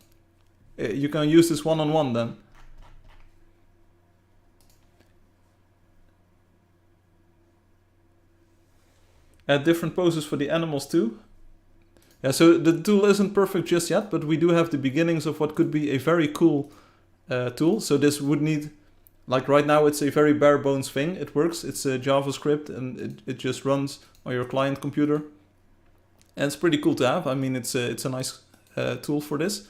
You can use this one-on-one then. Add different poses for the animals too. Yeah, so the tool isn't perfect just yet, but we do have the beginnings of what could be a very cool tool. So this would need, like right now, it's a very bare bones thing. It works, it's a JavaScript, and it just runs on your client computer. And it's pretty cool to have. I mean, it's a nice tool for this.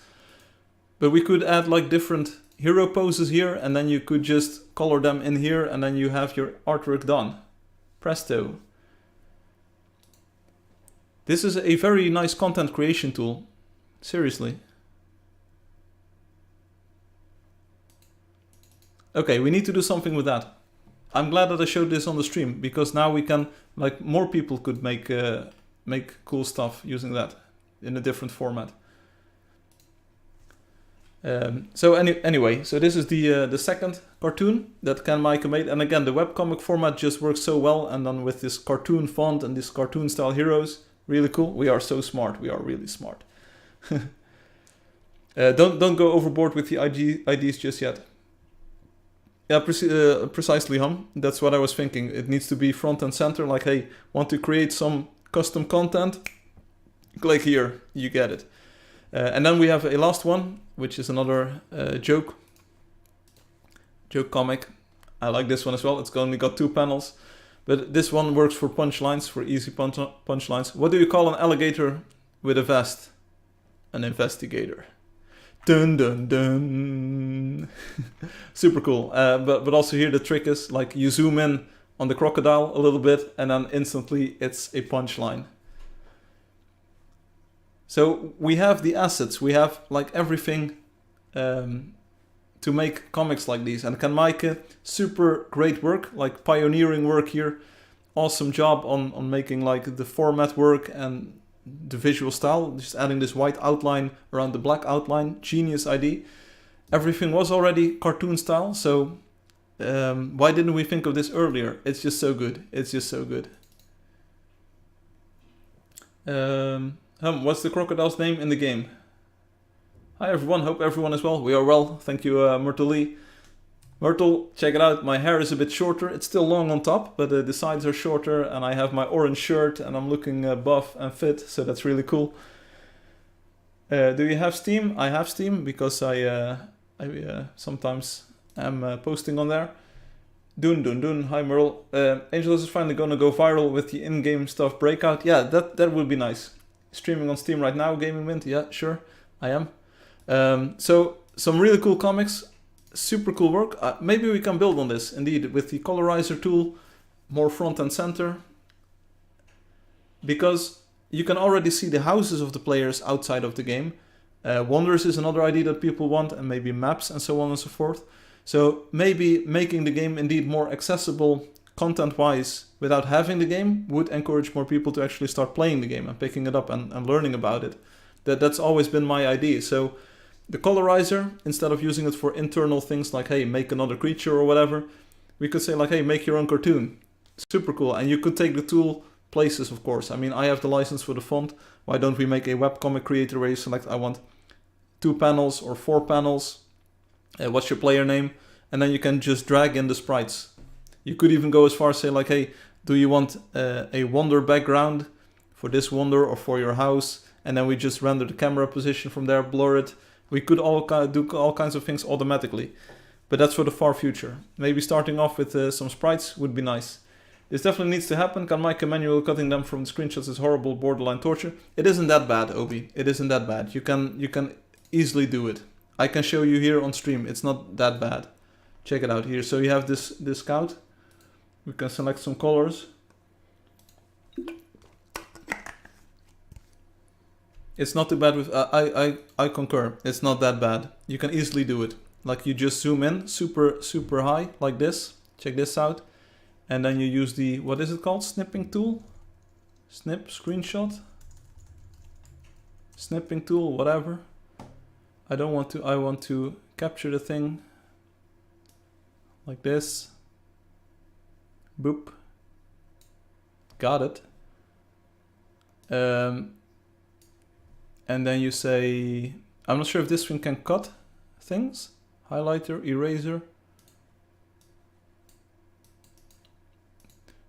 But we could add like different hero poses here, and then you could just color them in here, and then you have your artwork done. Presto. This is a very nice content creation tool. Seriously. Okay, we need to do something with that. I'm glad that I showed this on the stream, because now we can, like, more people could make cool stuff using that in a different format. So anyway, so this is the second cartoon that Kan Maaike made, and again the webcomic format just works so well, and then with this cartoon font and this cartoon style heroes, really cool. We are so smart. We are really smart. Don't go overboard with the IDs just yet. Yeah, precisely, hum. That's what I was thinking. It needs to be front and center. Like, hey, want to create some custom content? Click here, you get it. And then we have a last one, which is another joke comic. I like this one as well. It's only got 2 panels. But this one works for punchlines, for easy punchlines. What do you call an alligator with a vest? An investigator. Dun dun dun. Super cool. But also here the trick is like you zoom in on the crocodile a little bit and then instantly it's a punchline. So we have the assets, we have like everything to make comics like these. And Kanmaike, super great work, like pioneering work here. Awesome job on making like the format work and the visual style. Just adding this white outline around the black outline. Genius idea. Everything was already cartoon style, so why didn't we think of this earlier? It's just so good. It's just so good. What's the crocodile's name in the game? Hi everyone, hope everyone is well. We are well, thank you Myrtle Lee. Myrtle, check it out, my hair is a bit shorter. It's still long on top, but the sides are shorter and I have my orange shirt and I'm looking buff and fit, so that's really cool. Do you have Steam? I have Steam because I sometimes am posting on there. Dun dun dun, hi Merle. Angeldust is finally gonna go viral with the in-game stuff breakout. Yeah, that would be nice. Streaming on Steam right now, Gaming Mint, yeah, sure, I am. So, some really cool comics, super cool work. Maybe we can build on this, indeed, with the colorizer tool, more front and center. Because you can already see the houses of the players outside of the game. Wonders is another idea that people want, and maybe maps and so on and so forth. So maybe making the game indeed more accessible content-wise without having the game would encourage more people to actually start playing the game and picking it up and learning about it. That's always been my idea. So the colorizer, instead of using it for internal things like, hey, make another creature or whatever, we could say like, hey, make your own cartoon. Super cool. And you could take the tool places, of course. I mean, I have the license for the font. Why don't we make a webcomic creator where you select, I want 2 panels or 4 panels. What's your player name? And then you can just drag in the sprites. You could even go as far as say like, hey, do you want a wonder background for this wonder or for your house? And then we just render the camera position from there, blur it. We could do all kinds of things automatically. But that's for the far future. Maybe starting off with some sprites would be nice. This definitely needs to happen. Kanmaike manual cutting them from the screenshots is horrible, borderline torture. It isn't that bad, Obi. It isn't that bad. You can easily do it. I can show you here on stream. It's not that bad. Check it out here. So you have this scout. We can select some colors. It's not too bad with, I concur. It's not that bad. You can easily do it. Like you just zoom in super high like this. Check this out. And then you use the, what is it called? Snipping tool? Snip, screenshot? Snipping tool, whatever. I want to capture the thing like this. Boop. Got it. And then you say, I'm not sure if this one can cut things. Highlighter, eraser.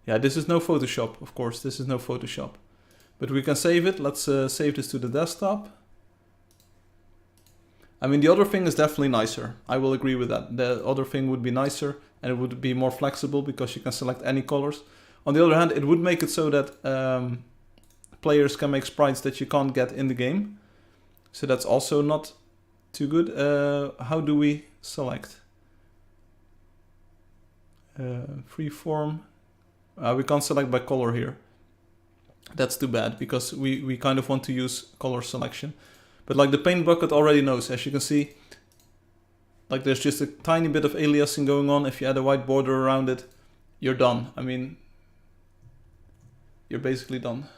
Yeah, this is no Photoshop, of course. This is no Photoshop. But we can save it. Let's save this to the desktop. I mean, the other thing is definitely nicer. I will agree with that. The other thing would be nicer and it would be more flexible because you can select any colors. On the other hand, it would make it so that players can make sprites that you can't get in the game. So that's also not too good. How do we select? Freeform. We can't select by color here. That's too bad because we kind of want to use color selection. But like the paint bucket already knows, as you can see, like there's just a tiny bit of aliasing going on. If you add a white border around it, you're done. I mean, you're basically done.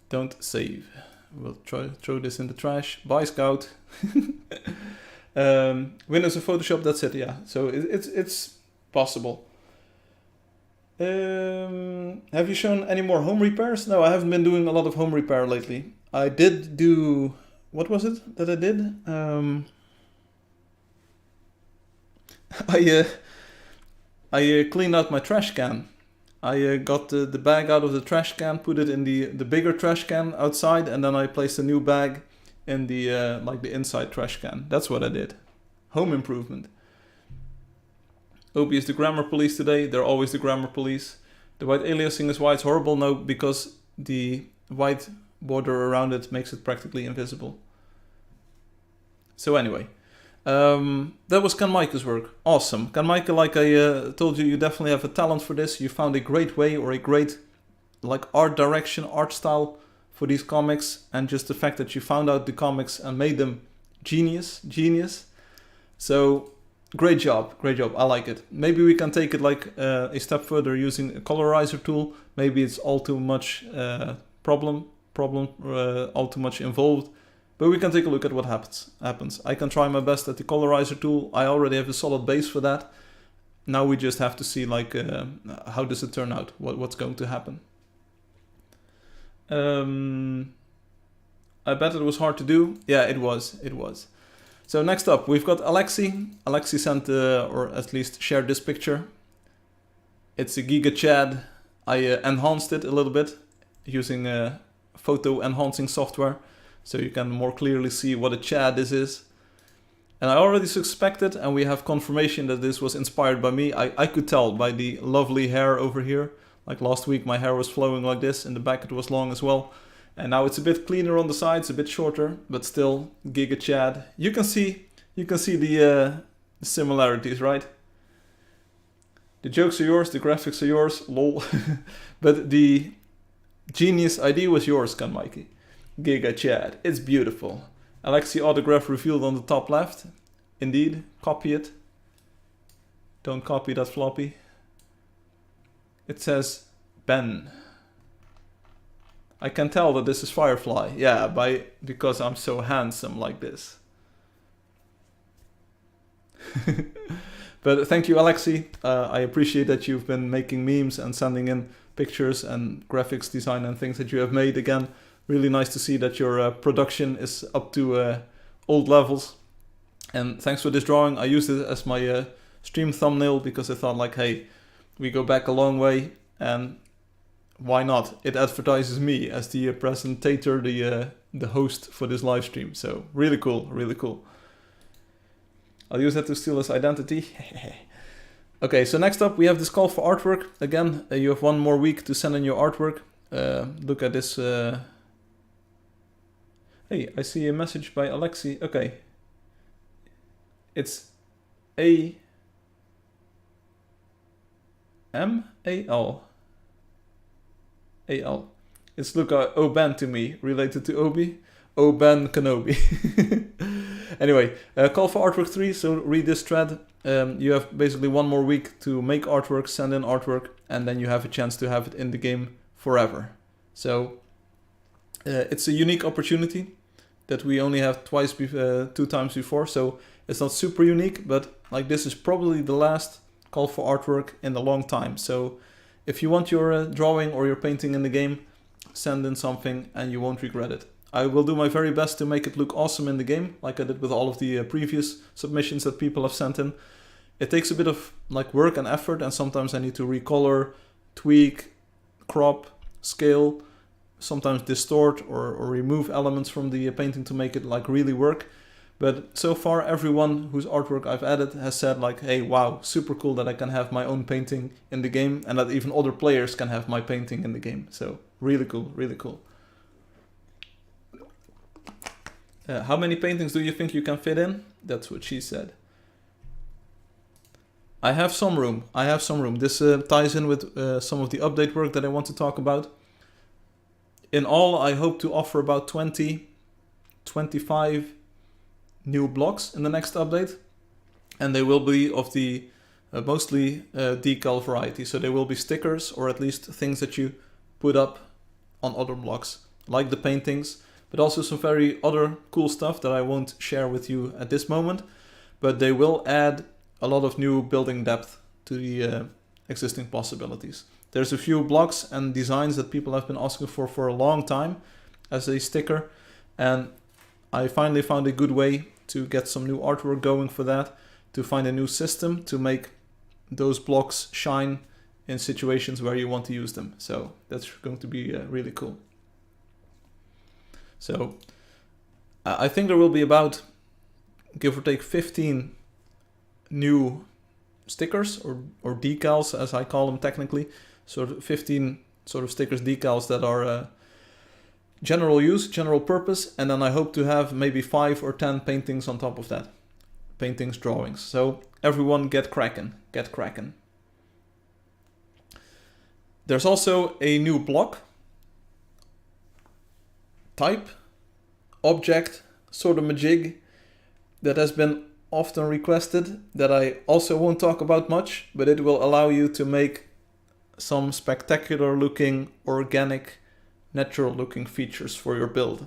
Don't save. We'll throw this in the trash. Bye, Scout. Windows and Photoshop, that's it, yeah. So it's possible. Have you shown any more home repairs? No, I haven't been doing a lot of home repair lately. I did do... What was it that I did? I cleaned out my trash can. I got the bag out of the trash can, put it in the bigger trash can outside, and then I placed a new bag in the like the inside trash can. That's what I did. Home improvement. Obi is the grammar police today. They're always the grammar police. The white aliasing is why it's horrible. No, because the white border around it makes it practically invisible. So anyway, that was Kanmaike's work. Awesome. Kanmaike, like I told you, you definitely have a talent for this. You found a great way or a great like art direction, art style for these comics, and just the fact that you found out the comics and made them genius. So great job, I like it. Maybe we can take it like a step further using a colorizer tool. Maybe it's all too much all too much involved, but we can take a look at what happens. I can try my best at the colorizer tool. I already have a solid base for that. Now we just have to see like how does it turn out, what's going to happen. I bet it was hard to do. Yeah, it was. So next up, we've got Alexi. Alexi sent, or at least shared this picture. It's a Giga Chad. I enhanced it a little bit using photo enhancing software, so you can more clearly see what a Chad this is. And I already suspected, and we have confirmation that this was inspired by me. I could tell by the lovely hair over here. Like last week, my hair was flowing like this. In the back, it was long as well. And now it's a bit cleaner on the sides, a bit shorter, but still Giga Chad. You can see the similarities, right? The jokes are yours, the graphics are yours, lol. But the genius idea was yours, Kanmaike. Giga Chad, it's beautiful. Alexi autograph revealed on the top left. Indeed, copy it. Don't copy that floppy. It says Ben. I can tell that this is Firefly. Yeah, because I'm so handsome like this. But thank you, Alexi. I appreciate that you've been making memes and sending in pictures and graphics design and things that you have made. Again, really nice to see that your production is up to old levels. And thanks for this drawing. I used it as my stream thumbnail because I thought like, hey, we go back a long way and why not? It advertises me as the presentator, the host for this live stream. So really cool, really cool. I'll use that to steal his identity. Okay, so next up we have this call for artwork. Again, you have one more week to send in your artwork. Look at this. Hey, I see a message by Alexi. Okay. It's A-M-A-L. A-L. It's look O-Ben to me, related to Obi. O-Ben Kenobi. Anyway, call for artwork 3, so read this thread. You have basically one more week to make artwork, send in artwork, and then you have a chance to have it in the game forever. So it's a unique opportunity that we only have 2 times before, so it's not super unique, but like this is probably the last call for artwork in a long time. So if you want your drawing or your painting in the game, send in something and you won't regret it. I will do my very best to make it look awesome in the game, like I did with all of the previous submissions that people have sent in. It takes a bit of like work and effort, and sometimes I need to recolor, tweak, crop, scale, sometimes distort or remove elements from the painting to make it like really work. But so far everyone whose artwork I've added has said like, hey, wow, super cool that I can have my own painting in the game and that even other players can have my painting in the game. So really cool, really cool. How many paintings do you think you can fit in? That's what she said. I have some room. This ties in with some of the update work that I want to talk about. In all, I hope to offer about 20, 25 new blocks in the next update. And they will be of the mostly decal variety. So they will be stickers, or at least things that you put up on other blocks, like the paintings, but also some very other cool stuff that I won't share with you at this moment. But they will add a lot of new building depth to the existing possibilities. There's a few blocks and designs that people have been asking for a long time as a sticker, and I finally found a good way to get some new artwork going for that, to find a new system to make those blocks shine in situations where you want to use them. So that's going to be really cool. So I think there will be about, give or take, 15 new stickers or decals, as I call them technically. Sort of 15 sort of stickers, decals that are general use, general purpose, and then I hope to have maybe 5 or 10 paintings on top of that. Paintings, drawings. So everyone get cracking, get cracking. There's also a new block type, object, sort of majig that has been often requested that I also won't talk about much, but it will allow you to make some spectacular looking, organic, natural looking features for your build.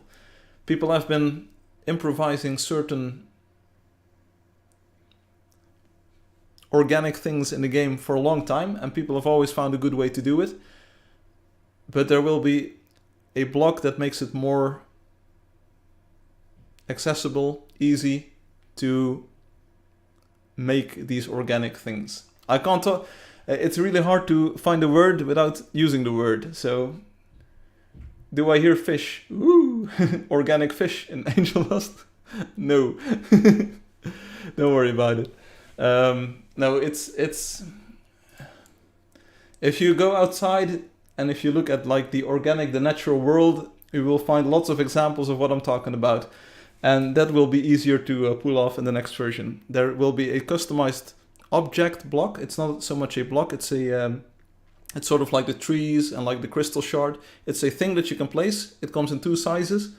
People have been improvising certain organic things in the game for a long time, and people have always found a good way to do it. But there will be a block that makes it more accessible, easy to make these organic things. I can't talk, it's really hard to find a word without using the word. So, do I hear fish? Ooh, organic fish in Angeldust? No, don't worry about it. No, it's if you go outside and if you look at like the organic, the natural world, you will find lots of examples of what I'm talking about. And that will be easier to pull off in the next version. There will be a customized object block. It's not so much a block, it's a it's sort of like the trees and like the crystal shard. It's a thing that you can place. It comes in 2 sizes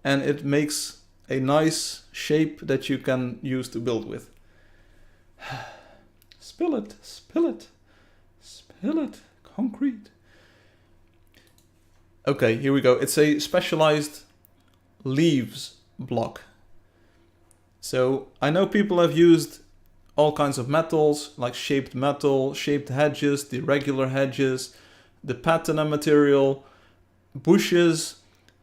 and it makes a nice shape that you can use to build with. Spill it, spill it, spill it, concrete. Okay, here we go. It's a specialized leaves block. So I know people have used all kinds of metals, like shaped metal, shaped hedges, the regular hedges, the patina material, bushes,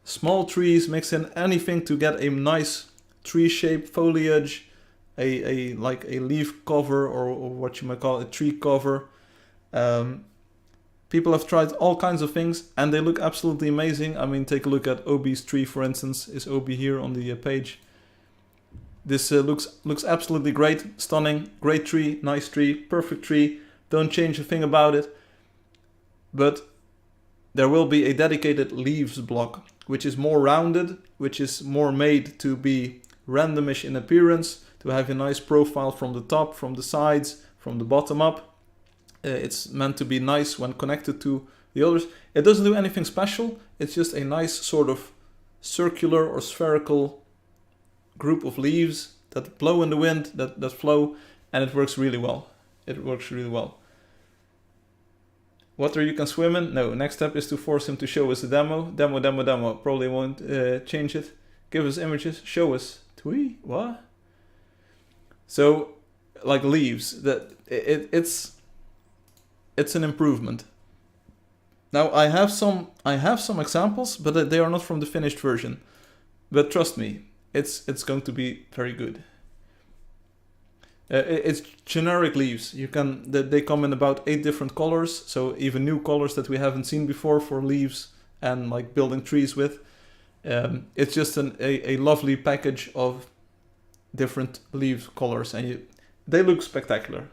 small trees, mix in anything to get a nice tree-shaped foliage, a like a leaf cover or what you might call a tree cover. People have tried all kinds of things and they look absolutely amazing. I mean, take a look at Obi's tree, for instance. Is Obi here on the page? This looks absolutely great, stunning, great tree, nice tree, perfect tree. Don't change a thing about it. But there will be a dedicated leaves block, which is more rounded, which is more made to be randomish in appearance, to have a nice profile from the top, from the sides, from the bottom up. It's meant to be nice when connected to the others. It doesn't do anything special. It's just a nice sort of circular or spherical group of leaves that blow in the wind, that flow, and it works really well. It works really well. Water you can swim in? No. Next step is to force him to show us a demo. Demo. Probably won't change it. Give us images. Show us. Twee? What? So, like leaves. It's an improvement. Now I have some examples, but they are not from the finished version. But trust me, it's going to be very good. It's generic leaves. They come in about 8 different colors, so even new colors that we haven't seen before for leaves and like building trees with. It's just a lovely package of different leaf colors, and they look spectacular.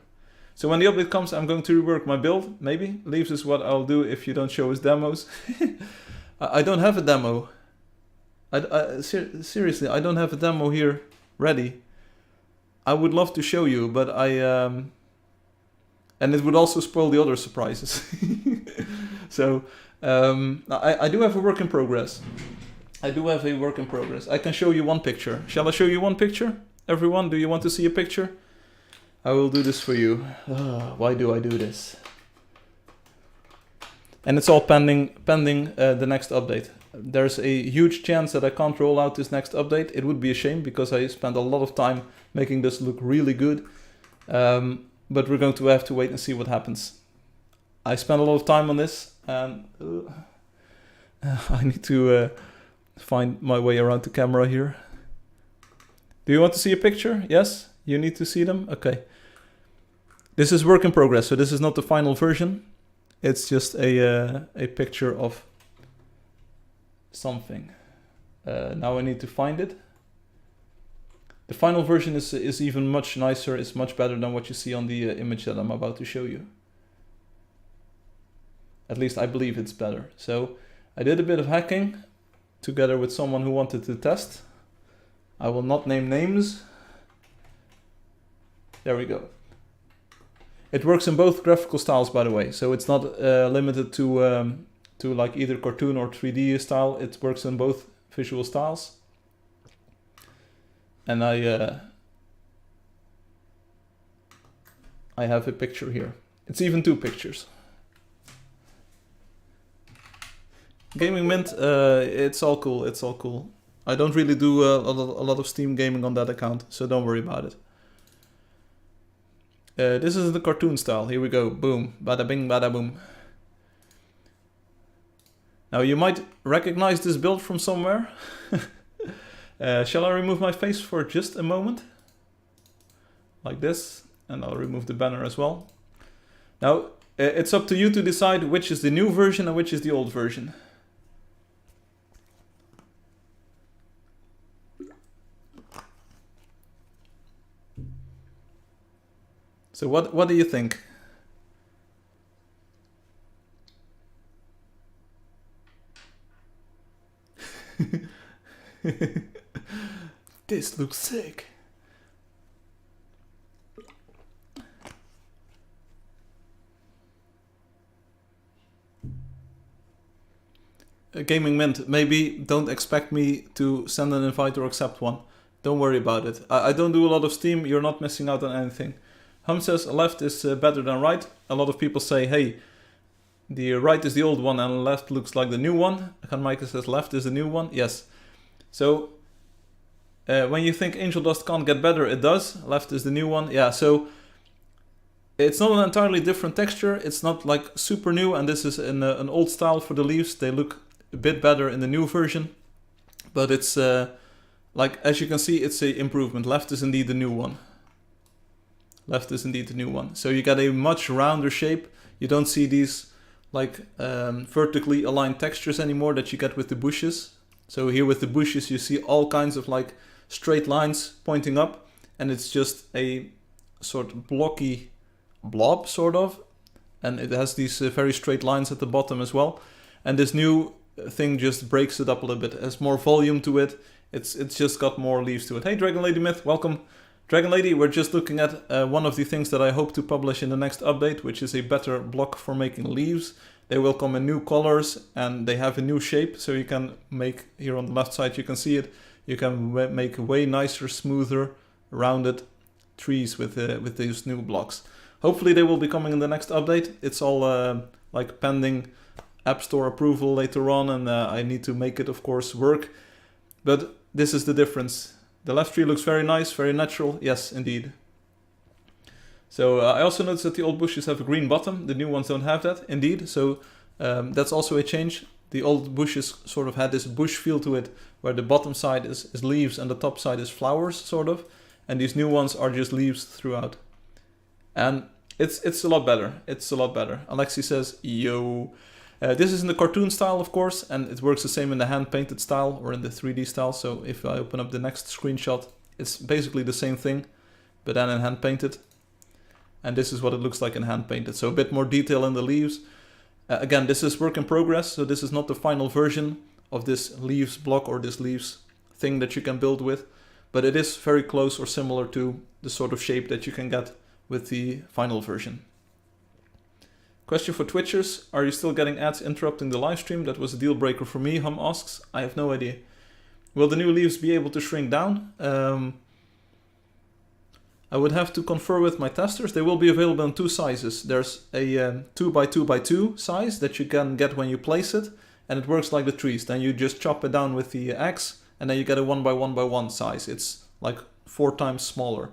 So when the update comes, I'm going to rework my build, maybe. Leaves is what I'll do if you don't show us demos. I don't have a demo. Seriously, I don't have a demo here ready. I would love to show you, but and it would also spoil the other surprises. So I do have a work in progress. I can show you one picture. Shall I show you one picture? Everyone, do you want to see a picture? I will do this for you. Why do I do this? And it's all pending the next update. There's a huge chance that I can't roll out this next update. It would be a shame because I spent a lot of time making this look really good. But we're going to have to wait and see what happens. I spent a lot of time on this and I need to find my way around the camera here. Do you want to see a picture? Yes? You need to see them? Okay. This is work in progress, so this is not the final version. It's just a picture of something. Now I need to find it. The final version is even much nicer, it's much better than what you see on the image that I'm about to show you. At least I believe it's better. So I did a bit of hacking together with someone who wanted to test. I will not name names. There we go. It works in both graphical styles, by the way, so it's not limited to like either cartoon or 3D style. It works in both visual styles. And I have a picture here. It's even 2 pictures. Gaming Mint, it's all cool, it's all cool. I don't really do a lot of Steam gaming on that account, so don't worry about it. This is the cartoon style. Here we go. Boom. Bada bing, bada boom. Now you might recognize this build from somewhere. Shall I remove my face for just a moment? Like this. And I'll remove the banner as well. Now, it's up to you to decide which is the new version and which is the old version. So what do you think? This looks sick. Gaming Mint, maybe don't expect me to send an invite or accept one. Don't worry about it. I don't do a lot of Steam, you're not missing out on anything. Hum says left is better than right. A lot of people say, hey, the right is the old one and left looks like the new one. Kan Micah says left is the new one. Yes. So when you think Angeldust can't get better, it does. Left is the new one. Yeah, so it's not an entirely different texture. It's not like super new, and this is an old style for the leaves. They look a bit better in the new version. But it's, like, as you can see, it's an improvement. Left is indeed the new one. Left is indeed the new one. So you get a much rounder shape. You don't see these like vertically aligned textures anymore that you get with the bushes. So here with the bushes you see all kinds of like straight lines pointing up, and it's just a sort of blocky blob sort of, and it has these very straight lines at the bottom as well. And this new thing just breaks it up a little bit. It has more volume to it. It's just got more leaves to it. Hey Dragon Lady Myth, welcome. Dragon Lady, we're just looking at one of the things that I hope to publish in the next update, which is a better block for making leaves. They will come in new colors and they have a new shape, so you can make, here on the left side you can see it, you can make way nicer, smoother, rounded trees with these new blocks. Hopefully they will be coming in the next update. It's all like pending App Store approval later on, and I need to make it of course work. But this is the difference. The left tree looks very nice, very natural. Yes, indeed. So I also noticed that the old bushes have a green bottom. The new ones don't have that, indeed. So that's also a change. The old bushes sort of had this bush feel to it, where the bottom side is leaves and the top side is flowers, sort of. And these new ones are just leaves throughout. And it's a lot better. It's a lot better. Alexi says, yo. This is in the cartoon style, of course, and it works the same in the hand-painted style or in the 3D style. So if I open up the next screenshot, it's basically the same thing, but then in hand-painted. And this is what it looks like in hand-painted. So a bit more detail in the leaves. Again, this is work in progress, so this is not the final version of this leaves block or this leaves thing that you can build with. But it is very close or similar to the sort of shape that you can get with the final version. Question for Twitchers, are you still getting ads interrupting the live stream? That was a deal breaker for me, Hum asks. I have no idea. Will the new leaves be able to shrink down? I would have to confer with my testers. They will be available in 2 sizes. There's a 2x2x2 size that you can get when you place it, and it works like the trees. Then you just chop it down with the axe, and then you get a 1x1x1 size. It's like 4 times smaller.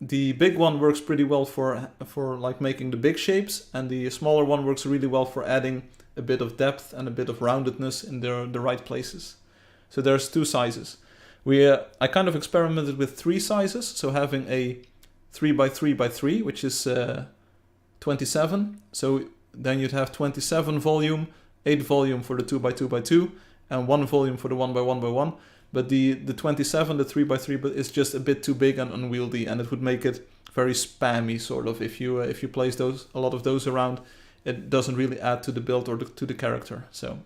The big one works pretty well for like making the big shapes, and the smaller one works really well for adding a bit of depth and a bit of roundedness in the right places. So there's 2 sizes. I kind of experimented with 3 sizes, so having a 3x3x3, which is 27. So then you'd have 27 volume, 8 volume for the 2x2x2, and 1 volume for the 1x1x1. but the 27, the 3x3, but is just a bit too big and unwieldy, and it would make it very spammy, sort of. If you place a lot of those around, it doesn't really add to the build or to the character. So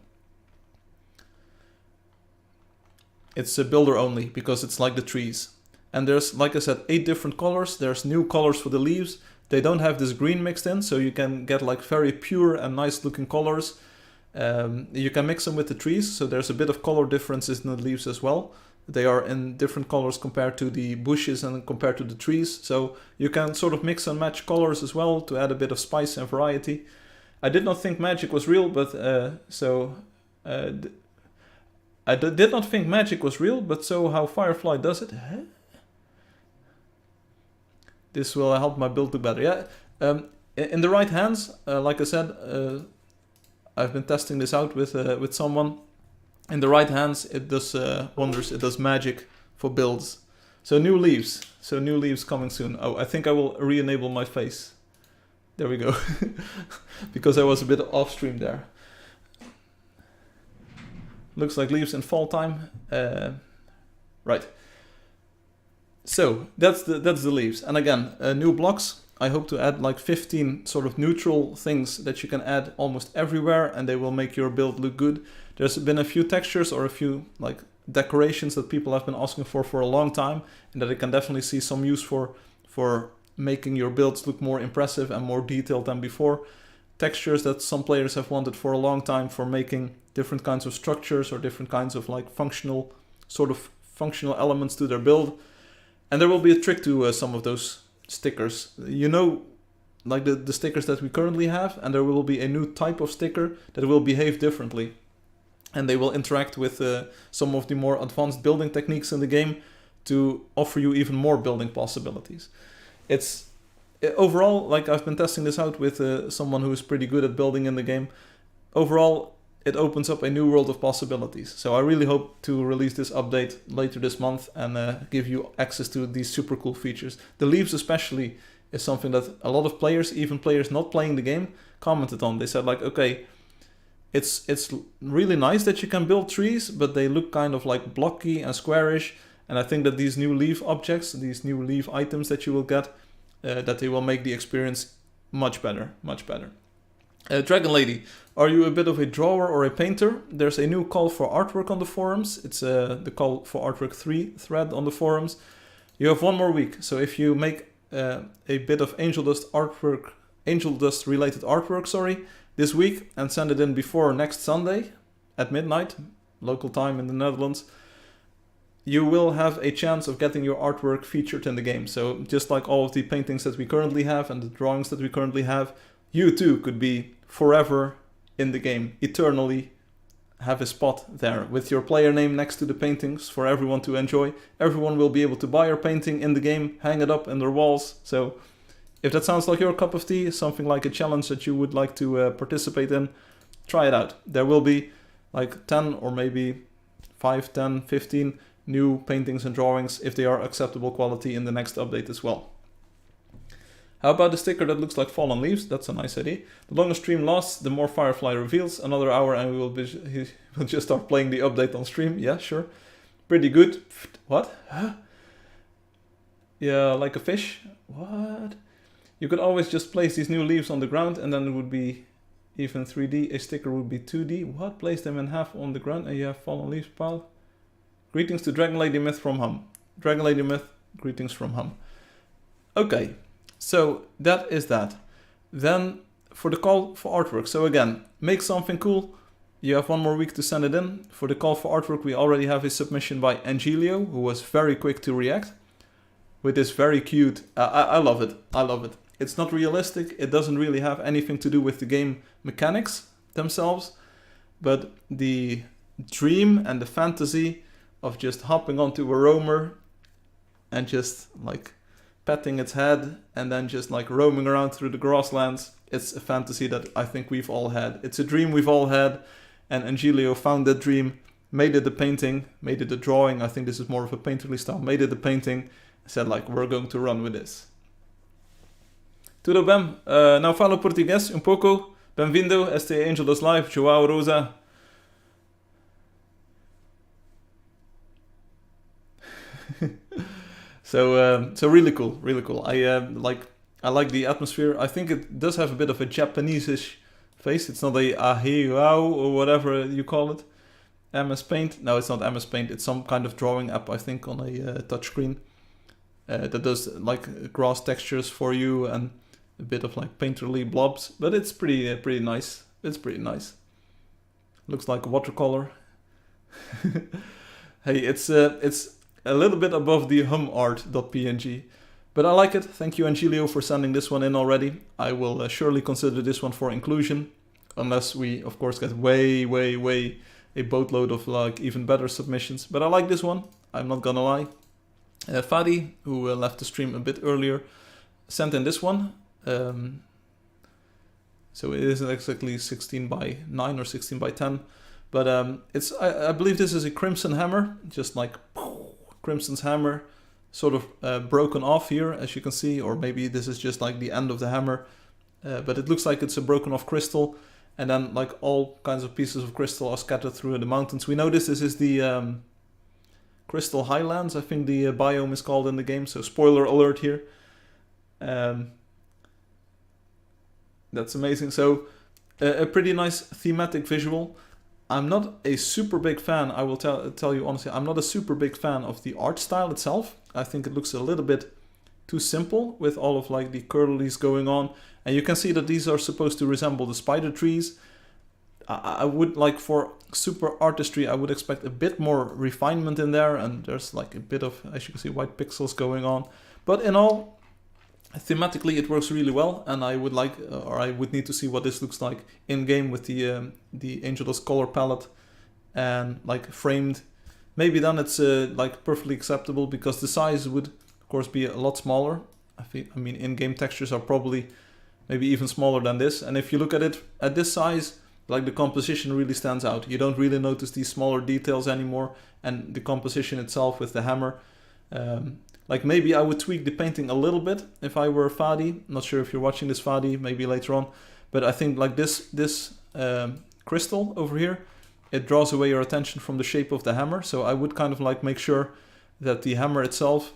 it's a builder only, because it's like the trees. And there's, like I said, 8 different colors. There's new colors for the leaves. They don't have this green mixed in, so you can get like very pure and nice looking colors. You can mix them with the trees, so there's a bit of color differences in the leaves as well. They are in different colors compared to the bushes and compared to the trees, so you can sort of mix and match colors as well to add a bit of spice and variety. I did not think magic was real, but I did not think magic was real, but so how Firefly does it. Huh? This will help my build do better. Yeah, in the right hands, like I said, I've been testing this out with someone. In the right hands, it does wonders. It does magic for builds. So new leaves. So new leaves coming soon. Oh, I think I will re-enable my face. There we go. Because I was a bit off stream there. Looks like leaves in fall time. Right. So that's the leaves. And again, new blocks. I hope to add like 15 sort of neutral things that you can add almost everywhere, and they will make your build look good. There's been a few textures or a few like decorations that people have been asking for a long time, and that I can definitely see some use for making your builds look more impressive and more detailed than before. Textures that some players have wanted for a long time, for making different kinds of structures or different kinds of like functional elements to their build. And there will be a trick to some of those stickers. You know, like the stickers that we currently have, and there will be a new type of sticker that will behave differently. And they will interact with some of the more advanced building techniques in the game to offer you even more building possibilities. Overall, like I've been testing this out with someone who is pretty good at building in the game. Overall, it opens up a new world of possibilities. So I really hope to release this update later this month and give you access to these super cool features. The leaves especially is something that a lot of players, even players not playing the game, commented on. They said like, okay, it's really nice that you can build trees, but they look kind of like blocky and squarish. And I think that these new leaf objects, these new leaf items that you will get, that they will make the experience much better, much better. Dragon Lady, are you a bit of a drawer or a painter? There's a new call for artwork on the forums. It's the call for artwork 3 thread on the forums. You have one more week, so if you make a bit of Angeldust artwork, Angeldust related artwork, this week, and send it in before next Sunday at midnight, local time in the Netherlands, you will have a chance of getting your artwork featured in the game. So just like all of the paintings that we currently have and the drawings that we currently have, you too could be forever in the game, eternally have a spot there with your player name next to the paintings for everyone to enjoy. Everyone will be able to buy your painting in the game, hang it up in their walls. So if that sounds like your cup of tea, something like a challenge that you would like to participate in, try it out. There will be like 10 or maybe 5, 10, 15 new paintings and drawings if they are acceptable quality in the next update as well. How about the sticker that looks like fallen leaves? That's a nice idea. The longer stream lasts, the more Firefly reveals. Another hour and we'll just start playing the update on stream. Yeah, sure. Pretty good. What? Huh? Yeah, like a fish. What? You could always just place these new leaves on the ground and then it would be even 3D. A sticker would be 2D. What? Place them in half on the ground and you have fallen leaves pile. Greetings to Dragon Lady Myth from Hum. Dragon Lady Myth, greetings from Hum. Okay. So that is that. Then for the call for artwork. So again, make something cool. You have one more week to send it in. For the call for artwork, we already have a submission by Angelio, who was very quick to react with this very cute. I love it. I love it. It's not realistic. It doesn't really have anything to do with the game mechanics themselves, but the dream and the fantasy of just hopping onto a roamer and just like petting its head and then just like roaming around through the grasslands. It's a fantasy that I think we've all had. It's a dream we've all had, and Angelio found that dream, made it a painting, made it a drawing. I think this is more of a painterly style. Made it a painting, said like, we're going to run with this. Tudo bem? Não falo português um pouco. Bem-vindo, este é Angeldust Live, João Rosa. So really cool, really cool. I like the atmosphere. I think it does have a bit of a Japanese-ish face. It's not a Ahiao or whatever you call it. MS Paint. No, it's not MS Paint. It's some kind of drawing app, I think, on a touchscreen that does like grass textures for you and a bit of like painterly blobs. But it's pretty nice. It's pretty nice. Looks like watercolor. Hey, it's a little bit above the humart.png. But I like it. Thank you, Angelio, for sending this one in already. I will surely consider this one for inclusion. Unless we, of course, get way a boatload of like even better submissions. But I like this one. I'm not gonna lie. Fadi, who left the stream a bit earlier, sent in this one. So it isn't exactly 16 by 9 or 16 by 10. But I believe this is a Crimson hammer. Just like Crimson's hammer. Sort of broken off here, as you can see, or maybe this is just like the end of the hammer, but it looks like it's a broken off crystal, and then like all kinds of pieces of crystal are scattered through the mountains. We notice this is the Crystal Highlands, I think the biome is called in the game, so spoiler alert here. That's amazing. So a pretty nice thematic visual. I'm not a super big fan, I will tell you honestly, I'm not a super big fan of the art style itself. I think it looks a little bit too simple with all of like the curlies going on. And you can see that these are supposed to resemble the spider trees. I would like for super artistry, I would expect a bit more refinement in there. And there's like a bit of, as you can see, white pixels going on. But in all, thematically it works really well, and I would like, or I would need to see what this looks like in game with the Angeldust color palette and like framed. Maybe then it's like perfectly acceptable, because the size would of course be a lot smaller. I mean, in-game textures are probably maybe even smaller than this, and if you look at it at this size, like the composition really stands out. You don't really notice these smaller details anymore, and the composition itself with the hammer. Like maybe I would tweak the painting a little bit if I were Fadi. Not sure if you're watching this, Fadi, maybe later on. But I think like this crystal over here, it draws away your attention from the shape of the hammer. So I would kind of like make sure that the hammer itself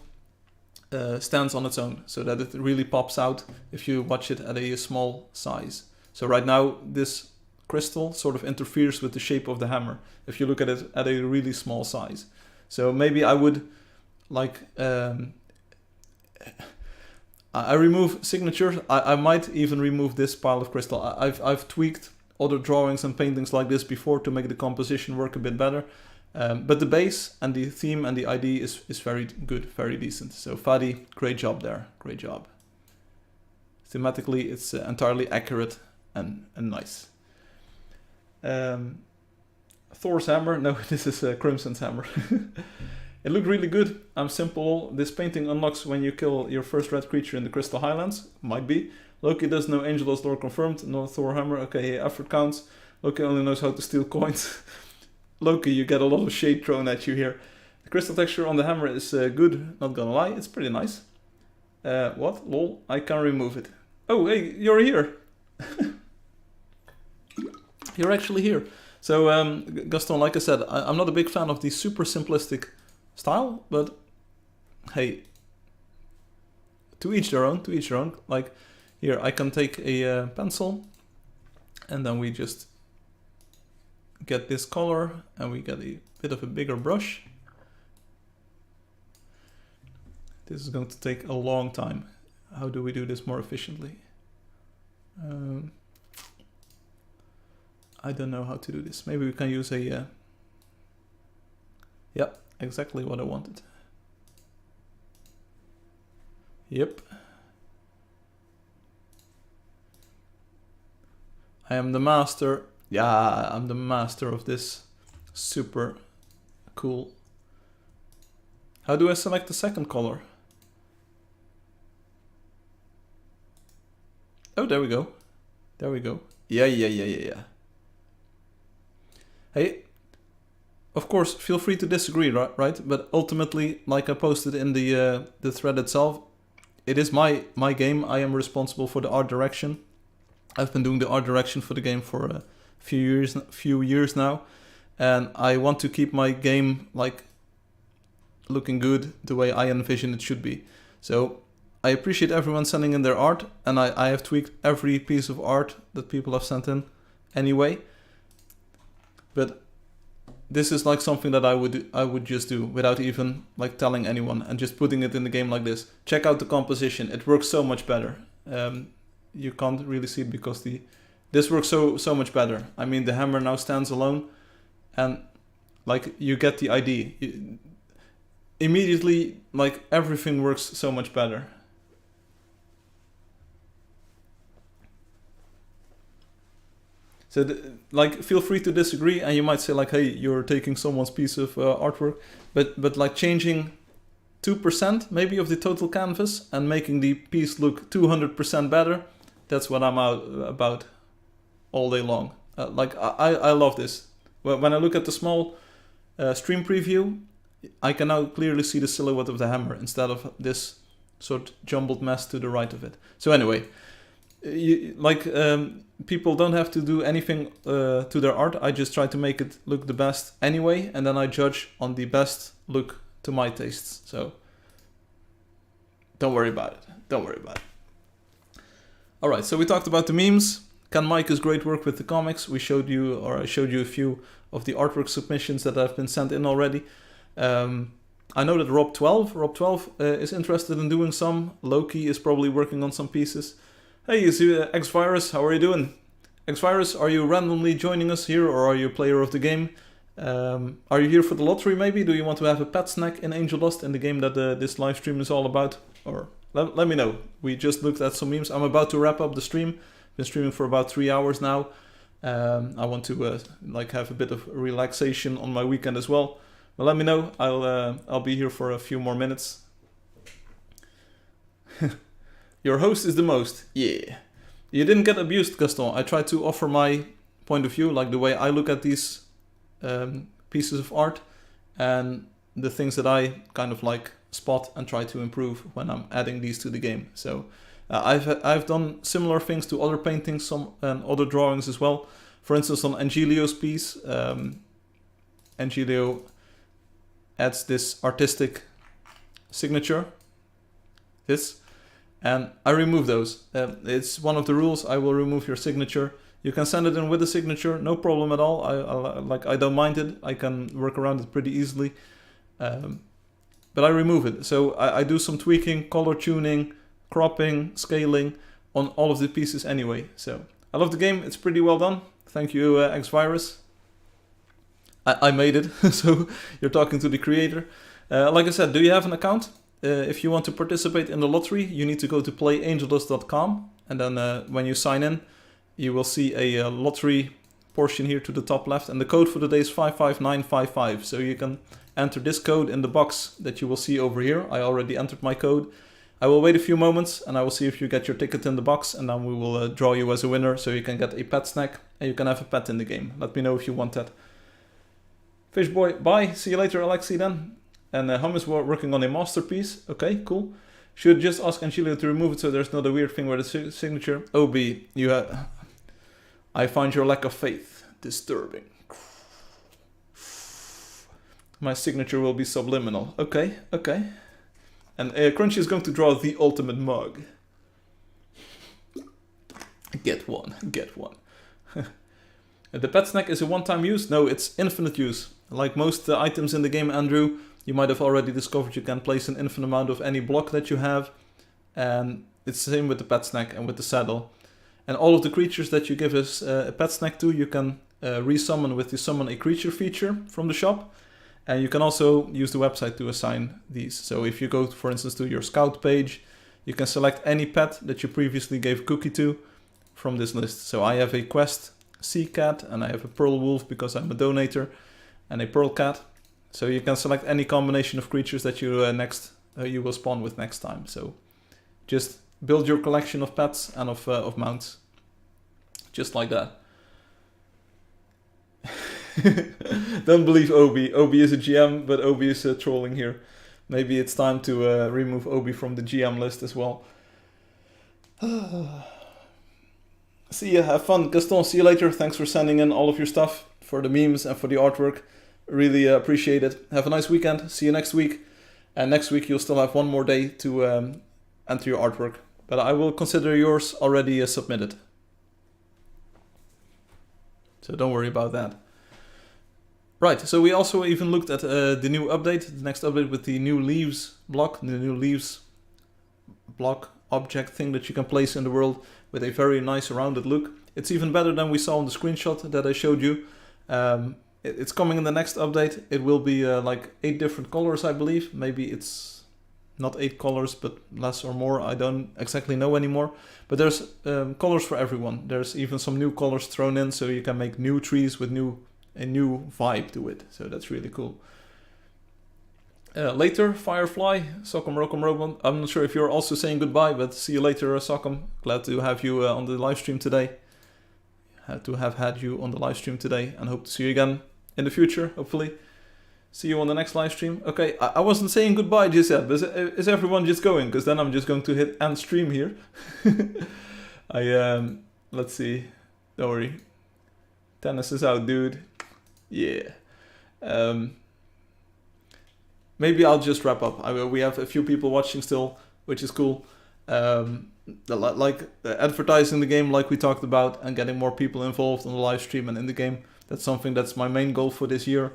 stands on its own, so that it really pops out if you watch it at a small size. So right now this crystal sort of interferes with the shape of the hammer if you look at it at a really small size. So maybe I would like I remove signatures. I might even remove this pile of crystal. I've tweaked other drawings and paintings like this before to make the composition work a bit better. But the base and the theme and the ID is very good, very decent. So Fadi, great job there, great job. Thematically, it's entirely accurate and nice. Thor's hammer, no, this is Crimson's hammer. It looked really good. I'm simple. This painting unlocks when you kill your first red creature in the Crystal Highlands. Might be. Loki does no Angeldust lore confirmed. No Thor hammer. Okay, effort counts. Loki only knows how to steal coins. Loki, you get a lot of shade thrown at you here. The crystal texture on the hammer is good. Not gonna lie, it's pretty nice. What? Lol, I can remove it. Oh, hey, you're here. You're actually here. So, Gaston, like I said, I'm not a big fan of the super simplistic style, but hey, to each their own, to each their own. Like here, I can take a pencil, and then we just get this color, and we get a bit of a bigger brush. This is going to take a long time. How do we do this more efficiently? I don't know how to do this. Maybe we can use a yep, exactly what I wanted. Yep. I am the master. Yeah, I'm the master of this. Super cool. How do I select the second color? Oh, there we go. There we go. Yeah. Hey, of course, feel free to disagree, right? But ultimately, like I posted in the thread itself, it is my game. I am responsible for the art direction. I've been doing the art direction for the game for a few years now, and I want to keep my game like looking good the way I envision it should be. So I appreciate everyone sending in their art, and I have tweaked every piece of art that people have sent in anyway. But this is like something that I would just do without even like telling anyone, and just putting it in the game like this. Check out the composition; it works so much better. You can't really see it because this works so much better. I mean, the hammer now stands alone, and like you get the idea. Immediately, like everything works so much better. So, like, feel free to disagree, and you might say, like, hey, you're taking someone's piece of artwork, but like changing 2% maybe of the total canvas and making the piece look 200% better, that's what I'm out about all day long. Like, I love this. When I look at the small stream preview, I can now clearly see the silhouette of the hammer instead of this sort of jumbled mess to the right of it. So anyway, people don't have to do anything to their art. I just try to make it look the best anyway, and then I judge on the best look to my tastes. So don't worry about it. Don't worry about it. All right, so we talked about the memes. Ken Mike's great work with the comics. I showed you a few of the artwork submissions that have been sent in already. I know that Rob12 is interested in doing some. Loki is probably working on some pieces. Hey, is XVirus, how are you doing? XVirus, are you randomly joining us here, or are you a player of the game? Are you here for the lottery maybe? Do you want to have a pet snack in Angeldust in the game that this live stream is all about? Or let me know. We just looked at some memes. I'm about to wrap up the stream. Been streaming for about 3 hours now. I want to have a bit of relaxation on my weekend as well. But let me know. I'll be here for a few more minutes. Your host is the most. Yeah. You didn't get abused, Gaston. I tried to offer my point of view, like the way I look at these pieces of art, and the things that I kind of like spot and try to improve when I'm adding these to the game. So I've done similar things to other paintings, and other drawings as well. For instance, on Angelio's piece, Angelio adds this artistic signature, and I remove those. It's one of the rules. I will remove your signature. You can send it in with a signature, no problem at all. I don't mind it. I can work around it pretty easily. But I remove it. So I do some tweaking, color tuning, cropping, scaling on all of the pieces anyway. So I love the game. It's pretty well done. Thank you, XVirus. I made it. So you're talking to the creator. Like I said, do you have an account? If you want to participate in the lottery, you need to go to playangeldust.com, and then when you sign in, you will see a lottery portion here to the top left, and the code for the day is 55955. So you can enter this code in the box that you will see over here. I already entered my code. I will wait a few moments, and I will see if you get your ticket in the box, and then we will draw you as a winner, so you can get a pet snack, and you can have a pet in the game. Let me know if you want that. Fishboy, bye. See you later, Alexi, then. And Hum is working on a masterpiece. Okay, cool. Should just ask Angelio to remove it so there's not a weird thing with the signature. OB, I find your lack of faith disturbing. My signature will be subliminal. Okay. And Crunchy is going to draw the ultimate mug. Get one. The pet snack is a one-time use? No, it's infinite use. Like most items in the game, Andrew, you might have already discovered you can place an infinite amount of any block that you have. And it's the same with the pet snack and with the saddle. And all of the creatures that you give us a pet snack to, you can resummon with the summon a creature feature from the shop. And you can also use the website to assign these. So if you go, for instance, to your scout page, you can select any pet that you previously gave cookie to from this list. So I have a quest sea cat, and I have a pearl wolf because I'm a donator, and a pearl cat. So you can select any combination of creatures that you you will spawn with next time. So just build your collection of pets and of mounts, just like that. Don't believe Obi. Obi is a GM, but Obi is trolling here. Maybe it's time to remove Obi from the GM list as well. See ya, have fun. Gaston, see you later. Thanks for sending in all of your stuff, for the memes and for the artwork. Really appreciate it. Have a nice weekend. See you next week. And next week you'll still have one more day to enter your artwork. But I will consider yours already submitted. So don't worry about that. Right, so we also even looked at the new update, the next update with the new leaves block, the new leaves block object thing that you can place in the world with a very nice rounded look. It's even better than we saw on the screenshot that I showed you. It's coming in the next update. It will be like 8 different colors, I believe. Maybe it's not 8 colors, but less or more. I don't exactly know anymore. But there's colors for everyone. There's even some new colors thrown in, so you can make new trees with a new vibe to it. So that's really cool. Later, Firefly, Sock'em Rock'em Robot. I'm not sure if you're also saying goodbye, but see you later, Sock'em. Glad to have you on the live stream today. Had to have had you on the live stream today, and hope to see you again in the future, hopefully. See you on the next live stream. Okay, I wasn't saying goodbye just yet, but is everyone just going? Because then I'm just going to hit end stream here. Let's see. Don't worry. Tennis is out, dude. Yeah. Maybe I'll just wrap up. We have a few people watching still, which is cool. Like advertising the game like we talked about and getting more people involved on the live stream and in the game. That's something that's my main goal for this year.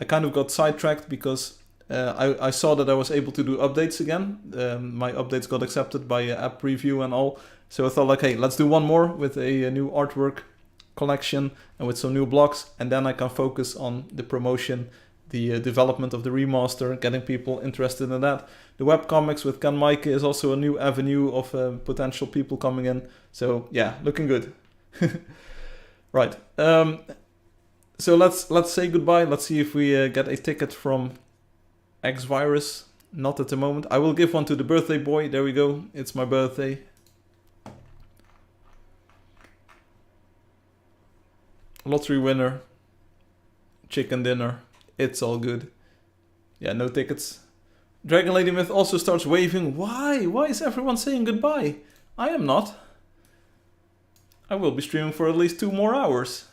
I kind of got sidetracked because I saw that I was able to do updates again. My updates got accepted by app review and all. So I thought like, hey, let's do one more with a new artwork collection and with some new blocks. And then I can focus on the promotion, the development of the remaster, getting people interested in that. The webcomics with Ken Mike is also a new avenue of potential people coming in. So yeah, looking good. Right. So let's say goodbye. Let's see if we get a ticket from X-Virus. Not at the moment. I will give one to the birthday boy. There we go. It's my birthday. Lottery winner. Chicken dinner. It's all good. Yeah, no tickets. Dragon Lady Myth also starts waving. Why? Why is everyone saying goodbye? I am not. I will be streaming for at least 2 more hours.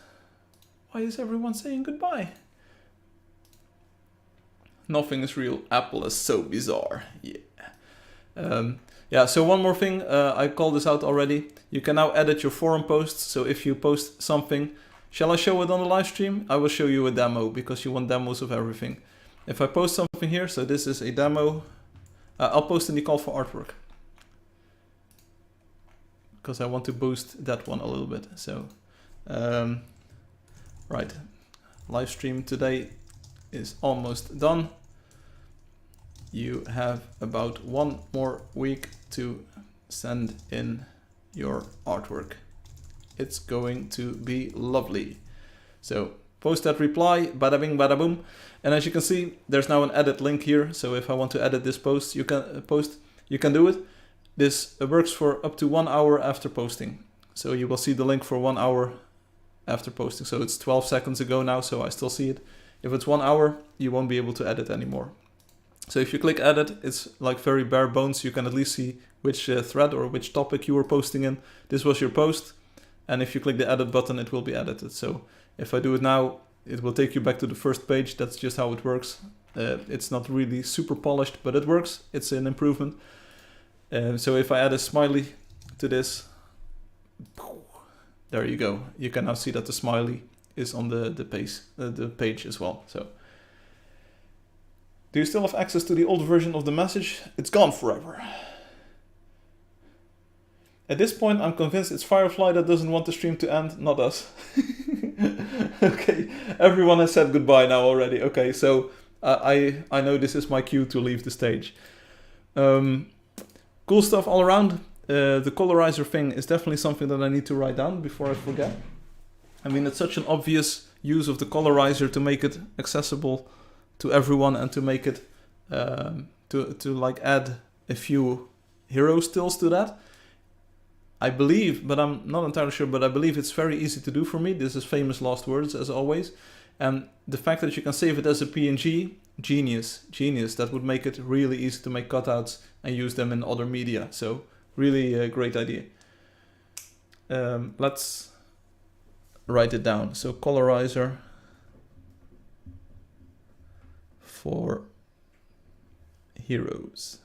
Why is everyone saying goodbye? Nothing is real. Apple is so bizarre. Yeah. Yeah, so one more thing. I called this out already. You can now edit your forum posts. So if you post something, shall I show it on the live stream? I will show you a demo because you want demos of everything. If I post something here, so this is a demo. I'll post in the call for artwork. Because I want to boost that one a little bit. So, right. Live stream today is almost done. You have about 1 more week to send in your artwork. It's going to be lovely. So post that reply, bada bing, bada boom. And as you can see, there's now an edit link here. So if I want to edit this post, you can do it. This works for up to 1 hour after posting. So you will see the link for 1 hour after posting. So it's 12 seconds ago now, so I still see it. If it's 1 hour, you won't be able to edit anymore. So if you click edit, it's like very bare bones. You can at least see which thread or which topic you were posting in. This was your post. And if you click the edit button, it will be edited. So if I do it now, it will take you back to the first page. That's just how it works. It's not really super polished, but it works. It's an improvement. So if I add a smiley to this, there you go. You can now see that the smiley is on the page as well. So, do you still have access to the old version of the message? It's gone forever. At this point, I'm convinced it's Firefly that doesn't want the stream to end, not us. Okay, everyone has said goodbye now already. Okay, so I know this is my cue to leave the stage. Cool stuff all around. The colorizer thing is definitely something that I need to write down before I forget. I mean, it's such an obvious use of the colorizer to make it accessible to everyone and to make it to like add a few hero stills to that. I believe, but I'm not entirely sure, but I believe it's very easy to do for me. This is famous last words, as always. And the fact that you can save it as a PNG, genius. That would make it really easy to make cutouts and use them in other media. So really a great idea. Let's write it down. So colorizer for heroes.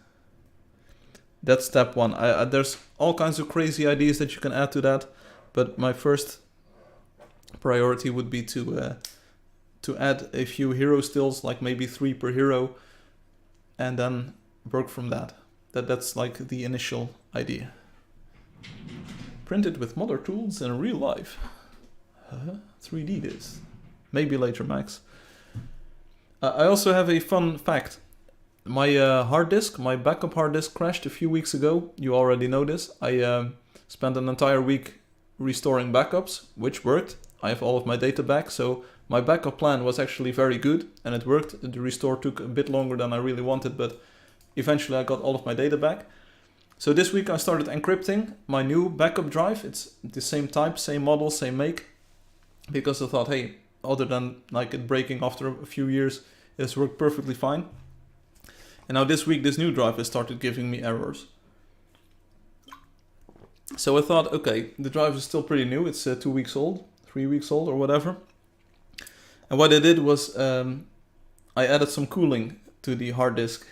That's step one. There's all kinds of crazy ideas that you can add to that, but my first priority would be to add a few hero stills, like maybe 3 per hero, and then work from that. That's like the initial idea. Printed with modder tools in real life. 3D this. Maybe later, Max. I also have a fun fact. My hard disk, my backup hard disk crashed a few weeks ago. You already know this. I spent an entire week restoring backups, which worked. I have all of my data back, so my backup plan was actually very good, and it worked. The restore took a bit longer than I really wanted, but eventually I got all of my data back. So this week I started encrypting my new backup drive. It's the same type, same model, same make, because I thought, hey, other than like it breaking after a few years, it's worked perfectly fine. And now this week, this new drive has started giving me errors. So I thought, okay, the drive is still pretty new. It's 2 weeks old, 3 weeks old or whatever. And what I did was I added some cooling to the hard disk.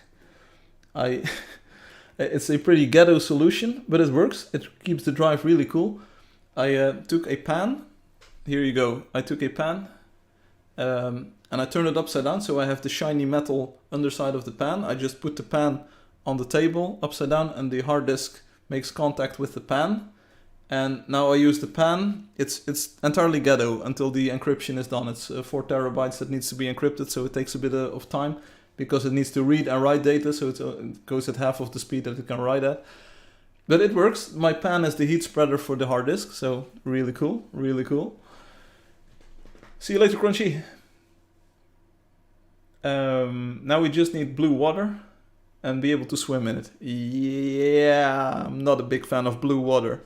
It's a pretty ghetto solution, but it works. It keeps the drive really cool. I took a pan. Here you go. I took a pan. And I turn it upside down, so I have the shiny metal underside of the pan. I just put the pan on the table upside down, and the hard disk makes contact with the pan. And now I use the pan. It's entirely ghetto until the encryption is done. It's 4 terabytes that needs to be encrypted, so it takes a bit of time because it needs to read and write data, so it goes at half of the speed that it can write at. But it works. My pan is the heat spreader for the hard disk, so really cool, really cool. See you later, Crunchy. Now we just need blue water and be able to swim in it. Yeah, I'm not a big fan of blue water.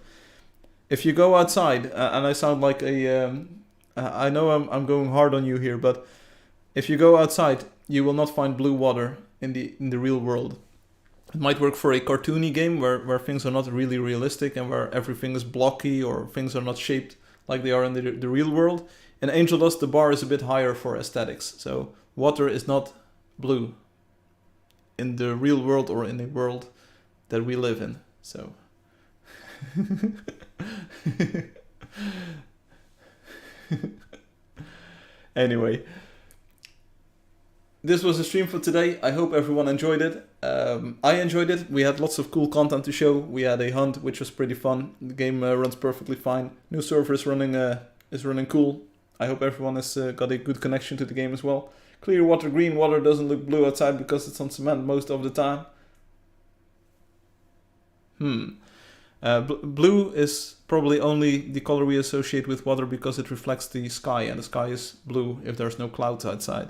If you go outside, and I sound like I know I'm going hard on you here, but if you go outside, you will not find blue water in the real world. It might work for a cartoony game where things are not really realistic and where everything is blocky or things are not shaped like they are in the real world. In Angeldust, the bar is a bit higher for aesthetics, so water is not blue in the real world or in the world that we live in. So anyway, this was the stream for today. I hope everyone enjoyed it. I enjoyed it. We had lots of cool content to show. We had a hunt, which was pretty fun. The game runs perfectly fine. New server is running cool. I hope everyone has got a good connection to the game as well. Clear water, green water doesn't look blue outside because it's on cement most of the time. Blue is probably only the color we associate with water because it reflects the sky, and the sky is blue if there's no clouds outside.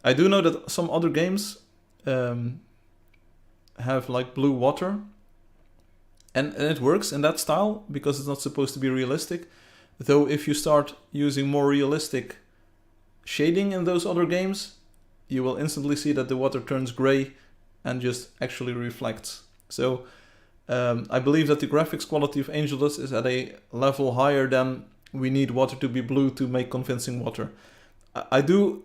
I do know that some other games have like blue water, and it works in that style because it's not supposed to be realistic. Though if you start using more realistic shading in those other games, you will instantly see that the water turns gray and just actually reflects. So I believe that the graphics quality of Angeldust is at a level higher than we need water to be blue to make convincing water. I do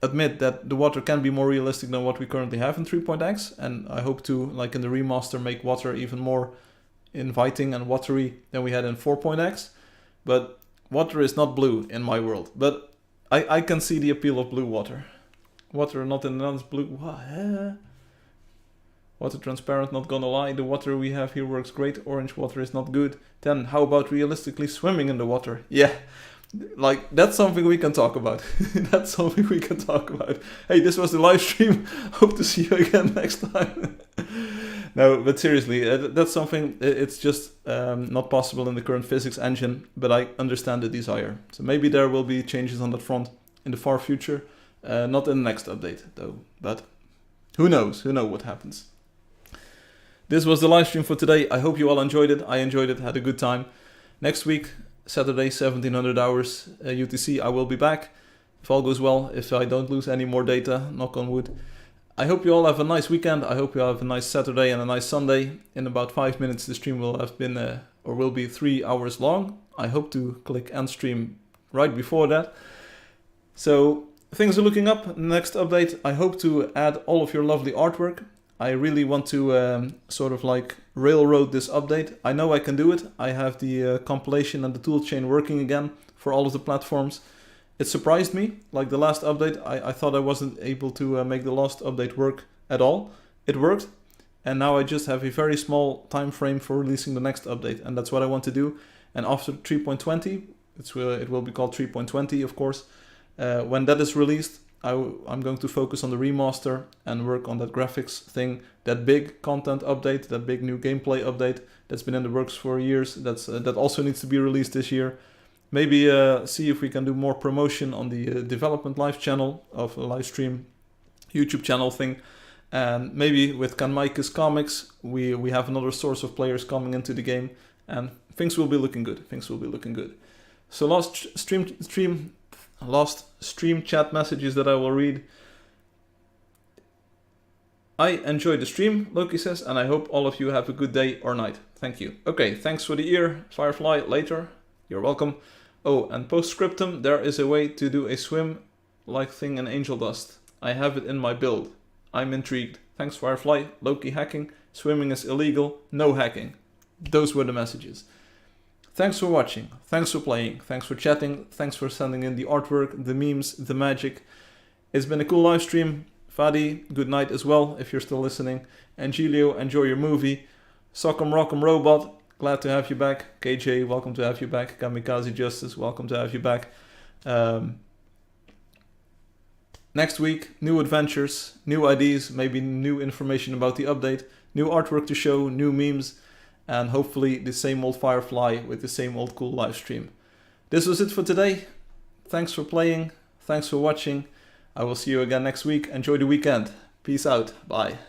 admit that the water can be more realistic than what we currently have in 3.x, and I hope to, like in the remaster, make water even more inviting and watery than we had in 4.x. But water is not blue in my world. But I can see the appeal of blue water. Water not in the Netherlands, blue. What? Water transparent, not gonna lie. The water we have here works great. Orange water is not good. Then how about realistically swimming in the water? Yeah, like that's something we can talk about. That's something we can talk about. Hey, this was the live stream. Hope to see you again next time. No, but seriously, that's something, it's just not possible in the current physics engine, but I understand the desire. So maybe there will be changes on that front in the far future. Not in the next update, though, but who knows? Who knows what happens? This was the live stream for today. I hope you all enjoyed it. I enjoyed it, had a good time. Next week, Saturday, 1700 hours UTC, I will be back. If all goes well, if I don't lose any more data, knock on wood. I hope you all have a nice weekend. I hope you have a nice Saturday and a nice Sunday. In about 5 minutes, the stream will have been, or will be 3 hours long. I hope to click end stream right before that. So things are looking up. Next update, I hope to add all of your lovely artwork. I really want to sort of like railroad this update. I know I can do it. I have the compilation and the toolchain working again for all of the platforms. It surprised me, like the last update. I thought I wasn't able to make the last update work at all. It worked, and now I just have a very small time frame for releasing the next update, and that's what I want to do. And after 3.20, it will be called 3.20, of course. When that is released, I'm going to focus on the remaster and work on that graphics thing, that big content update, that big new gameplay update that's been in the works for years. That also needs to be released this year. Maybe see if we can do more promotion on the development live channel of a live stream YouTube channel thing. And maybe with Kanmaikis Comics, we have another source of players coming into the game, and things will be looking good. Things will be looking good. So last stream chat messages that I will read. I enjoyed the stream, Loki says, and I hope all of you have a good day or night. Thank you. Okay, thanks for the ear, Firefly. Later. You're welcome. Oh, and postscriptum, there is a way to do a swim-like thing in Angeldust. I have it in my build. I'm intrigued. Thanks, Firefly. Loki hacking. Swimming is illegal. No hacking. Those were the messages. Thanks for watching. Thanks for playing. Thanks for chatting. Thanks for sending in the artwork, the memes, the magic. It's been a cool live stream. Fadi, good night as well, if you're still listening. Angilio, enjoy your movie. Sock'em Rock'em Robot, glad to have you back. KJ, welcome to have you back. Kamikaze Justice, welcome to have you back. Next week, new adventures, new ideas, maybe new information about the update, new artwork to show, new memes, and hopefully the same old Firefly with the same old cool live stream. This was it for today. Thanks for playing. Thanks for watching. I will see you again next week. Enjoy the weekend. Peace out. Bye.